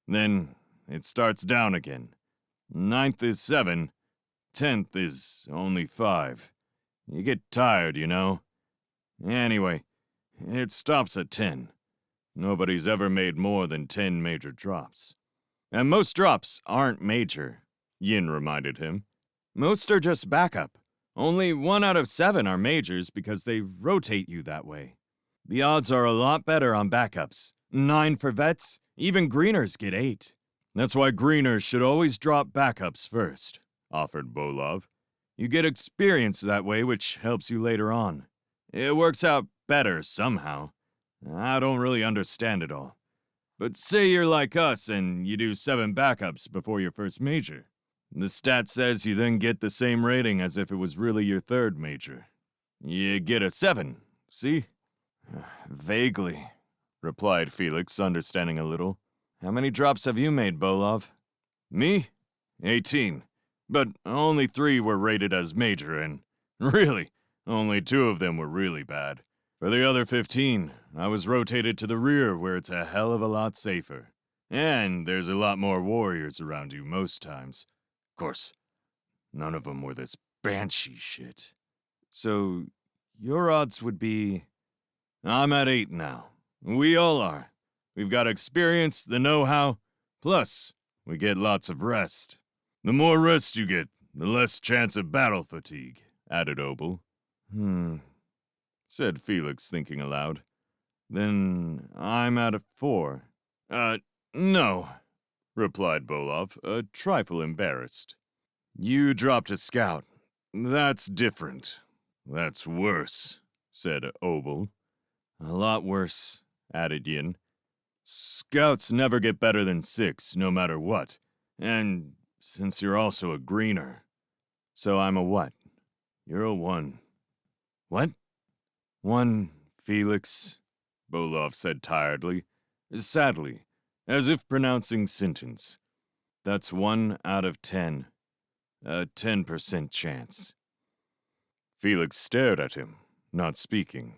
Then it starts down again. 9th is 7. 10th is only 5. You get tired, you know. Anyway, it stops at 10. Nobody's ever made more than 10 major drops. And most drops aren't major, Yin reminded him. Most are just backup. Only 1 out of 7 are majors because they rotate you that way. The odds are a lot better on backups. 9 for vets, even greeners get 8. That's why greeners should always drop backups first, offered Bolov. You get experience that way, which helps you later on. It works out better somehow. I don't really understand it all. But say you're like us and you do 7 backups before your first major. The stat says you then get the same rating as if it was really your 3rd major. You get a 7, see? Vaguely, replied Felix, understanding a little. How many drops have you made, Bolov? Me? 18. But only 3 were rated as major, and really, only 2 of them were really bad. For the other 15, I was rotated to the rear where it's a hell of a lot safer. And there's a lot more warriors around you most times. Of course, none of them were this Banshee shit. So, your odds would be... I'm at 8 now. We all are. We've got experience, the know-how, plus we get lots of rest. The more rest you get, the less chance of battle fatigue, added Obel. Said Felix, thinking aloud. Then I'm at a 4. No, replied Bolov, a trifle embarrassed. You dropped a scout. That's different. That's worse, said Obel. A lot worse, added Yin. Scouts never get better than 6, no matter what. And since you're also a greener. So I'm a what? You're a 1. What? 1, Felix, Bolov said tiredly, sadly, as if pronouncing sentence. That's 1 out of 10. A 10% chance. Felix stared at him, not speaking.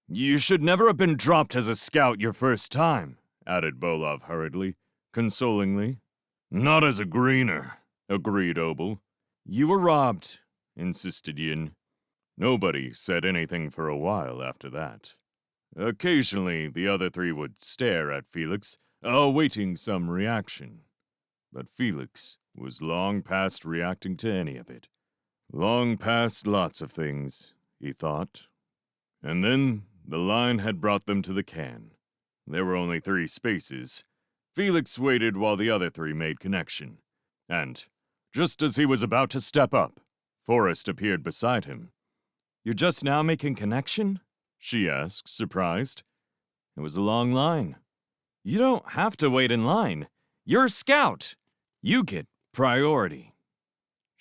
You should never have been dropped as a scout your first time, added Bolov hurriedly, consolingly. Not as a greener, agreed Obel. You were robbed, insisted Yin. Nobody said anything for a while after that. Occasionally, the other 3 would stare at Felix, awaiting some reaction. But Felix was long past reacting to any of it. Long past lots of things, he thought. And then the line had brought them to the can. There were only 3 spaces. Felix waited while the other 3 made connection. And, just as he was about to step up, Forrest appeared beside him. You're just now making connection? She asked, surprised. It was a long line. You don't have to wait in line. You're a scout. You get priority.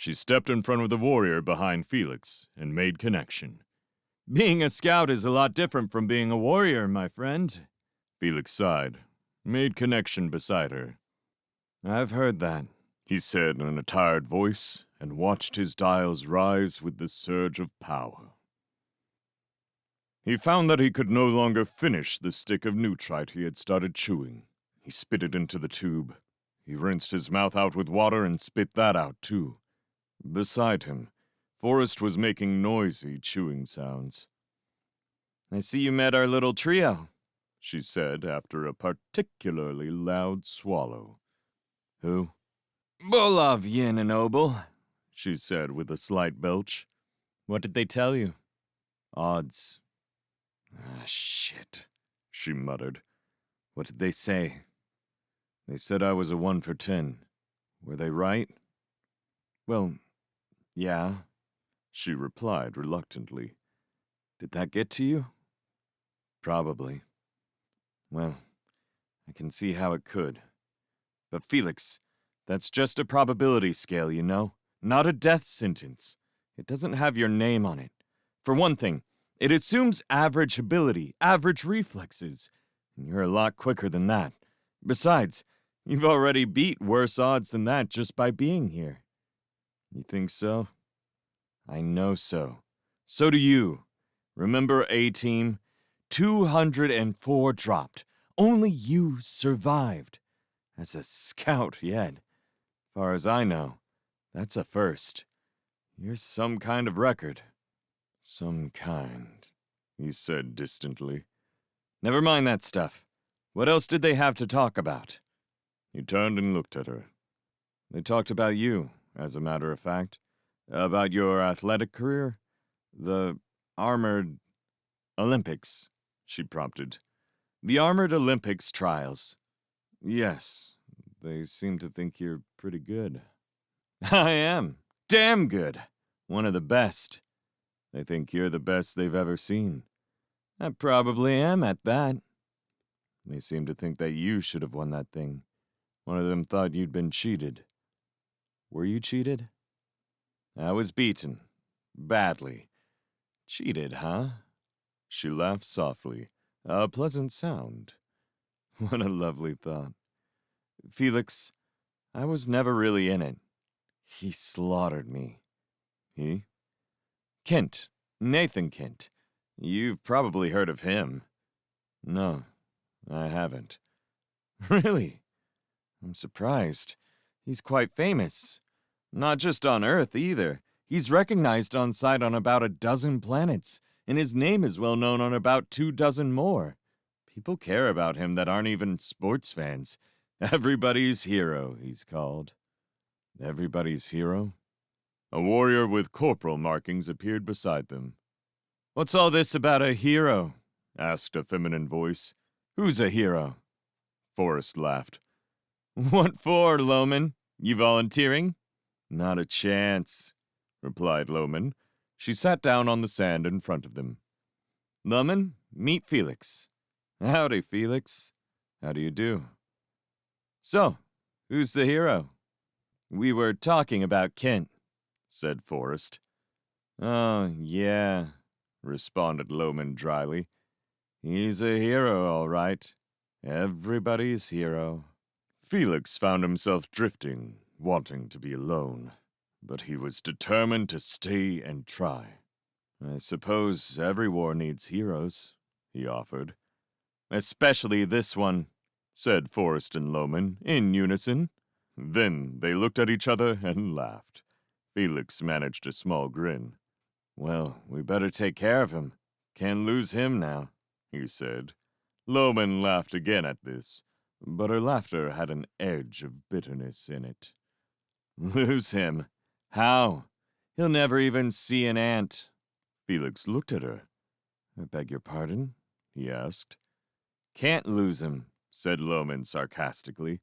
She stepped in front of the warrior behind Felix and made connection. Being a scout is a lot different from being a warrior, my friend. Felix sighed, made connection beside her. I've heard that, he said in a tired voice, and watched his dials rise with the surge of power. He found that he could no longer finish the stick of nutrite he had started chewing. He spit it into the tube. He rinsed his mouth out with water and spit that out too. Beside him, Forrest was making noisy chewing sounds. I see you met our little trio, she said after a particularly loud swallow. Who? Bolov, Yin, and Obel, she said with a slight belch. What did they tell you? Odds. Shit, she muttered. What did they say? They said I was a 1 for 10. Were they right? Well, yeah, she replied reluctantly. Did that get to you? Probably. Well, I can see how it could. But Felix, that's just a probability scale, you know? Not a death sentence. It doesn't have your name on it. For one thing, it assumes average ability, average reflexes. And you're a lot quicker than that. Besides, you've already beat worse odds than that just by being here. You think so? I know so. So do you. Remember A-Team? 204 dropped. Only you survived. As a scout yet. Far as I know, that's a first. You're some kind of record. Some kind, he said distantly. Never mind that stuff. What else did they have to talk about? He turned and looked at her. They talked about you, as a matter of fact. About your athletic career. The armored Olympics, she prompted. The Armored Olympics trials. Yes, they seem to think you're pretty good. I am. Damn good. One of the best. They think you're the best they've ever seen. I probably am at that. They seem to think that you should have won that thing. One of them thought you'd been cheated. Were you cheated? I was beaten. Badly. Cheated, huh? She laughed softly, a pleasant sound. What a lovely thought. Felix, I was never really in it. He slaughtered me. He? Kent. Nathan Kent. You've probably heard of him. No, I haven't. Really? I'm surprised. He's quite famous. Not just on Earth, either. He's recognized on sight on about a dozen planets, and his name is well known on about 24 more. People care about him that aren't even sports fans. Everybody's hero, he's called. Everybody's hero? A warrior with corporal markings appeared beside them. What's all this about a hero? Asked a feminine voice. Who's a hero? Forrest laughed. What for, Loman? You volunteering? Not a chance, replied Loman. She sat down on the sand in front of them. Loman, meet Felix. Howdy, Felix. How do you do? So, who's the hero? We were talking about Kent, said Forrest. Oh, yeah, responded Loman dryly. He's a hero, all right. Everybody's hero. Felix found himself drifting, wanting to be alone. But he was determined to stay and try. I suppose every war needs heroes, he offered. Especially this one, said Forrest and Loman in unison. Then they looked at each other and laughed. Felix managed a small grin. Well, we better take care of him. Can't lose him now, he said. Loman laughed again at this, but her laughter had an edge of bitterness in it. Lose him? How? He'll never even see an ant. Felix looked at her. I beg your pardon? He asked. Can't lose him, said Loman sarcastically.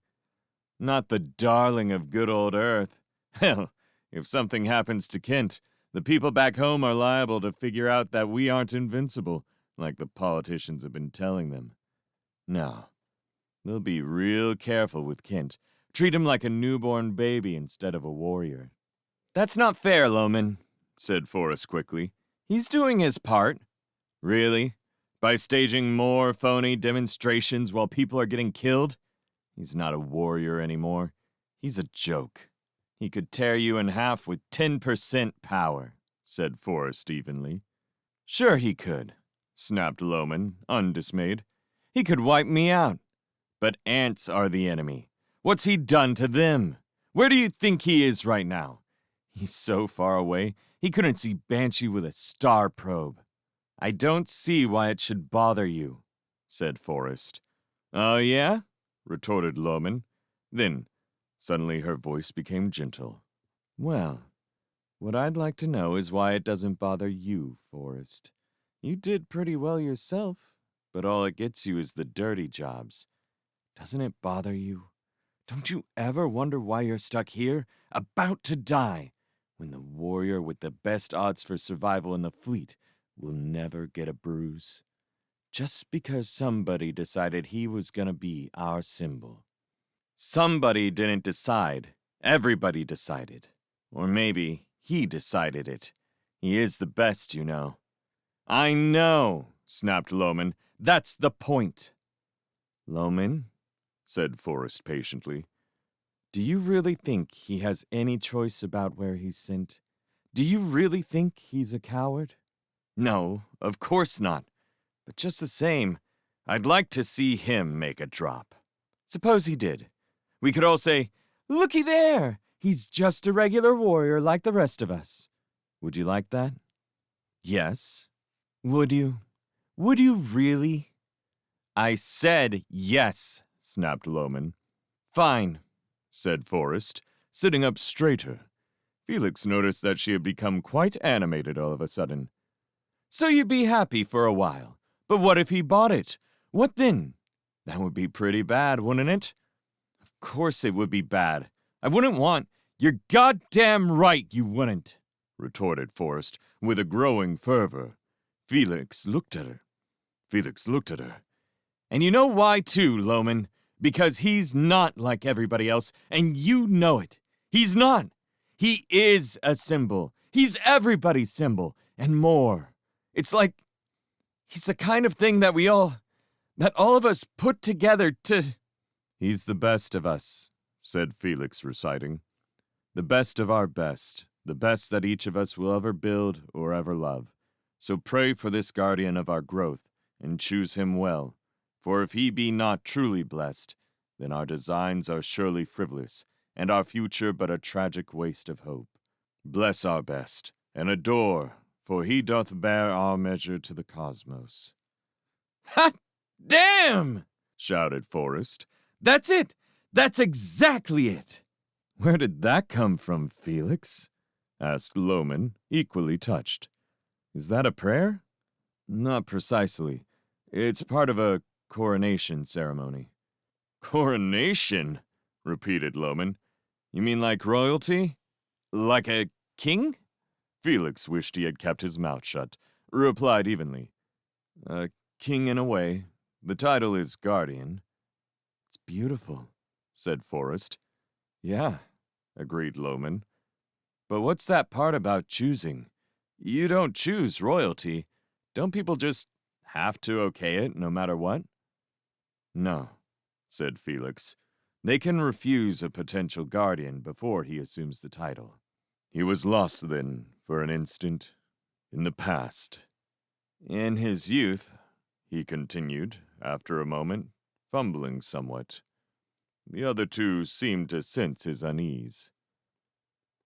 Not the darling of good old Earth. Hell, if something happens to Kent, the people back home are liable to figure out that we aren't invincible, like the politicians have been telling them. No, they'll be real careful with Kent. Treat him like a newborn baby instead of a warrior. That's not fair, Loman, said Forrest quickly. He's doing his part. Really? By staging more phony demonstrations while people are getting killed? He's not a warrior anymore. He's a joke. He could tear you in half with 10% power, said Forrest evenly. Sure he could, snapped Loman, undismayed. He could wipe me out. But ants are the enemy. What's he done to them? Where do you think he is right now? He's so far away, he couldn't see Banshee with a star probe. I don't see why it should bother you, said Forrest. Oh, yeah? Retorted Loman. Then, suddenly her voice became gentle. Well, what I'd like to know is why it doesn't bother you, Forrest. You did pretty well yourself, but all it gets you is the dirty jobs. Doesn't it bother you? Don't you ever wonder why you're stuck here, about to die, when the warrior with the best odds for survival in the fleet will never get a bruise? Just because somebody decided he was gonna be our symbol. Somebody didn't decide. Everybody decided. Or maybe he decided it. He is the best, you know. I know, snapped Loman. That's the point. Loman, said Forrest patiently, do you really think he has any choice about where he's sent? Do you really think he's a coward? No, of course not. But just the same, I'd like to see him make a drop. Suppose he did. We could all say, looky there! He's just a regular warrior like the rest of us. Would you like that? Yes. Would you? Would you really? I said yes, snapped Loman. Fine, said Forrest, sitting up straighter. Felix noticed that she had become quite animated all of a sudden. So you'd be happy for a while. But what if he bought it? What then? That would be pretty bad, wouldn't it? Of course it would be bad. I wouldn't want... You're goddamn right you wouldn't, retorted Forrest with a growing fervor. Felix looked at her. And you know why too, Loman? Because he's not like everybody else, and you know it. He's not. He is a symbol. He's everybody's symbol, and more. It's like he's the kind of thing that all of us put together to... He's the best of us, said Felix, reciting. The best of our best, the best that each of us will ever build or ever love. So pray for this guardian of our growth, and choose him well. For if he be not truly blessed, then our designs are surely frivolous, and our future but a tragic waste of hope. Bless our best, and adore, for he doth bear our measure to the cosmos. Ha! Damn! Shouted Forrest. That's it! That's exactly it! Where did that come from, Felix? Asked Loman, equally touched. Is that a prayer? Not precisely. It's part of a coronation ceremony. Coronation? Repeated Loman. You mean like royalty? Like a king? Felix wished he had kept his mouth shut, replied evenly. A king in a way. The title is guardian. It's beautiful, said Forrest. Yeah, agreed Loman. But what's that part about choosing? You don't choose royalty. Don't people just have to okay it no matter what? No, said Felix. They can refuse a potential guardian before he assumes the title. He was lost then, for an instant, in the past. In his youth, he continued, after a moment, fumbling somewhat. The other two seemed to sense his unease.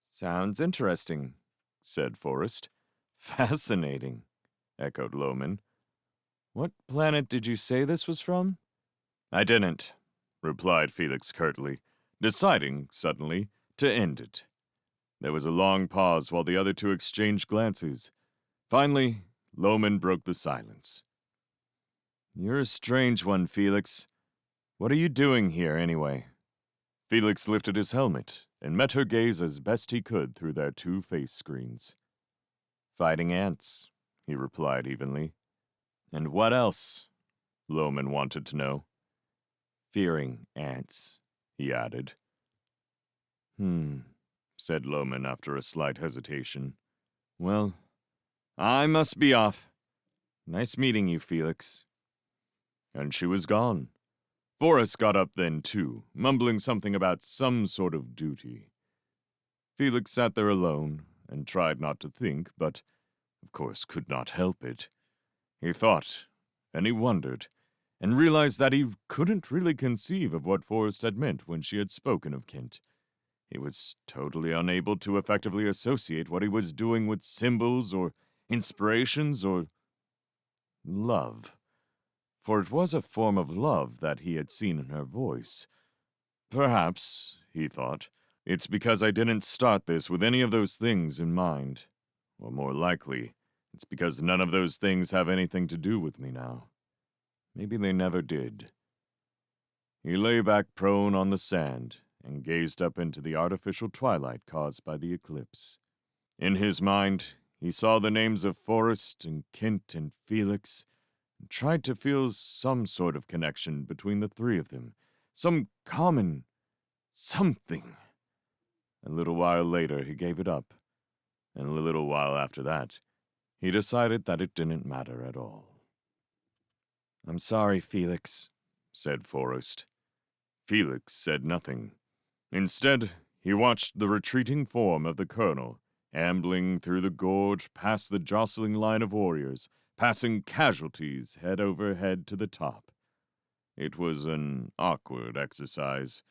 Sounds interesting, said Forrest. Fascinating, echoed Loman. What planet did you say this was from? I didn't, replied Felix curtly, deciding, suddenly, to end it. There was a long pause while the other two exchanged glances. Finally, Loman broke the silence. You're a strange one, Felix. What are you doing here, anyway? Felix lifted his helmet and met her gaze as best he could through their two face screens. Fighting ants, he replied evenly. And what else? Loman wanted to know. Fearing ants, he added. said Loman after a slight hesitation. Well, I must be off. Nice meeting you, Felix. And she was gone. Forrest got up then, too, mumbling something about some sort of duty. Felix sat there alone and tried not to think, but, of course, could not help it. He thought, and he wondered, and realized that he couldn't really conceive of what Forrest had meant when she had spoken of Kent. He was totally unable to effectively associate what he was doing with symbols or inspirations or love. For it was a form of love that he had seen in her voice. Perhaps, he thought, it's because I didn't start this with any of those things in mind. Or more likely, it's because none of those things have anything to do with me now. Maybe they never did. He lay back prone on the sand and gazed up into the artificial twilight caused by the eclipse. In his mind, he saw the names of Forrest and Kent and Felix, and tried to feel some sort of connection between the three of them, some common something. A little while later, he gave it up, and a little while after that, he decided that it didn't matter at all. I'm sorry, Felix, said Forrest. Felix said nothing. Instead, he watched the retreating form of the colonel, ambling through the gorge past the jostling line of warriors, passing casualties head over head to the top. It was an awkward exercise.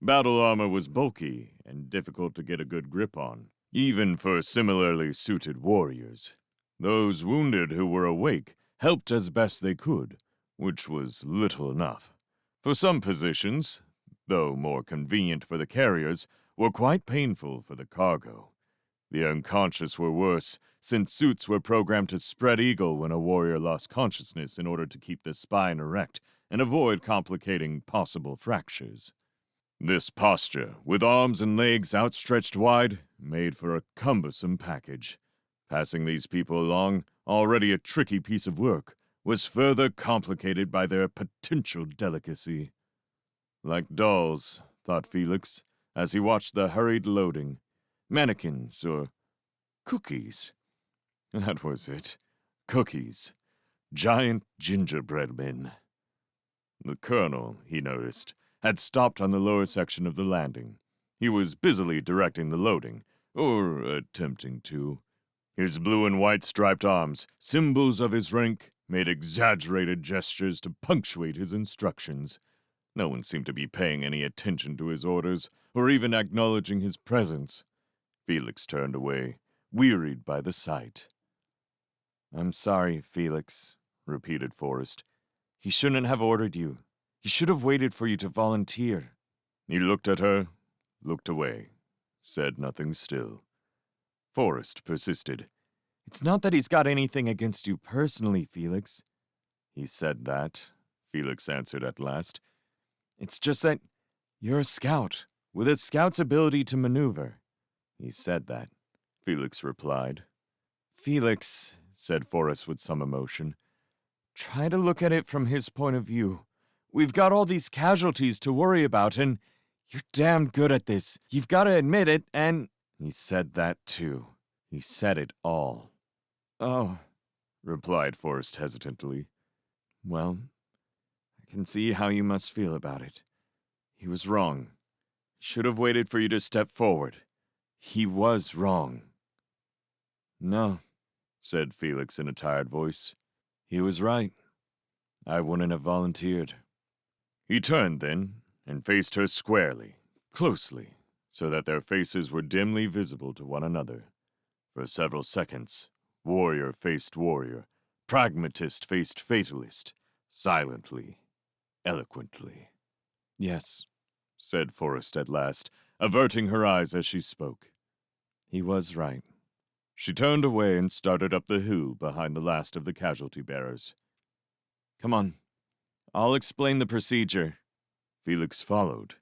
Battle armor was bulky and difficult to get a good grip on, even for similarly suited warriors. Those wounded who were awake helped as best they could, which was little enough. For some positions, though more convenient for the carriers, were quite painful for the cargo. The unconscious were worse, since suits were programmed to spread eagle when a warrior lost consciousness in order to keep the spine erect and avoid complicating possible fractures. This posture, with arms and legs outstretched wide, made for a cumbersome package. Passing these people along, already a tricky piece of work, was further complicated by their potential delicacy. Like dolls, thought Felix, as he watched the hurried loading. Mannequins or cookies. That was it. Cookies. Giant gingerbread men. The colonel, he noticed, had stopped on the lower section of the landing. He was busily directing the loading, or attempting to. His blue and white striped arms, symbols of his rank, made exaggerated gestures to punctuate his instructions. No one seemed to be paying any attention to his orders, or even acknowledging his presence. Felix turned away, wearied by the sight. I'm sorry, Felix, repeated Forrest. He shouldn't have ordered you. He should have waited for you to volunteer. He looked at her, looked away, said nothing still. Forrest persisted. It's not that he's got anything against you personally, Felix. He said that, Felix answered at last. It's just that you're a scout, with a scout's ability to maneuver. He said that, Felix replied. Felix, said Forrest with some emotion, try to look at it from his point of view. We've got all these casualties to worry about, and you're damn good at this. You've got to admit it, and... He said that, too. He said it all. Oh, replied Forrest hesitantly. Well, I can see how you must feel about it. He was wrong. Should have waited for you to step forward. He was wrong. No, said Felix in a tired voice. He was right. I wouldn't have volunteered. He turned then and faced her squarely, closely, so that their faces were dimly visible to one another. For several seconds, warrior faced warrior, pragmatist faced fatalist, silently, eloquently. Yes, said Forrest at last, averting her eyes as she spoke. He was right. She turned away and started up the hill behind the last of the casualty bearers. Come on. I'll explain the procedure. Felix followed.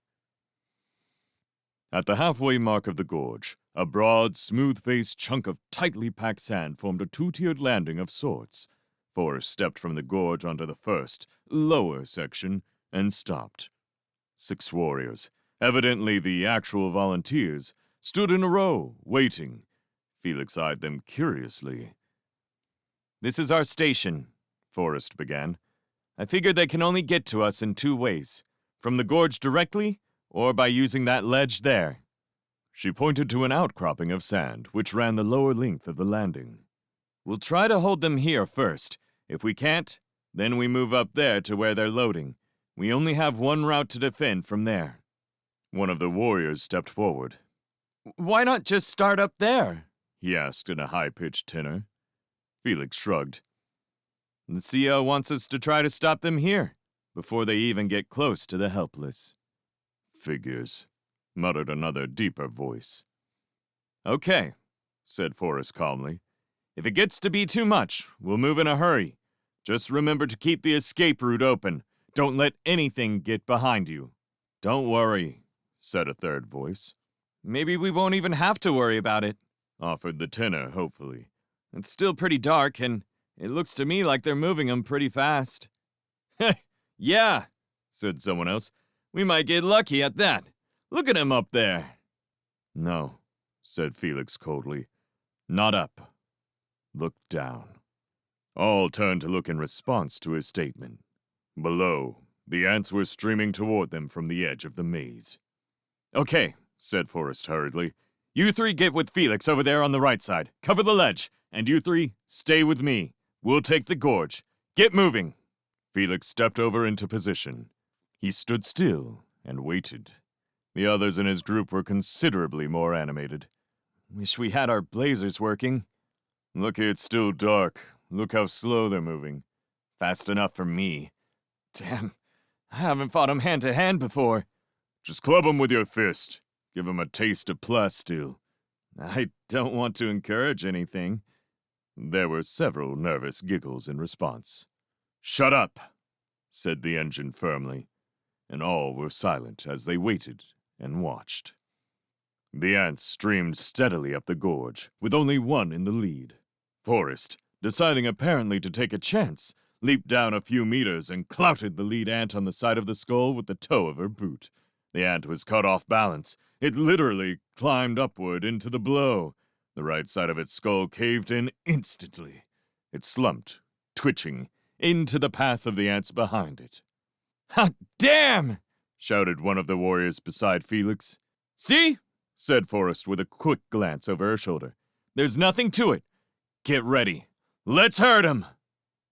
At the halfway mark of the gorge, a broad, smooth-faced chunk of tightly packed sand formed a two-tiered landing of sorts. Forrest stepped from the gorge onto the first, lower section, and stopped. 6 warriors, evidently the actual volunteers, stood in a row, waiting. Felix eyed them curiously. "This is our station," Forrest began. "I figured they can only get to us in 2 ways. From the gorge directly, or by using that ledge there." She pointed to an outcropping of sand, which ran the lower length of the landing. "We'll try to hold them here first. If we can't, then we move up there to where they're loading. We only have one route to defend from there." One of the warriors stepped forward. "Why not just start up there?" he asked in a high-pitched tenor. Felix shrugged. "The CO wants us to try to stop them here, before they even get close to the helpless." "Figures," muttered another deeper voice. "Okay," said Forrest calmly. "If it gets to be too much, we'll move in a hurry. Just remember to keep the escape route open. Don't let anything get behind you." "Don't worry," said a third voice. "Maybe we won't even have to worry about it," offered the tenor hopefully. "It's still pretty dark, and it looks to me like they're moving them pretty fast." Yeah, said someone else. We might get lucky at that. Look at him up there. "No," said Felix coldly. "Not up. Look down." All turned to look in response to his statement. Below, the ants were streaming toward them from the edge of the maze. "Okay," said Forrest hurriedly. "You 3 get with Felix over there on the right side. Cover the ledge. And you 3, stay with me. We'll take the gorge. Get moving." Felix stepped over into position. He stood still and waited. The others in his group were considerably more animated. "Wish we had our blazers working." "Look, it's still dark. Look how slow they're moving." "Fast enough for me." "Damn, I haven't fought 'em hand to hand before." "Just club 'em with your fist. Give 'em a taste of plasteel." "I don't want to encourage anything." There were several nervous giggles in response. "Shut up," said the engine firmly, and all were silent as they waited and watched. The ants streamed steadily up the gorge, with only one in the lead. Forrest, deciding apparently to take a chance, leaped down a few meters and clouted the lead ant on the side of the skull with the toe of her boot. The ant was caught off balance. It literally climbed upward into the blow. The right side of its skull caved in instantly. It slumped, twitching, into the path of the ants behind it. "Hot damn!" shouted one of the warriors beside Felix. "See?" said Forrest with a quick glance over her shoulder. "There's nothing to it. Get ready. Let's hurt him!"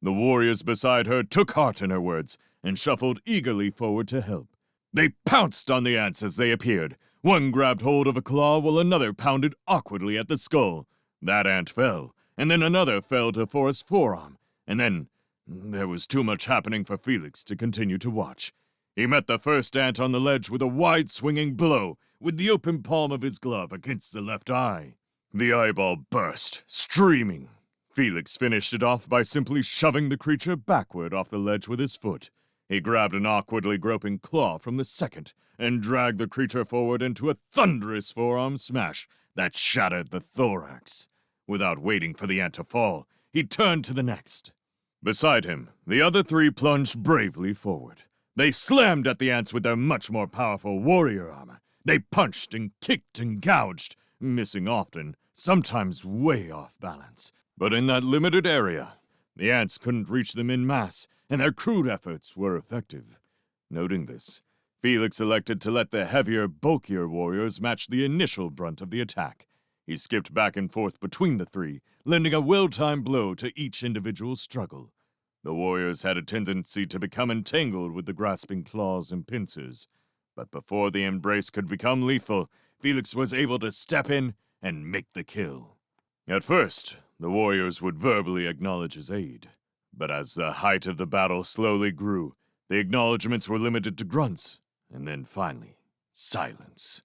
The warriors beside her took heart in her words and shuffled eagerly forward to help. They pounced on the ants as they appeared. One grabbed hold of a claw while another pounded awkwardly at the skull. That ant fell, and then another fell to Forrest's forearm, and then there was too much happening for Felix to continue to watch. He met the first ant on the ledge with a wide swinging blow, with the open palm of his glove against the left eye. The eyeball burst, streaming. Felix finished it off by simply shoving the creature backward off the ledge with his foot. He grabbed an awkwardly groping claw from the second and dragged the creature forward into a thunderous forearm smash that shattered the thorax. Without waiting for the ant to fall, he turned to the next. Beside him, the other 3 plunged bravely forward. They slammed at the ants with their much more powerful warrior armor. They punched and kicked and gouged, missing often, sometimes way off balance. But in that limited area, the ants couldn't reach them en masse, and their crude efforts were effective. Noting this, Felix elected to let the heavier, bulkier warriors match the initial brunt of the attack. He skipped back and forth between the 3, lending a well-timed blow to each individual struggle. The warriors had a tendency to become entangled with the grasping claws and pincers, but before the embrace could become lethal, Felix was able to step in and make the kill. At first, the warriors would verbally acknowledge his aid, but as the height of the battle slowly grew, the acknowledgments were limited to grunts, and then finally, silence.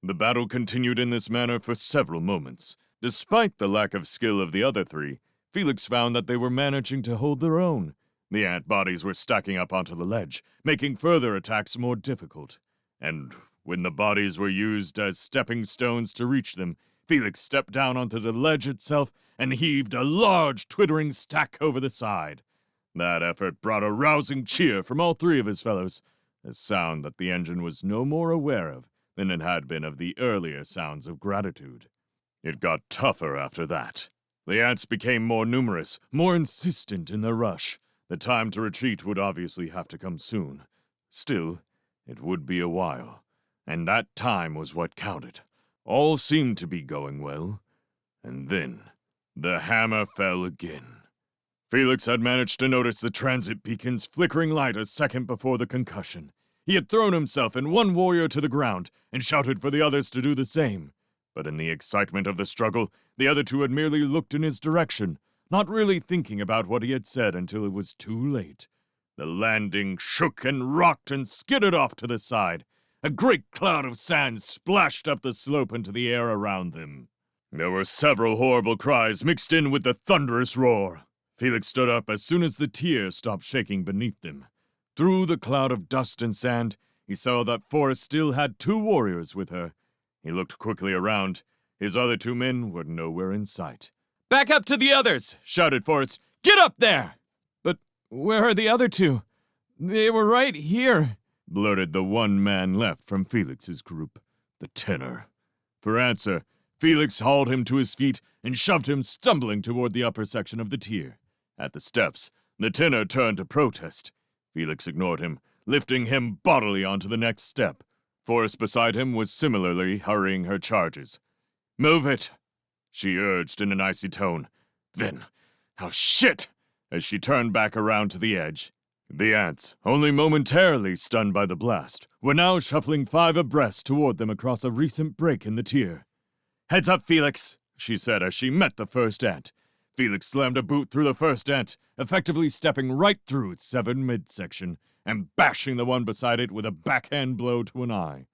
The battle continued in this manner for several moments. Despite the lack of skill of the other 3, Felix found that they were managing to hold their own. The ant bodies were stacking up onto the ledge, making further attacks more difficult. And when the bodies were used as stepping stones to reach them, Felix stepped down onto the ledge itself and heaved a large, twittering stack over the side. That effort brought a rousing cheer from all 3 of his fellows, a sound that the engine was no more aware of than it had been of the earlier sounds of gratitude. It got tougher after that. The ants became more numerous, more insistent in their rush. The time to retreat would obviously have to come soon. Still, it would be a while, and that time was what counted. All seemed to be going well, and then the hammer fell again. Felix had managed to notice the transit beacon's flickering light a second before the concussion. He had thrown himself and one warrior to the ground and shouted for the others to do the same. But in the excitement of the struggle, the other two had merely looked in his direction, not really thinking about what he had said until it was too late. The landing shook and rocked and skidded off to the side. A great cloud of sand splashed up the slope into the air around them. There were several horrible cries mixed in with the thunderous roar. Felix stood up as soon as the tier stopped shaking beneath them. Through the cloud of dust and sand, he saw that Forrest still had 2 warriors with her. He looked quickly around. His other 2 men were nowhere in sight. Back up to the others, shouted Forrest. Get up there! But where are the other 2? They were right here, blurted the one man left from Felix's group, the tenor. For answer, Felix hauled him to his feet and shoved him stumbling toward the upper section of the tier. At the steps, the tenor turned to protest. Felix ignored him, lifting him bodily onto the next step. Forrest beside him was similarly hurrying her charges. "Move it," she urged in an icy tone. Then, "Oh shit!" as she turned back around to the edge. The ants, only momentarily stunned by the blast, were now shuffling 5 abreast toward them across a recent break in the tier. "Heads up, Felix," she said as she met the first ant. Felix slammed a boot through the first ant, effectively stepping right through its severed midsection and bashing the one beside it with a backhand blow to an eye.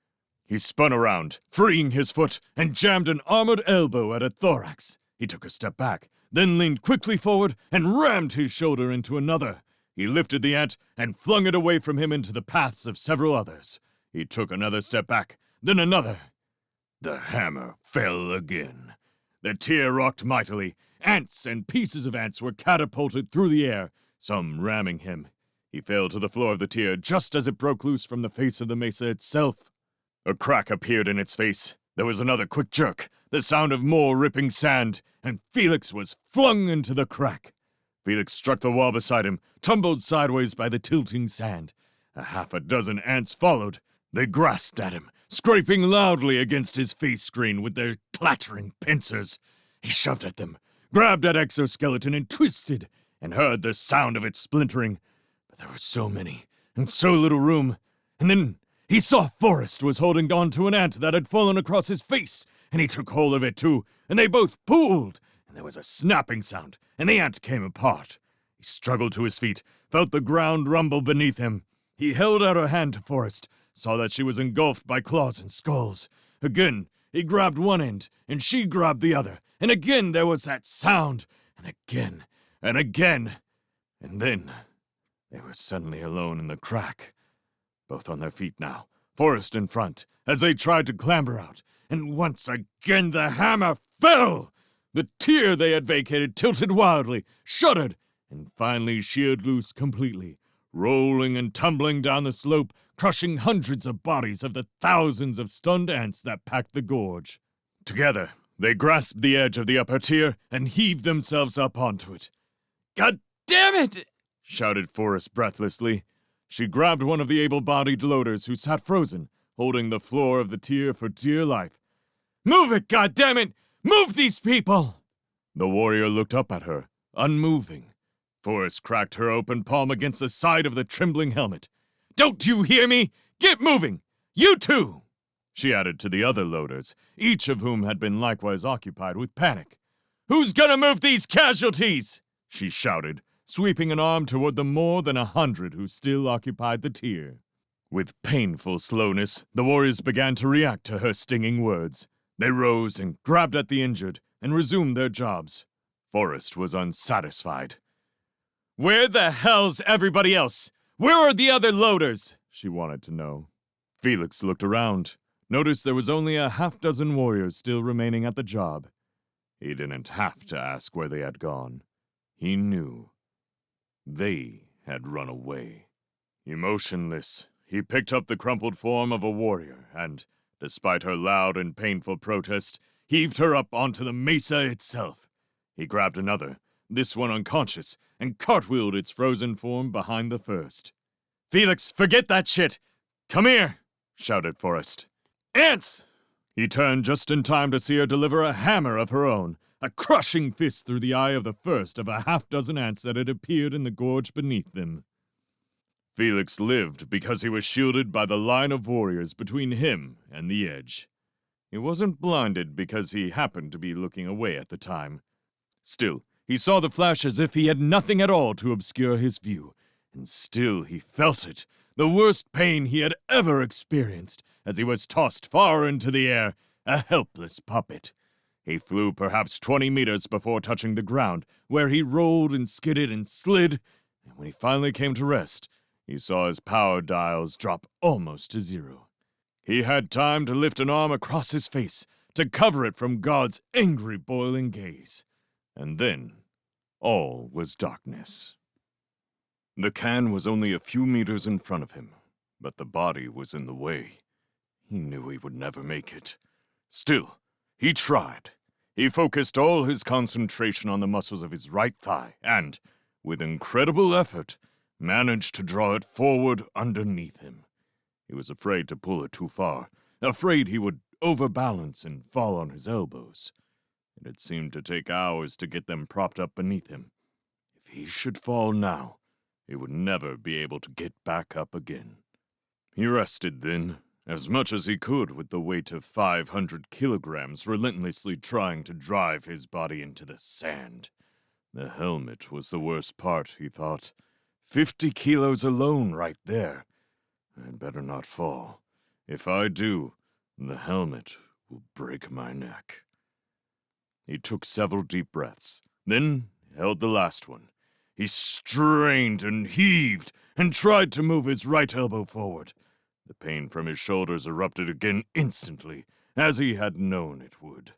He spun around, freeing his foot, and jammed an armored elbow at a thorax. He took a step back, then leaned quickly forward and rammed his shoulder into another. He lifted the ant and flung it away from him into the paths of several others. He took another step back, then another. The hammer fell again. The tier rocked mightily. Ants and pieces of ants were catapulted through the air, some ramming him. He fell to the floor of the tier just as it broke loose from the face of the mesa itself. A crack appeared in its face. There was another quick jerk, the sound of more ripping sand, and Felix was flung into the crack. Felix struck the wall beside him, tumbled sideways by the tilting sand. A half a dozen ants followed. They grasped at him, scraping loudly against his face screen with their clattering pincers. He shoved at them, grabbed at exoskeleton and twisted, and heard the sound of it splintering. But there were so many, and so little room. And then he saw Forrest was holding on to an ant that had fallen across his face, and he took hold of it too, and they both pulled, and there was a snapping sound, and the ant came apart. He struggled to his feet, felt the ground rumble beneath him. He held out a hand to Forrest, saw that she was engulfed by claws and skulls. Again, he grabbed one end, and she grabbed the other, and again there was that sound, and again, and again. And then they were suddenly alone in the crack. Both on their feet now, Forrest in front, as they tried to clamber out, and once again the hammer fell! The tier they had vacated tilted wildly, shuddered, and finally sheared loose completely, rolling and tumbling down the slope, crushing hundreds of bodies of the thousands of stunned ants that packed the gorge. Together, they grasped the edge of the upper tier and heaved themselves up onto it. "God damn it!" shouted Forrest breathlessly. She grabbed one of the able-bodied loaders who sat frozen, holding the floor of the tier for dear life. "Move it, goddammit! Move these people!" The warrior looked up at her, unmoving. Forrest cracked her open palm against the side of the trembling helmet. "Don't you hear me? Get moving! You too!" She added to the other loaders, each of whom had been likewise occupied with panic. "Who's gonna move these casualties?" she shouted, sweeping an arm toward the more than 100 who still occupied the tier. With painful slowness, the warriors began to react to her stinging words. They rose and grabbed at the injured and resumed their jobs. Forrest was unsatisfied. "Where the hell's everybody else? Where are the other loaders?" she wanted to know. Felix looked around, noticed there was only a half-dozen warriors still remaining at the job. He didn't have to ask where they had gone. He knew. They had run away. Emotionless, he picked up the crumpled form of a warrior and, despite her loud and painful protest, heaved her up onto the Mesa itself. He grabbed another, this one unconscious, and cartwheeled its frozen form behind the first. "Felix, forget that shit! Come here!" shouted Forrest. "Ants!" He turned just in time to see her deliver a hammer of her own, a crushing fist through the eye of the first of a half-dozen ants that had appeared in the gorge beneath them. Felix lived because he was shielded by the line of warriors between him and the edge. He wasn't blinded because he happened to be looking away at the time. Still, he saw the flash as if he had nothing at all to obscure his view, and still he felt it, the worst pain he had ever experienced, as he was tossed far into the air, a helpless puppet. He flew perhaps 20 meters before touching the ground, where he rolled and skidded and slid, and when he finally came to rest, he saw his power dials drop almost to zero. He had time to lift an arm across his face, to cover it from God's angry boiling gaze. And then, all was darkness. The can was only a few meters in front of him, but the body was in the way. He knew he would never make it. Still, he tried. He focused all his concentration on the muscles of his right thigh and, with incredible effort, managed to draw it forward underneath him. He was afraid to pull it too far, afraid he would overbalance and fall on his elbows. It had seemed to take hours to get them propped up beneath him. If he should fall now, he would never be able to get back up again. He rested then, as much as he could with the weight of 500 kilograms relentlessly trying to drive his body into the sand. The helmet was the worst part, he thought. 50 kilos alone right there. I'd better not fall. If I do, the helmet will break my neck. He took several deep breaths, then held the last one. He strained and heaved and tried to move his right elbow forward. The pain from his shoulders erupted again instantly, as he had known it would.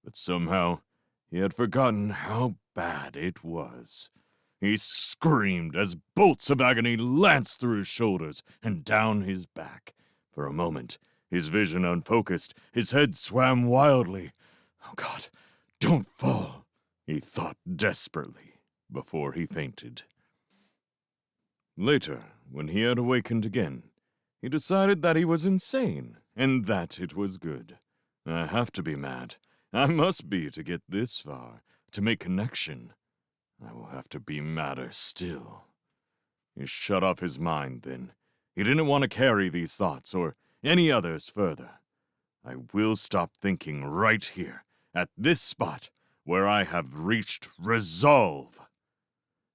But somehow, he had forgotten how bad it was. He screamed as bolts of agony lanced through his shoulders and down his back. For a moment, his vision unfocused, his head swam wildly. "Oh God, don't fall," he thought desperately, before he fainted. Later, when he had awakened again, he decided that he was insane, and that it was good. I have to be mad. I must be to get this far, to make connection. I will have to be madder still. He shut off his mind then. He didn't want to carry these thoughts, or any others further. I will stop thinking right here, at this spot, where I have reached resolve.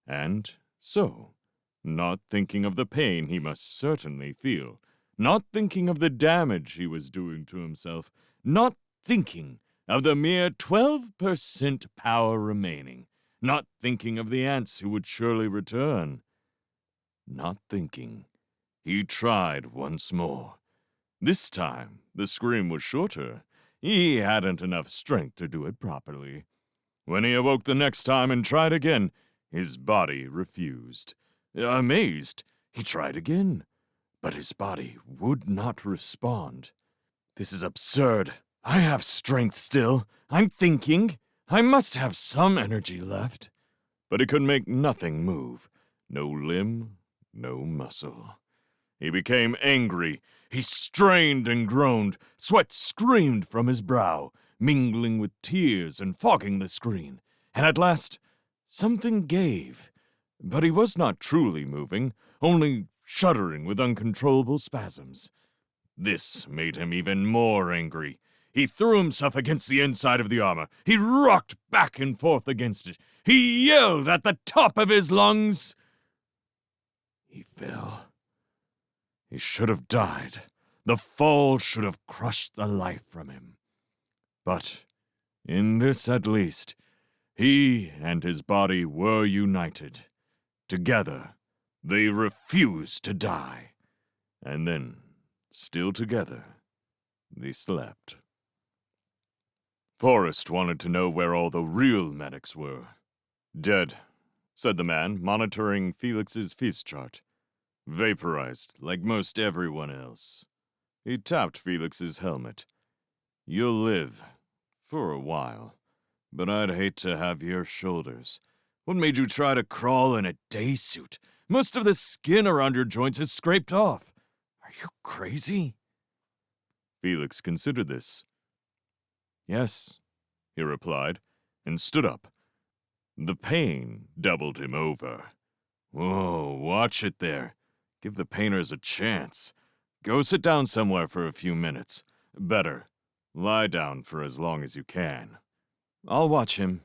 And so, not thinking of the pain he must certainly feel, not thinking of the damage he was doing to himself, not thinking of the mere 12% power remaining, not thinking of the ants who would surely return. Not thinking, he tried once more. This time, the scream was shorter. He hadn't enough strength to do it properly. When he awoke the next time and tried again, his body refused. Amazed, he tried again, but his body would not respond. This is absurd. I have strength still. I'm thinking. I must have some energy left. But he could make nothing move. No limb, no muscle. He became angry. He strained and groaned. Sweat screamed from his brow, mingling with tears and fogging the screen. And at last, something gave. But he was not truly moving, only shuddering with uncontrollable spasms. This made him even more angry. He threw himself against the inside of the armor. He rocked back and forth against it. He yelled at the top of his lungs. He fell. He should have died. The fall should have crushed the life from him. But, in this at least, he and his body were united. Together, they refused to die. And then, still together, they slept. Forrest wanted to know where all the real medics were. "Dead," said the man, monitoring Felix's phys chart. "Vaporized, like most everyone else." He tapped Felix's helmet. "You'll live. For a while. But I'd hate to have your shoulders. What made you try to crawl in a day suit? Most of the skin around your joints is scraped off. Are you crazy?" Felix considered this. "Yes," he replied, and stood up. The pain doubled him over. "Whoa, watch it there. Give the painters a chance. Go sit down somewhere for a few minutes. Better, lie down for as long as you can." "I'll watch him,"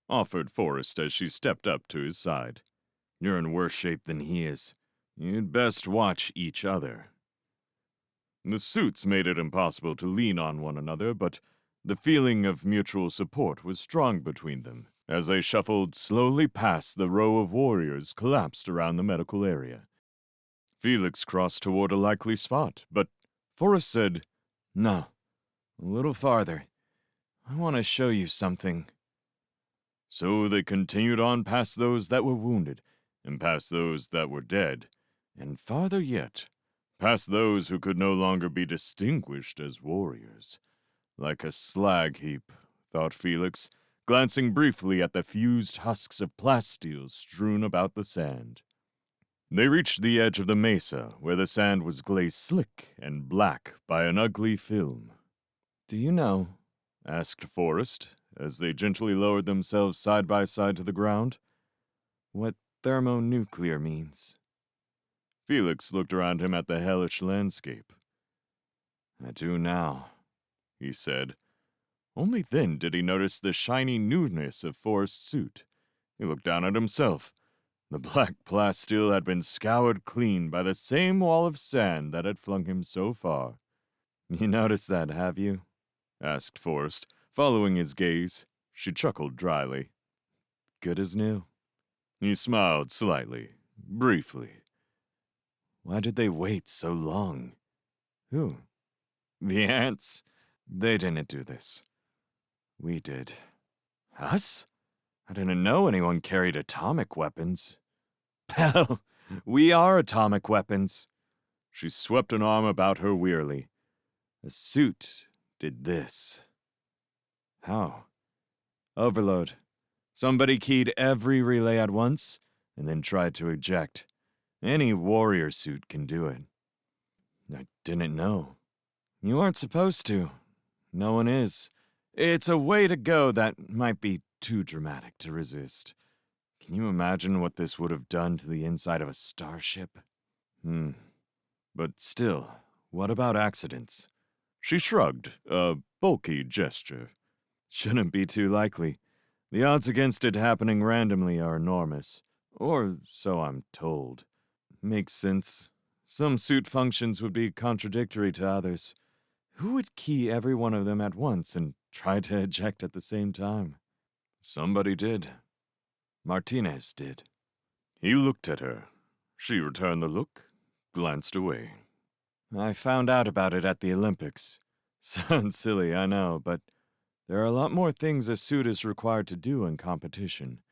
offered Forrest as she stepped up to his side. "You're in worse shape than he is. You'd best watch each other." The suits made it impossible to lean on one another, but the feeling of mutual support was strong between them as they shuffled slowly past the row of warriors collapsed around the medical area. Felix crossed toward a likely spot, but Forrest said, "No, a little farther. I want to show you something." So they continued on past those that were wounded, and past those that were dead, and farther yet, past those who could no longer be distinguished as warriors. Like a slag heap, thought Felix, glancing briefly at the fused husks of plasteel strewn about the sand. They reached the edge of the mesa, where the sand was glazed slick and black by an ugly film. "Do you know," asked Forrest, as they gently lowered themselves side by side to the ground, "what thermonuclear means?" Felix looked around him at the hellish landscape. "I do now," he said. Only then did he notice the shiny newness of Forrest's suit. He looked down at himself. The black plasteel had been scoured clean by the same wall of sand that had flung him so far. "You noticed that, have you?" asked Forrest, following his gaze. She chuckled dryly. "Good as new." He smiled slightly, briefly. "Why did they wait so long?" "Who?" "The ants. They didn't do this. We did." "Us? I didn't know anyone carried atomic weapons." "Hell, we are atomic weapons." She swept an arm about her wearily. "A suit did this." "How?" "Overload. Somebody keyed every relay at once, and then tried to eject. Any warrior suit can do it." "I didn't know." "You aren't supposed to. No one is. It's a way to go that might be too dramatic to resist. Can you imagine what this would have done to the inside of a starship?" But still, what about accidents?" She shrugged, a bulky gesture. "Shouldn't be too likely. The odds against it happening randomly are enormous. Or so I'm told. Makes sense. Some suit functions would be contradictory to others. Who would key every one of them at once and try to eject at the same time?" "Somebody did. Martinez did." He looked at her. She returned the look, glanced away. "I found out about it at the Olympics. Sounds silly, I know, but there are a lot more things a suit is required to do in competition.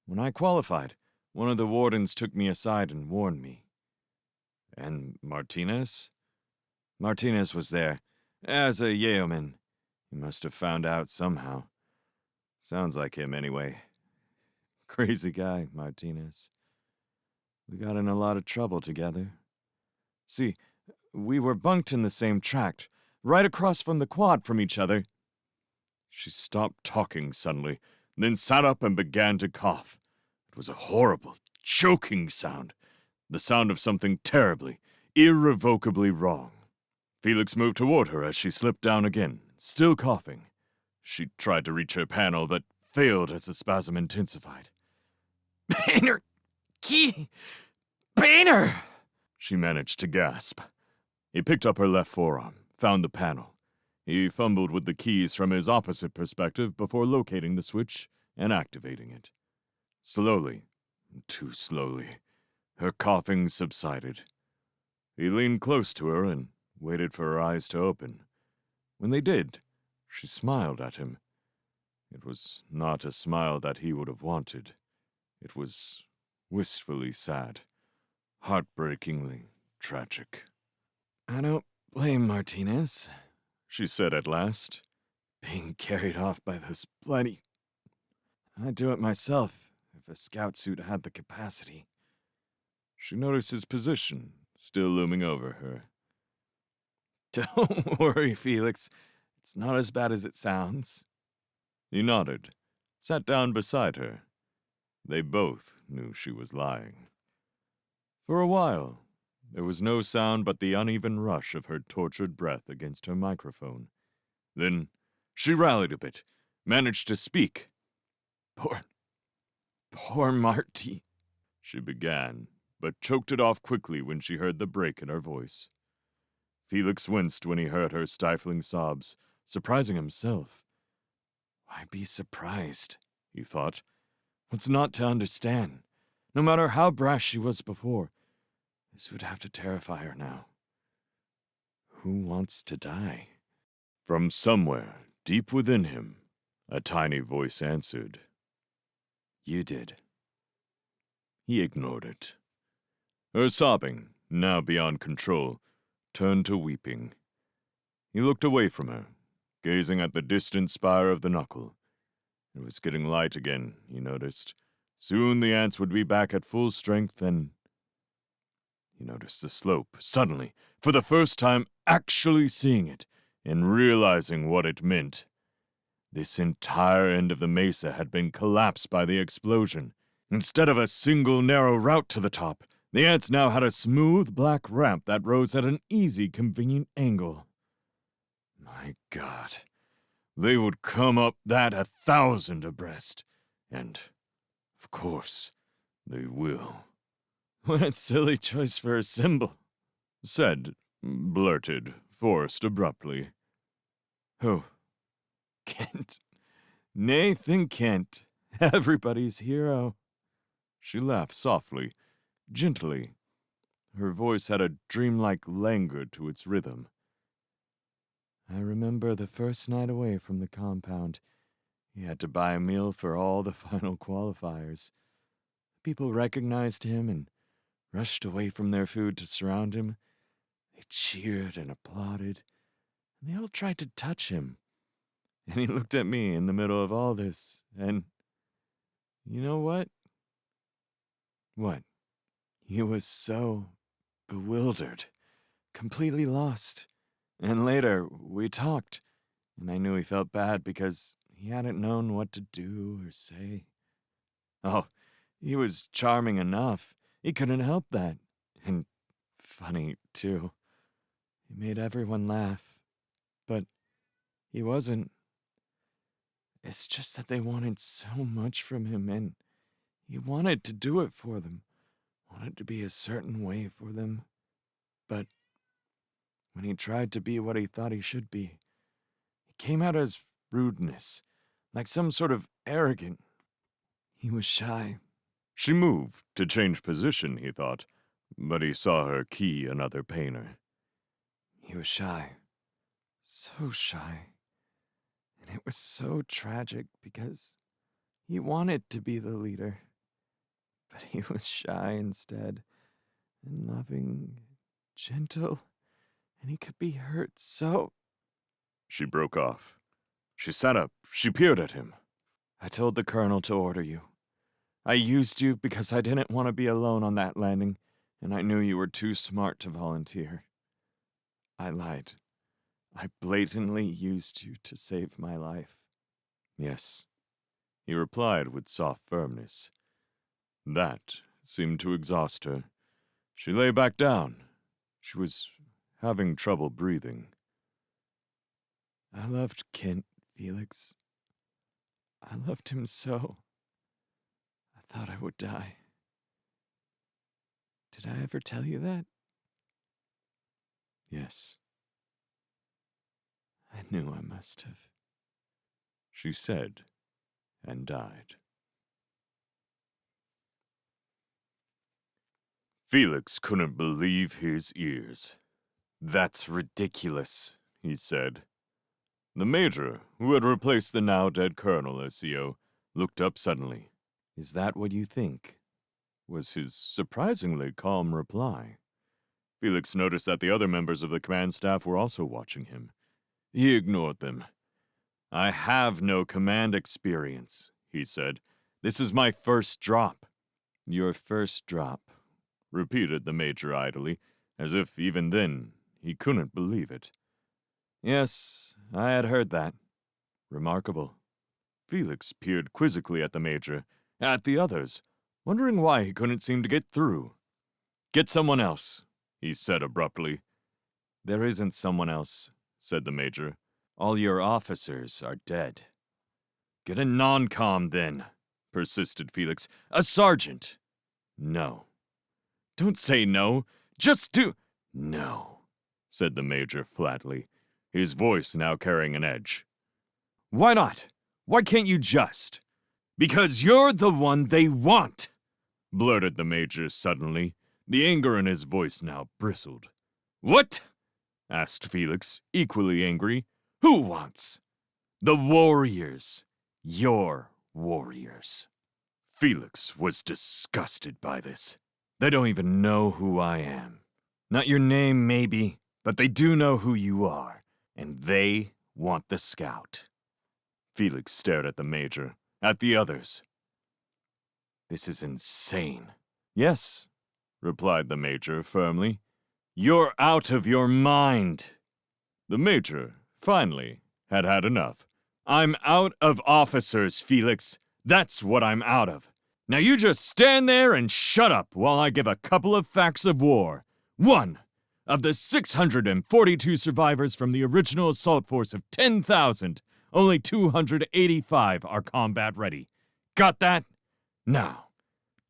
When I qualified, one of the wardens took me aside and warned me." "And Martinez?" "Martinez was there, as a yeoman. He must have found out somehow. Sounds like him anyway. Crazy guy, Martinez. We got in a lot of trouble together. See, we were bunked in the same tract, right across from the quad from each other." She stopped talking suddenly, then sat up and began to cough. It was a horrible, choking sound, the sound of something terribly, irrevocably wrong. Felix moved toward her as she slipped down again, still coughing. She tried to reach her panel, but failed as the spasm intensified. "Painter! Key! Painter!" she managed to gasp. He picked up her left forearm, found the panel. He fumbled with the keys from his opposite perspective before locating the switch and activating it. Slowly, too slowly, her coughing subsided. He leaned close to her and waited for her eyes to open. When they did, she smiled at him. It was not a smile that he would have wanted. It was wistfully sad, heartbreakingly tragic. "I don't blame, Martinez, she said at last, being carried off by those bloody... I'd do it myself if a scout suit had the capacity. She noticed his position, still looming over her. Don't worry, Felix. It's not as bad as it sounds. He nodded, sat down beside her. They both knew she was lying. For a while, there was no sound but the uneven rush of her tortured breath against her microphone. Then she rallied a bit, managed to speak. Poor Marty, she began, but choked it off quickly when she heard the break in her voice. Felix winced when he heard her stifling sobs, surprising himself. Why be surprised, he thought. What's not to understand? No matter how brash she was before, this would have to terrify her now. Who wants to die? From somewhere, deep within him, a tiny voice answered. You did. He ignored it. Her sobbing, now beyond control, turned to weeping. He looked away from her, gazing at the distant spire of the knuckle. It was getting light again, he noticed. Soon the ants would be back at full strength, and... He noticed the slope, suddenly, for the first time actually seeing it, and realizing what it meant. This entire end of the mesa had been collapsed by the explosion. Instead of a single narrow route to the top, the ants now had a smooth black ramp that rose at an easy, convenient angle. My God, they would come up that 1,000 abreast. And, of course, they will. What a silly choice for a symbol, blurted Forrest abruptly. Who? Kent. Nathan Kent, everybody's hero. She laughed softly, gently. Her voice had a dreamlike languor to its rhythm. I remember the first night away from the compound. He had to buy a meal for all the final qualifiers. People recognized him and rushed away from their food to surround him. They cheered and applauded, and they all tried to touch him. And he looked at me in the middle of all this, and... You know what? What? He was so bewildered, completely lost. And later, we talked, and I knew he felt bad because he hadn't known what to do or say. Oh, he was charming enough. He couldn't help that. And funny, too. He made everyone laugh. But he wasn't. It's just that they wanted so much from him, and he wanted to do it for them. Wanted to be a certain way for them. But when he tried to be what he thought he should be, it came out as rudeness, like some sort of arrogant. He was shy. She moved to change position, he thought, but he saw her key another painter. He was shy. So shy. And it was so tragic because he wanted to be the leader. But he was shy instead, and loving, gentle, and he could be hurt so... She broke off. She sat up. She peered at him. I told the colonel to order you. I used you because I didn't want to be alone on that landing, and I knew you were too smart to volunteer. I lied. I blatantly used you to save my life. Yes, he replied with soft firmness. That seemed to exhaust her. She lay back down. She was having trouble breathing. I loved Kent, Felix. I loved him so. I thought I would die. Did I ever tell you that? Yes. I knew I must have. She said, and died. Felix couldn't believe his ears. That's ridiculous, he said. The major, who had replaced the now-dead colonel as CO, looked up suddenly. Is that what you think? Was his surprisingly calm reply. Felix noticed that the other members of the command staff were also watching him. He ignored them. I have no command experience, he said. This is my first drop. Your first drop, repeated the Major idly, as if even then he couldn't believe it. Yes, I had heard that. Remarkable. Felix peered quizzically at the Major, at the others, wondering why he couldn't seem to get through. Get someone else, he said abruptly. There isn't someone else, said the Major. All your officers are dead. Get a non-com then, persisted Felix. A sergeant. No. Don't say no. Just do. No, said the Major flatly, his voice now carrying an edge. Why not? Why can't you just? Because you're the one they want, blurted the Major suddenly. The anger in his voice now bristled. What? Asked Felix, equally angry. Who wants? The warriors. Your warriors. Felix was disgusted by this. They don't even know who I am. Not your name, maybe, but they do know who you are, and they want the scout. Felix stared at the Major, at the others. This is insane. Yes, replied the Major firmly. You're out of your mind. The Major, finally, had had enough. I'm out of officers, Felix. That's what I'm out of. Now you just stand there and shut up while I give a couple of facts of war. 1. Of the 642 survivors from the original assault force of 10,000, only 285 are combat ready. Got that? Now.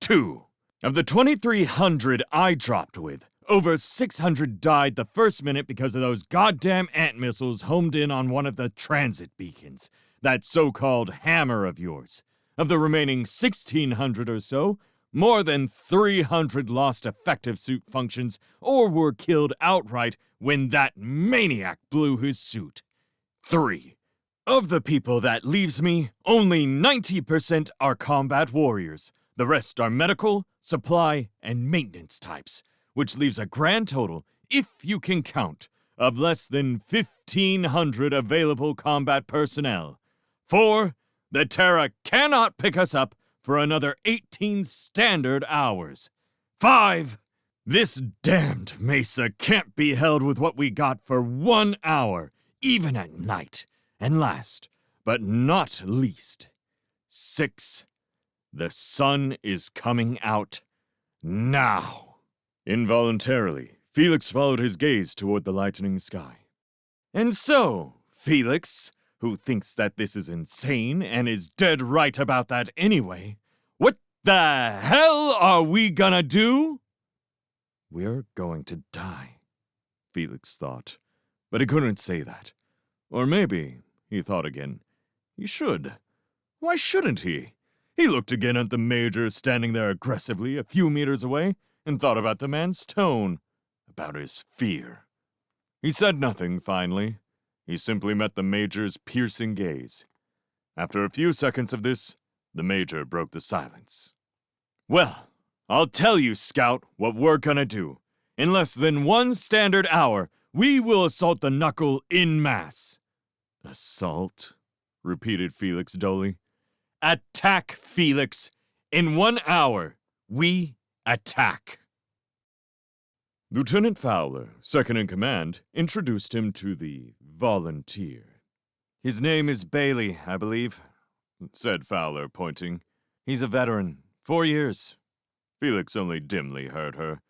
2. Of the 2,300 I dropped with, over 600 died the first minute because of those goddamn ant missiles homed in on one of the transit beacons, that so-called hammer of yours. Of the remaining 1,600 or so, more than 300 lost effective suit functions or were killed outright when that maniac blew his suit. 3. Of the people that leaves me, only 90% are combat warriors. The rest are medical, supply, and maintenance types, which leaves a grand total, if you can count, of less than 1,500 available combat personnel. 4. The Terra cannot pick us up for another 18 standard hours. 5. This damned Mesa can't be held with what we got for 1 hour, even at night. And last, but not least, 6. The sun is coming out now. Involuntarily, Felix followed his gaze toward the lightening sky. And so, Felix, who thinks that this is insane and is dead right about that anyway, what the hell are we gonna do? We're going to die, Felix thought, but he couldn't say that. Or maybe, he thought again, he should. Why shouldn't he? He looked again at the Major standing there aggressively a few meters away and thought about the man's tone, about his fear. He said nothing, finally. He simply met the Major's piercing gaze. After a few seconds of this, the Major broke the silence. Well, I'll tell you, Scout, what we're gonna do. In less than 1 standard hour, we will assault the Knuckle en masse. Assault? Repeated Felix dully. Attack, Felix! In 1 hour, we attack! Lieutenant Fowler, second in command, introduced him to the volunteer. His name is Bailey, I believe, said Fowler, pointing. He's a veteran. 4 years. Felix only dimly heard her.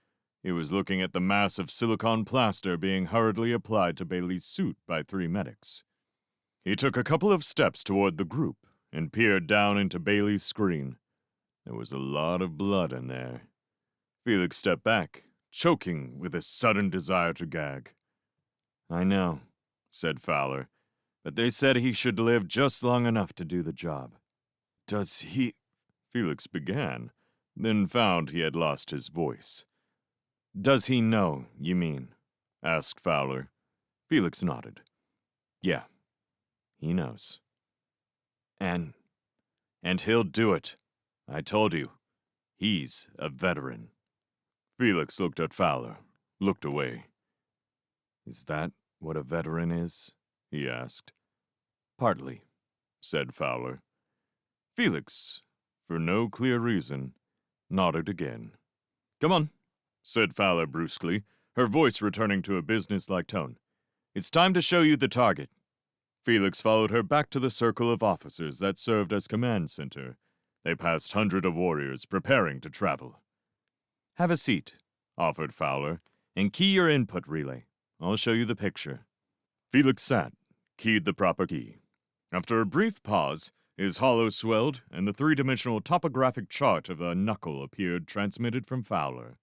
He was looking at the mass of silicone plaster being hurriedly applied to Bailey's suit by 3 medics. He took a couple of steps toward the group and peered down into Bailey's screen. There was a lot of blood in there. Felix stepped back, choking with a sudden desire to gag. I know, said Fowler, but they said he should live just long enough to do the job. Does he... Felix began, then found he had lost his voice. Does he know, you mean? Asked Fowler. Felix nodded. Yeah, he knows. And he'll do it. I told you. He's a veteran. Felix looked at Fowler, looked away. "Is that what a veteran is?" he asked. "Partly," said Fowler. Felix, for no clear reason, nodded again. "Come on," said Fowler brusquely, her voice returning to a businesslike tone. "It's time to show you the target." Felix followed her back to the circle of officers that served as command center. They passed hundreds of warriors preparing to travel. "Have a seat," offered Fowler, "and key your input relay. I'll show you the picture." Felix sat, keyed the proper key. After a brief pause, his hollow swelled, and the three-dimensional topographic chart of the knuckle appeared transmitted from Fowler.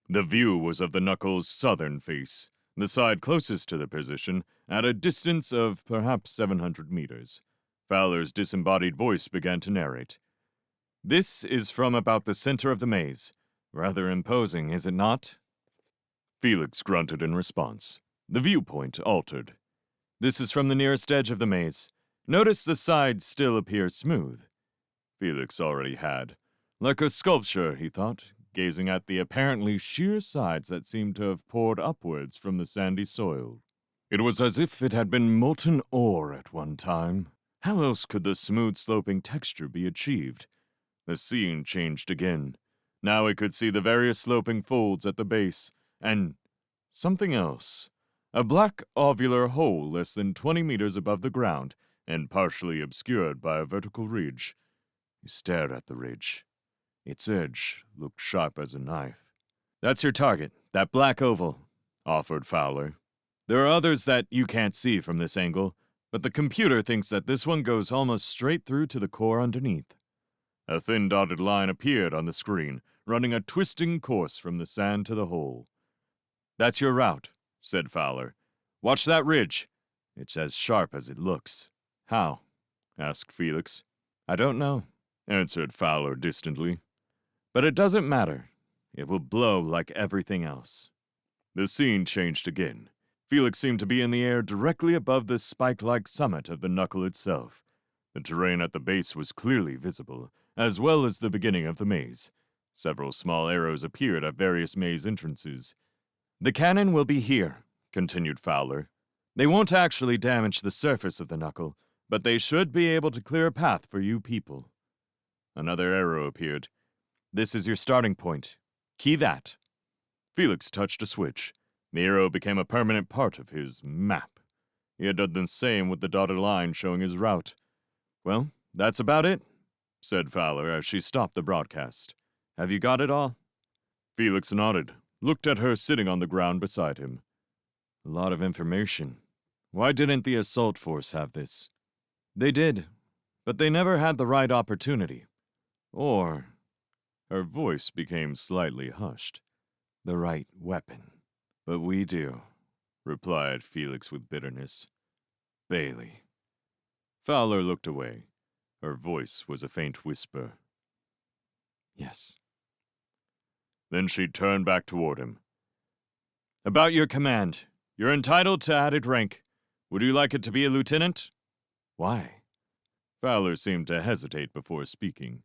The view was of the knuckle's southern face, the side closest to the position, at a distance of perhaps 700 meters. Fowler's disembodied voice began to narrate. "This is from about the center of the maze. Rather imposing, is it not?" Felix grunted in response. The viewpoint altered. "This is from the nearest edge of the maze. Notice the sides still appear smooth." Felix already had. Like a sculpture, he thought, gazing at the apparently sheer sides that seemed to have poured upwards from the sandy soil. It was as if it had been molten ore at one time. How else could the smooth-sloping texture be achieved? The scene changed again. Now he could see the various sloping folds at the base, and something else. A black ovular hole less than 20 meters above the ground, and partially obscured by a vertical ridge. He stared at the ridge. Its edge looked sharp as a knife. "That's your target, that black oval," offered Fowler. "There are others that you can't see from this angle, but the computer thinks that this one goes almost straight through to the core underneath." A thin dotted line appeared on the screen, running a twisting course from the sand to the hole. "That's your route," said Fowler. "Watch that ridge. It's as sharp as it looks." "How?" asked Felix. "I don't know," answered Fowler distantly. "But it doesn't matter. It will blow like everything else." The scene changed again. Felix seemed to be in the air directly above the spike-like summit of the knuckle itself. The terrain at the base was clearly visible, as well as the beginning of the maze. Several small arrows appeared at various maze entrances. "The cannon will be here," continued Fowler. "They won't actually damage the surface of the knuckle, but they should be able to clear a path for you people." Another arrow appeared. "This is your starting point. Key that." Felix touched a switch. The arrow became a permanent part of his map. He had done the same with the dotted line showing his route. "Well, that's about it," said Fowler as she stopped the broadcast. "Have you got it all?" Felix nodded, looked at her sitting on the ground beside him. "A lot of information. Why didn't the assault force have this?" "They did, but they never had the right opportunity. Or," her voice became slightly hushed, "the right weapon. But we do," replied Felix with bitterness. "Bailey." Fowler looked away. Her voice was a faint whisper. "Yes." Then she turned back toward him. "About your command. You're entitled to added rank. Would you like it to be a lieutenant?" "Why?" Fowler seemed to hesitate before speaking.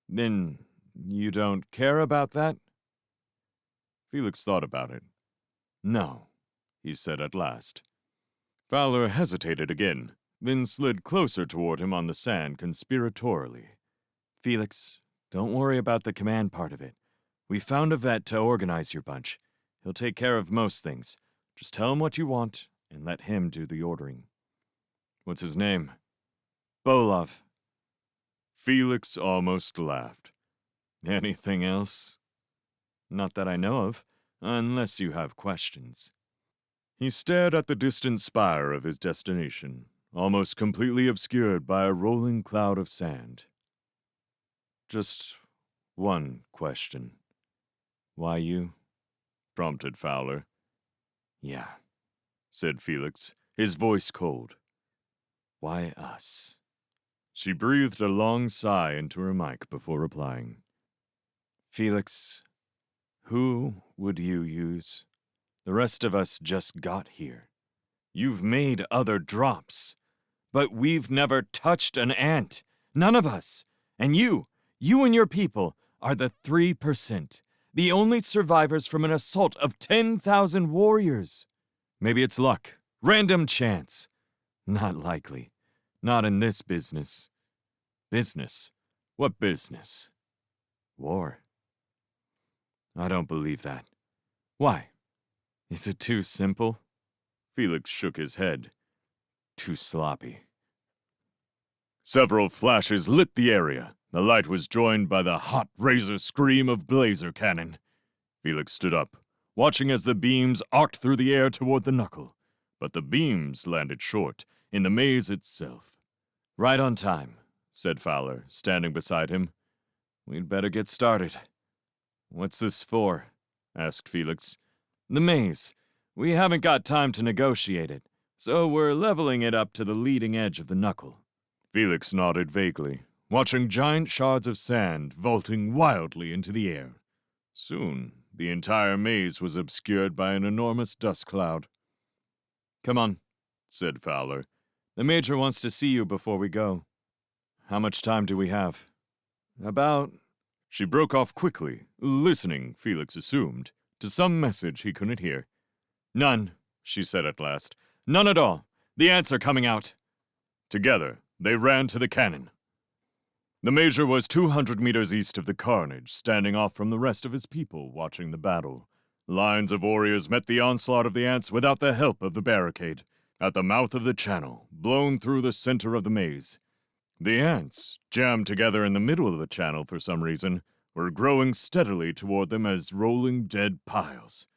"Then you don't care about that?" Felix thought about it. "No," he said at last. Fowler hesitated again, then slid closer toward him on the sand conspiratorially. "Felix, don't worry about the command part of it. We found a vet to organize your bunch. He'll take care of most things. Just tell him what you want, and let him do the ordering." "What's his name?" "Bolov." Felix almost laughed. "Anything else?" "Not that I know of, unless you have questions." He stared at the distant spire of his destination, almost completely obscured by a rolling cloud of sand. "Just one question." "Why you?" prompted Fowler. "Yeah," said Felix, his voice cold. "Why us?" She breathed a long sigh into her mic before replying. "Felix, who would you use? The rest of us just got here. You've made other drops, but we've never touched an ant. None of us. And you and your people are the 3%. The only survivors from an assault of 10,000 warriors. Maybe it's luck. Random chance. Not likely. Not in this business. Business? What business? War. I don't believe that. Why? Is it too simple? Felix shook his head. Too sloppy. Several flashes lit the area. The light was joined by the hot razor scream of blazer cannon. Felix stood up, watching as the beams arced through the air toward the knuckle. But the beams landed short, in the maze itself. Right on time, said Fowler, standing beside him. We'd better get started. What's this for? Asked Felix. The maze. We haven't got time to negotiate it, so we're leveling it up to the leading edge of the knuckle. Felix nodded vaguely, watching giant shards of sand vaulting wildly into the air. Soon, the entire maze was obscured by an enormous dust cloud. Come on, said Fowler. The Major wants to see you before we go. How much time do we have? About... She broke off quickly, listening, Felix assumed, to some message he couldn't hear. None, she said at last. None at all. The ants are coming out. Together, they ran to the cannon. The Major was 200 meters east of the carnage, standing off from the rest of his people watching the battle. Lines of warriors met the onslaught of the ants without the help of the barricade, at the mouth of the channel, blown through the center of the maze. The ants, jammed together in the middle of the channel for some reason, were growing steadily toward them as rolling dead piles.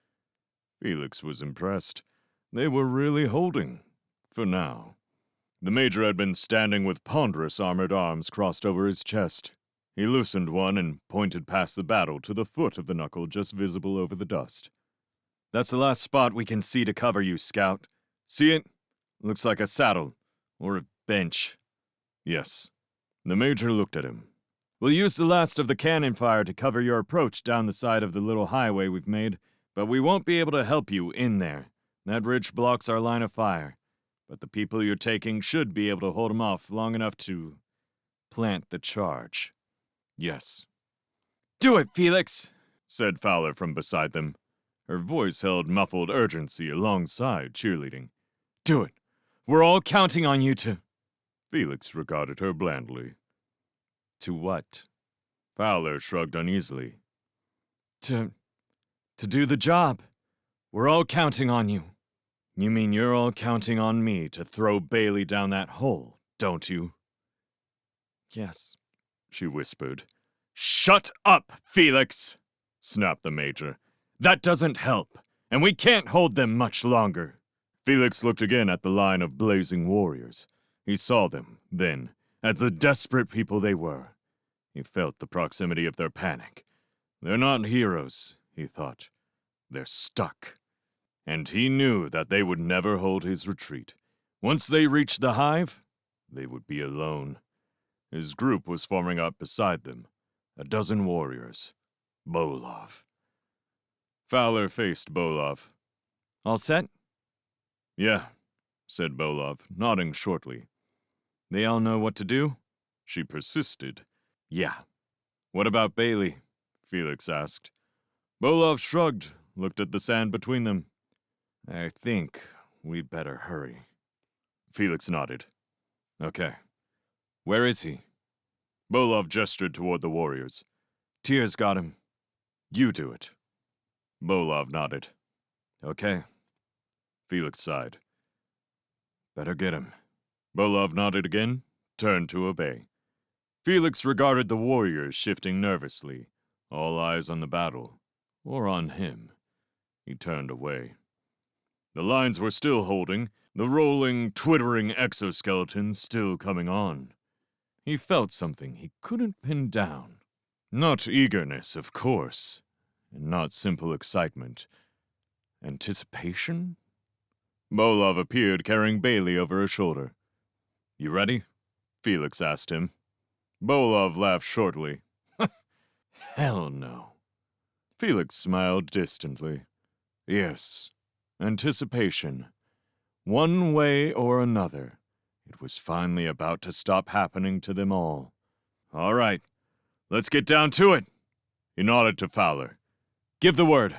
Felix was impressed. They were really holding, for now. The Major had been standing with ponderous armored arms crossed over his chest. He loosened one and pointed past the battle to the foot of the knuckle just visible over the dust. That's the last spot we can see to cover you, Scout. See it? Looks like a saddle, or a bench. Yes. The Major looked at him. We'll use the last of the cannon fire to cover your approach down the side of the little highway we've made, but we won't be able to help you in there. That ridge blocks our line of fire. But the people you're taking should be able to hold them off long enough to plant the charge. Yes. Do it, Felix, said Fowler from beside them. Her voice held muffled urgency alongside cheerleading. Do it. We're all counting on you to... Felix regarded her blandly. To what? Fowler shrugged uneasily. To do the job. We're all counting on you. You mean you're all counting on me to throw Bailey down that hole, don't you? Yes, she whispered. Shut up, Felix, snapped the Major. That doesn't help, and we can't hold them much longer. Felix looked again at the line of blazing warriors. He saw them, then, as the desperate people they were. He felt the proximity of their panic. They're not heroes, he thought. They're stuck. And he knew that they would never hold his retreat. Once they reached the hive, they would be alone. His group was forming up beside them, a dozen warriors. Bolov. Fowler faced Bolov. All set? Yeah, said Bolov, nodding shortly. They all know what to do? She persisted. Yeah. What about Bailey? Felix asked. Bolov shrugged, looked at the sand between them. I think we'd better hurry. Felix nodded. Okay. Where is he? Bolov gestured toward the warriors. Tyr's got him. You do it. Bolov nodded. Okay. Felix sighed. Better get him. Bolov nodded again, turned to obey. Felix regarded the warriors shifting nervously, all eyes on the battle, or on him. He turned away. The lines were still holding, the rolling, twittering exoskeletons still coming on. He felt something he couldn't pin down. Not eagerness, of course, and not simple excitement. Anticipation? Bolov appeared carrying Bailey over her shoulder. You ready? Felix asked him. Bolov laughed shortly. Hell no. Felix smiled distantly. Yes, anticipation. One way or another, it was finally about to stop happening to them all. All right, let's get down to it. He nodded to Fowler. Give the word.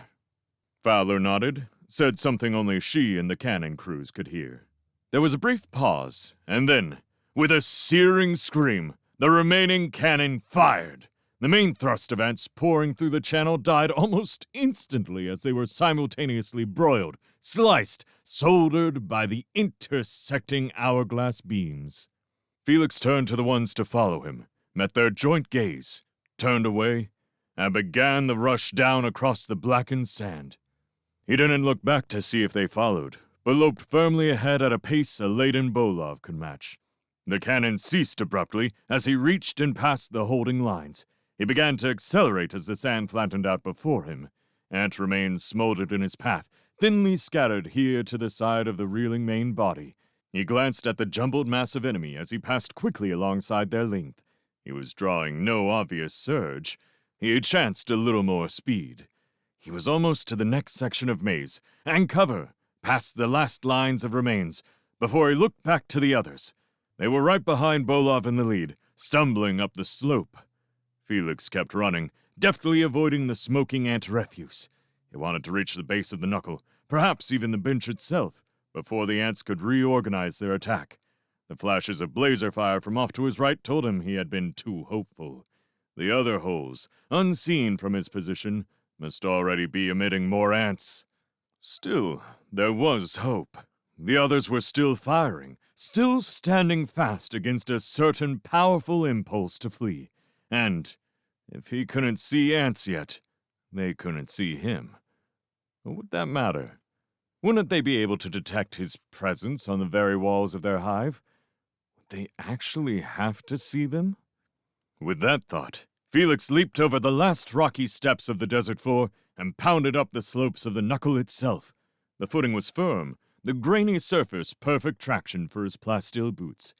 Fowler nodded, said something only she and the cannon crews could hear. There was a brief pause, and then, with a searing scream, the remaining cannon fired. The main thrust of ants pouring through the channel died almost instantly as they were simultaneously broiled, sliced, soldered by the intersecting hourglass beams. Felix turned to the ones to follow him, met their joint gaze, turned away, and began the rush down across the blackened sand. He didn't look back to see if they followed, but loped firmly ahead at a pace a laden Bolov could match. The cannon ceased abruptly as he reached and passed the holding lines. He began to accelerate as the sand flattened out before him. Ant remains smoldered in his path, thinly scattered here to the side of the reeling main body. He glanced at the jumbled mass of enemy as he passed quickly alongside their length. He was drawing no obvious surge. He chanced a little more speed. He was almost to the next section of maze, and cover, past the last lines of remains, before he looked back to the others. They were right behind Bolov in the lead, stumbling up the slope. Felix kept running, deftly avoiding the smoking ant refuse. He wanted to reach the base of the knuckle, perhaps even the bench itself, before the ants could reorganize their attack. The flashes of blazer fire from off to his right told him he had been too hopeful. The other holes, unseen from his position, must already be emitting more ants. Still, there was hope. The others were still firing, still standing fast against a certain powerful impulse to flee. And, if he couldn't see ants yet, they couldn't see him. What would that matter? Wouldn't they be able to detect his presence on the very walls of their hive? Would they actually have to see them? With that thought, Felix leaped over the last rocky steps of the desert floor and pounded up the slopes of the knuckle itself. The footing was firm, the grainy surface perfect traction for his plasteel boots.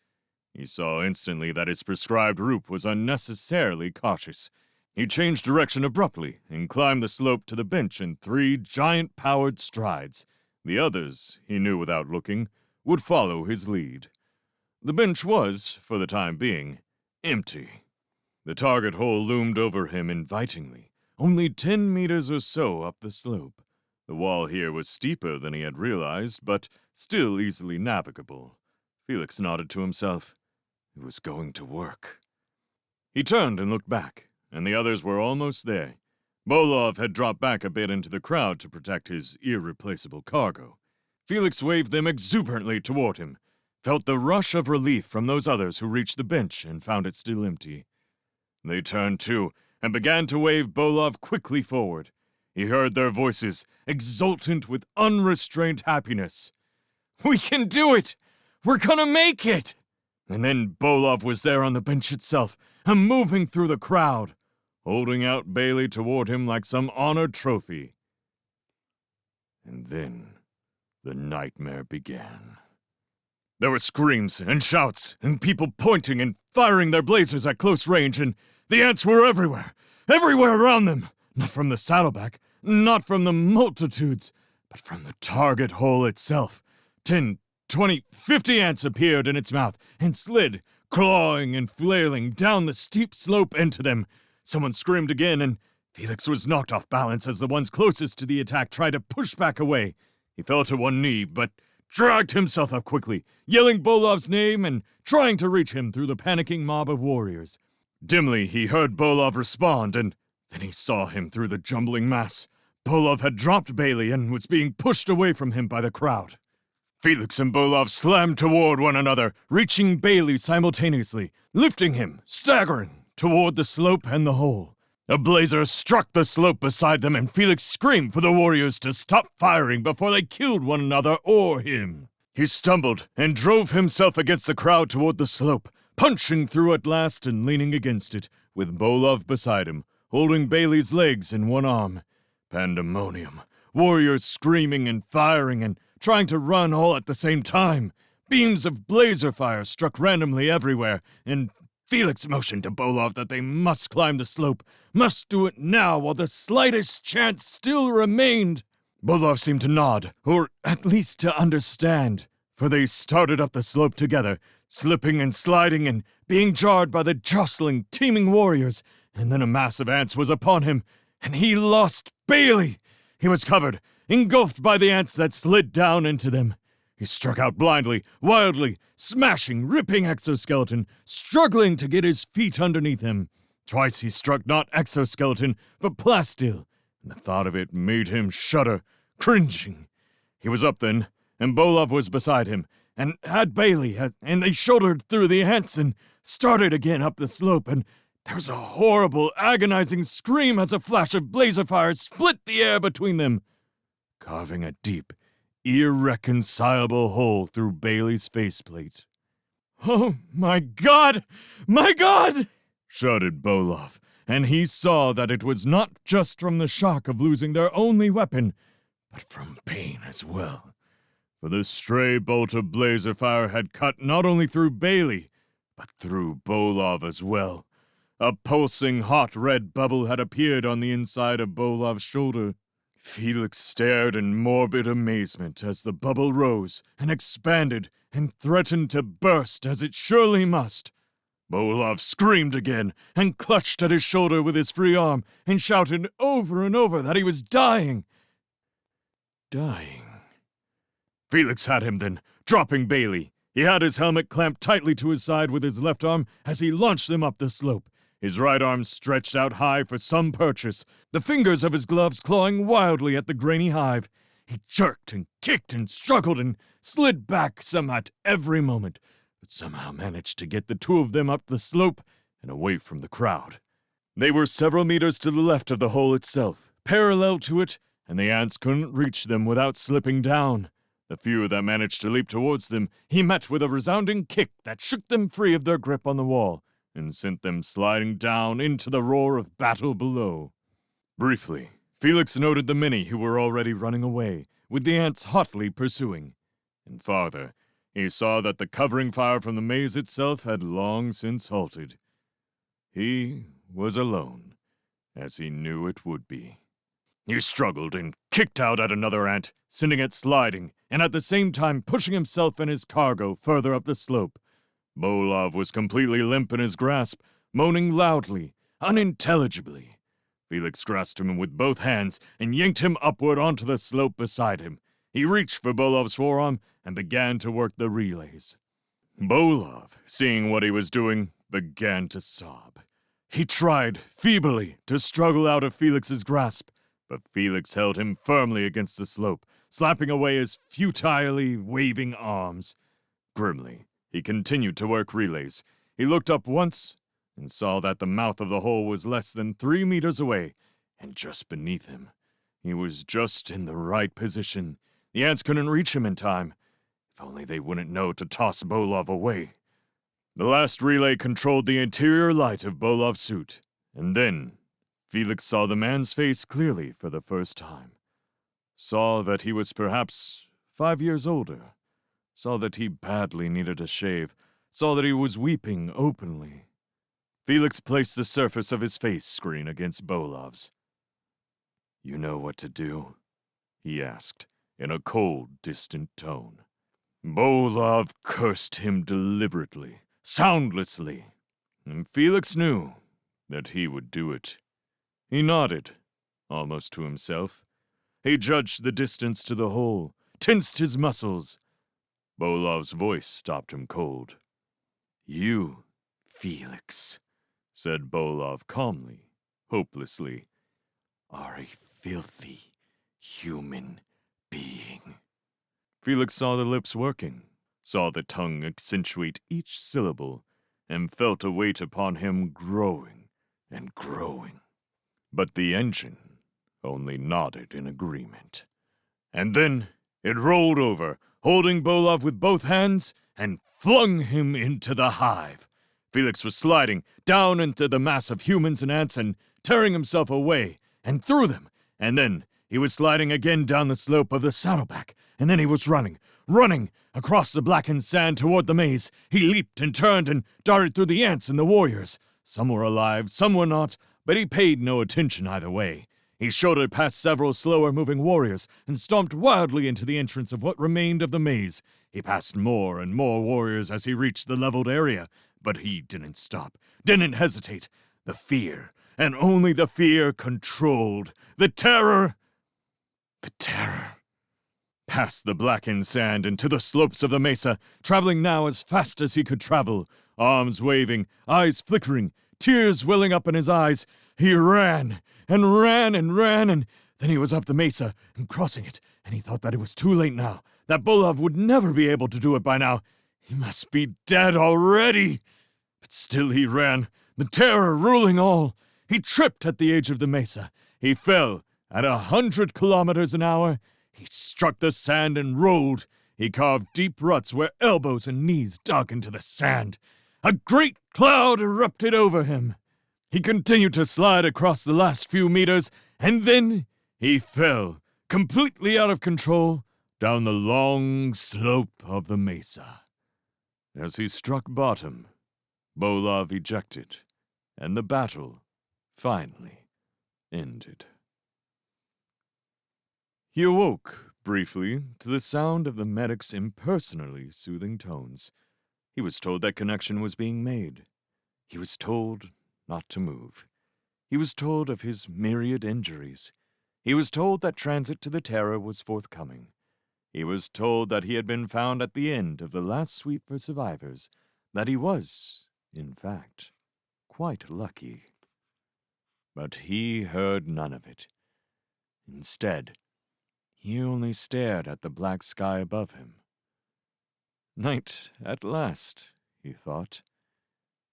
He saw instantly that his prescribed route was unnecessarily cautious. He changed direction abruptly and climbed the slope to the bench in 3 giant-powered strides. The others, he knew without looking, would follow his lead. The bench was, for the time being, empty. The target hole loomed over him invitingly, only 10 meters or so up the slope. The wall here was steeper than he had realized, but still easily navigable. Felix nodded to himself. It was going to work. He turned and looked back, and the others were almost there. Bolov had dropped back a bit into the crowd to protect his irreplaceable cargo. Felix waved them exuberantly toward him, felt the rush of relief from those others who reached the bench and found it still empty. They turned too, and began to wave Bolov quickly forward. He heard their voices, exultant with unrestrained happiness. "We can do it! We're gonna make it!" And then Bolov was there on the bench itself, and moving through the crowd, holding out Bailey toward him like some honored trophy. And then the nightmare began. There were screams and shouts, and people pointing and firing their blazers at close range, and the ants were everywhere around them. Not from the saddleback, not from the multitudes, but from the target hole itself. 10, 20, 50 ants appeared in its mouth and slid, clawing and flailing down the steep slope into them. Someone screamed again, and Felix was knocked off balance as the ones closest to the attack tried to push back away. He fell to one knee, but dragged himself up quickly, yelling Bolov's name and trying to reach him through the panicking mob of warriors. Dimly, he heard Bolov respond, and then he saw him through the jumbling mass. Bolov had dropped Bailey and was being pushed away from him by the crowd. Felix and Bolov slammed toward one another, reaching Bailey simultaneously, lifting him, staggering, toward the slope and the hole. A blazer struck the slope beside them, and Felix screamed for the warriors to stop firing before they killed one another or him. He stumbled and drove himself against the crowd toward the slope, punching through at last and leaning against it, with Bolov beside him, holding Bailey's legs in one arm. Pandemonium. Warriors screaming and firing and trying to run all at the same time. Beams of blazer fire struck randomly everywhere, and Felix motioned to Bolov that they must climb the slope, must do it now while the slightest chance still remained. Bolov seemed to nod, or at least to understand, for they started up the slope together, slipping and sliding and being jarred by the jostling, teeming warriors, and then a mass of ants was upon him, and he lost Bailey! He was covered, engulfed by the ants that slid down into them. He struck out blindly, wildly, smashing, ripping exoskeleton, struggling to get his feet underneath him. Twice he struck not exoskeleton, but plasteel, and the thought of it made him shudder, cringing. He was up then, and Bolov was beside him, and had Bailey, and they shouldered through the ants and started again up the slope, and there was a horrible, agonizing scream as a flash of blazer fire split the air between them, carving a deep, irreconcilable hole through Bailey's faceplate. "Oh, my God! My God!" shouted Bolov, and he saw that it was not just from the shock of losing their only weapon, but from pain as well. For the stray bolt of blazer fire had cut not only through Bailey, but through Bolov as well. A pulsing hot red bubble had appeared on the inside of Bolov's shoulder. Felix stared in morbid amazement as the bubble rose and expanded and threatened to burst as it surely must. Bolov screamed again and clutched at his shoulder with his free arm and shouted over and over that he was dying. Dying. Felix had him then, dropping Bailey. He had his helmet clamped tightly to his side with his left arm as he launched them up the slope, his right arm stretched out high for some purchase, the fingers of his gloves clawing wildly at the grainy hive. He jerked and kicked and struggled and slid back some at every moment, but somehow managed to get the two of them up the slope and away from the crowd. They were several meters to the left of the hole itself, parallel to it, and the ants couldn't reach them without slipping down. The few that managed to leap towards them, he met with a resounding kick that shook them free of their grip on the wall and sent them sliding down into the roar of battle below. Briefly, Felix noted the many who were already running away, with the ants hotly pursuing. And farther, he saw that the covering fire from the maze itself had long since halted. He was alone, as he knew it would be. He struggled and kicked out at another ant, sending it sliding, and at the same time pushing himself and his cargo further up the slope. Bolov was completely limp in his grasp, moaning loudly, unintelligibly. Felix grasped him with both hands and yanked him upward onto the slope beside him. He reached for Bolov's forearm and began to work the relays. Bolov, seeing what he was doing, began to sob. He tried, feebly, to struggle out of Felix's grasp, but Felix held him firmly against the slope, slapping away his futilely waving arms. Grimly, he continued to work relays. He looked up once and saw that the mouth of the hole was less than 3 meters away, and just beneath him. He was just in the right position. The ants couldn't reach him in time. If only they wouldn't know to toss Bolov away. The last relay controlled the interior light of Bolov's suit, and then Felix saw the man's face clearly for the first time. Saw that he was perhaps 5 years older. Saw that he badly needed a shave. Saw that he was weeping openly. Felix placed the surface of his face screen against Bolov's. "You know what to do?" he asked, in a cold, distant tone. Bolov cursed him deliberately, soundlessly, and Felix knew that he would do it. He nodded, almost to himself. He judged the distance to the hole, tensed his muscles. Bolov's voice stopped him cold. "You, Felix," said Bolov calmly, hopelessly, "are a filthy human being." Felix saw the lips working, saw the tongue accentuate each syllable, and felt a weight upon him growing and growing. But the engine only nodded in agreement. And then it rolled over, holding Bolov with both hands, and flung him into the hive. Felix was sliding down into the mass of humans and ants and tearing himself away and through them, and then he was sliding again down the slope of the saddleback, and then he was running across the blackened sand toward the maze. He leaped and turned and darted through the ants and the warriors. Some were alive, some were not, but he paid no attention either way. He shouldered past several slower-moving warriors and stomped wildly into the entrance of what remained of the maze. He passed more and more warriors as he reached the leveled area, but he didn't stop, didn't hesitate. The fear and only the fear controlled. The terror. Past the blackened sand and to the slopes of the mesa, traveling now as fast as he could travel, arms waving, eyes flickering, tears welling up in his eyes. He ran and ran and ran, and then he was up the mesa and crossing it, and he thought that it was too late now, that Bulov would never be able to do it by now. He must be dead already. But still he ran, the terror ruling all. He tripped at the edge of the mesa. He fell at 100 kilometers an hour. He struck the sand and rolled. He carved deep ruts where elbows and knees dug into the sand. A great cloud erupted over him. He continued to slide across the last few meters, and then he fell, completely out of control, down the long slope of the mesa. As he struck bottom, Bulov ejected, and the battle finally ended. He awoke, briefly, to the sound of the medic's impersonally soothing tones. He was told that connection was being made. He was told not to move. He was told of his myriad injuries. He was told that transit to the Terror was forthcoming. He was told that he had been found at the end of the last sweep for survivors, that he was, in fact, quite lucky. But he heard none of it. Instead, he only stared at the black sky above him. Night at last, he thought,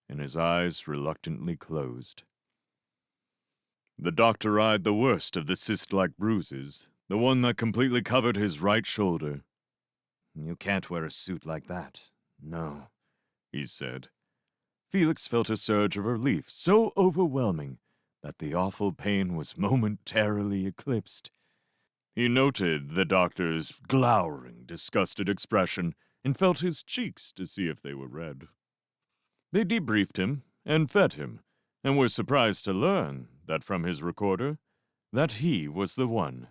and his eyes reluctantly closed. The doctor eyed the worst of the cyst-like bruises, the one that completely covered his right shoulder. "You can't wear a suit like that. No," he said. Felix felt a surge of relief so overwhelming that the awful pain was momentarily eclipsed. He noted the doctor's glowering, disgusted expression and felt his cheeks to see if they were red. They debriefed him and fed him, and were surprised to learn that from his recorder that he was the one.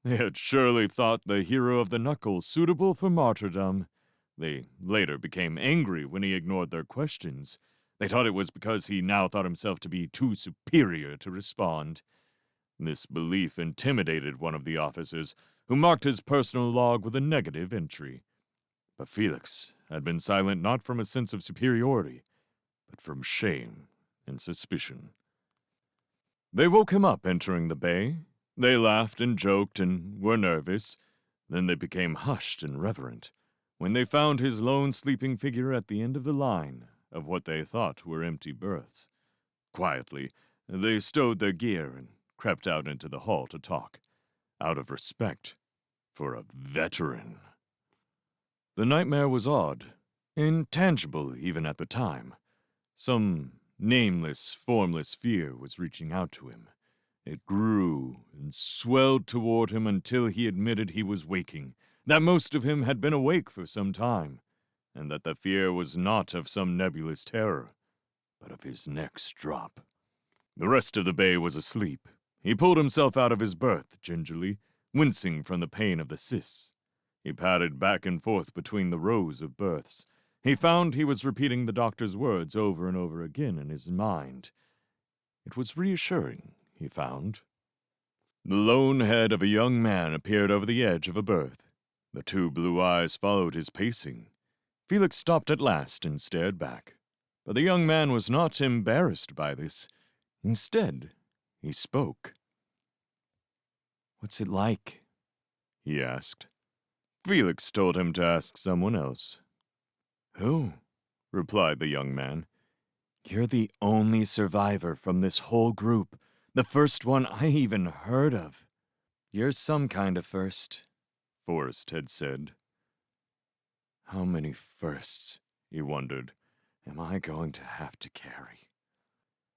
They had surely thought the hero of the knuckle suitable for martyrdom. They later became angry when he ignored their questions. They thought it was because he now thought himself to be too superior to respond. This belief intimidated one of the officers, who marked his personal log with a negative entry. But Felix had been silent not from a sense of superiority, but from shame and suspicion. They woke him up entering the bay. They laughed and joked and were nervous. Then they became hushed and reverent when they found his lone sleeping figure at the end of the line of what they thought were empty berths. Quietly, they stowed their gear and crept out into the hall to talk, out of respect for a veteran. The nightmare was odd, intangible even at the time. Some nameless, formless fear was reaching out to him. It grew and swelled toward him until he admitted he was waking, that most of him had been awake for some time, and that the fear was not of some nebulous terror, but of his next drop. The rest of the bay was asleep. He pulled himself out of his berth gingerly, wincing from the pain of the cysts. He padded back and forth between the rows of berths. He found he was repeating the doctor's words over and over again in his mind. It was reassuring, he found. The lone head of a young man appeared over the edge of a berth. The two blue eyes followed his pacing. Felix stopped at last and stared back. But the young man was not embarrassed by this. Instead, he spoke. "What's it like?" he asked. Felix told him to ask someone else. "Who?" replied the young man. "You're the only survivor from this whole group, the first one I even heard of." "You're some kind of first," Forrest had said. How many firsts, he wondered, am I going to have to carry?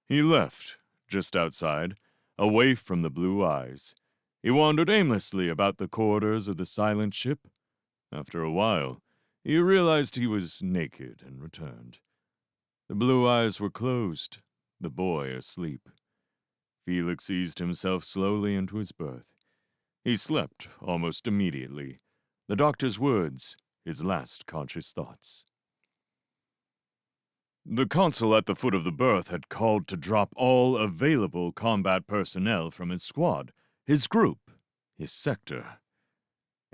He left, just outside, away from the blue eyes. He wandered aimlessly about the corridors of the silent ship. After a while, he realized he was naked and returned. The blue eyes were closed, the boy asleep. Felix eased himself slowly into his berth. He slept almost immediately. The doctor's words, his last conscious thoughts. The consul at the foot of the berth had called to drop all available combat personnel from his squad, his group, his sector.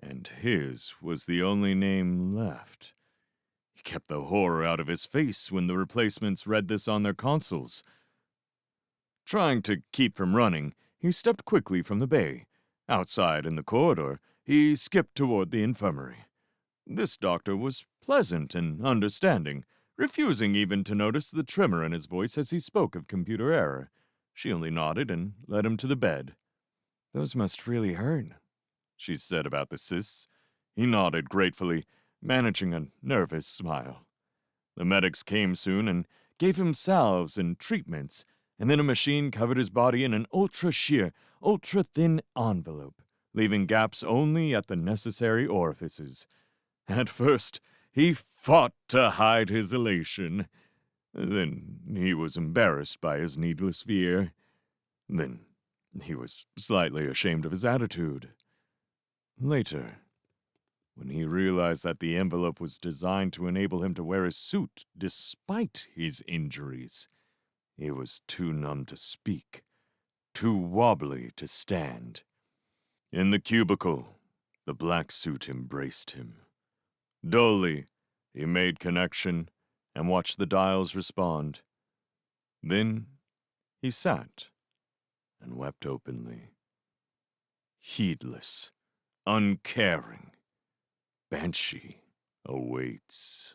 And his was the only name left. He kept the horror out of his face when the replacements read this on their consoles. Trying to keep from running, he stepped quickly from the bay. Outside in the corridor, he skipped toward the infirmary. This doctor was pleasant and understanding, refusing even to notice the tremor in his voice as he spoke of computer error. She only nodded and led him to the bed. Those must really hurt, she said about the cysts. He nodded gratefully, managing a nervous smile. The medics came soon and gave him salves and treatments, and then a machine covered his body in an ultra-sheer, ultra-thin envelope, leaving gaps only at the necessary orifices. At first, he fought to hide his elation. Then he was embarrassed by his needless fear. Then he was slightly ashamed of his attitude. Later, when he realized that the envelope was designed to enable him to wear his suit despite his injuries, he was too numb to speak, too wobbly to stand. In the cubicle, the black suit embraced him. Dully, he made connection and watched the dials respond. Then he sat and wept openly. Heedless, uncaring, Banshee awaits.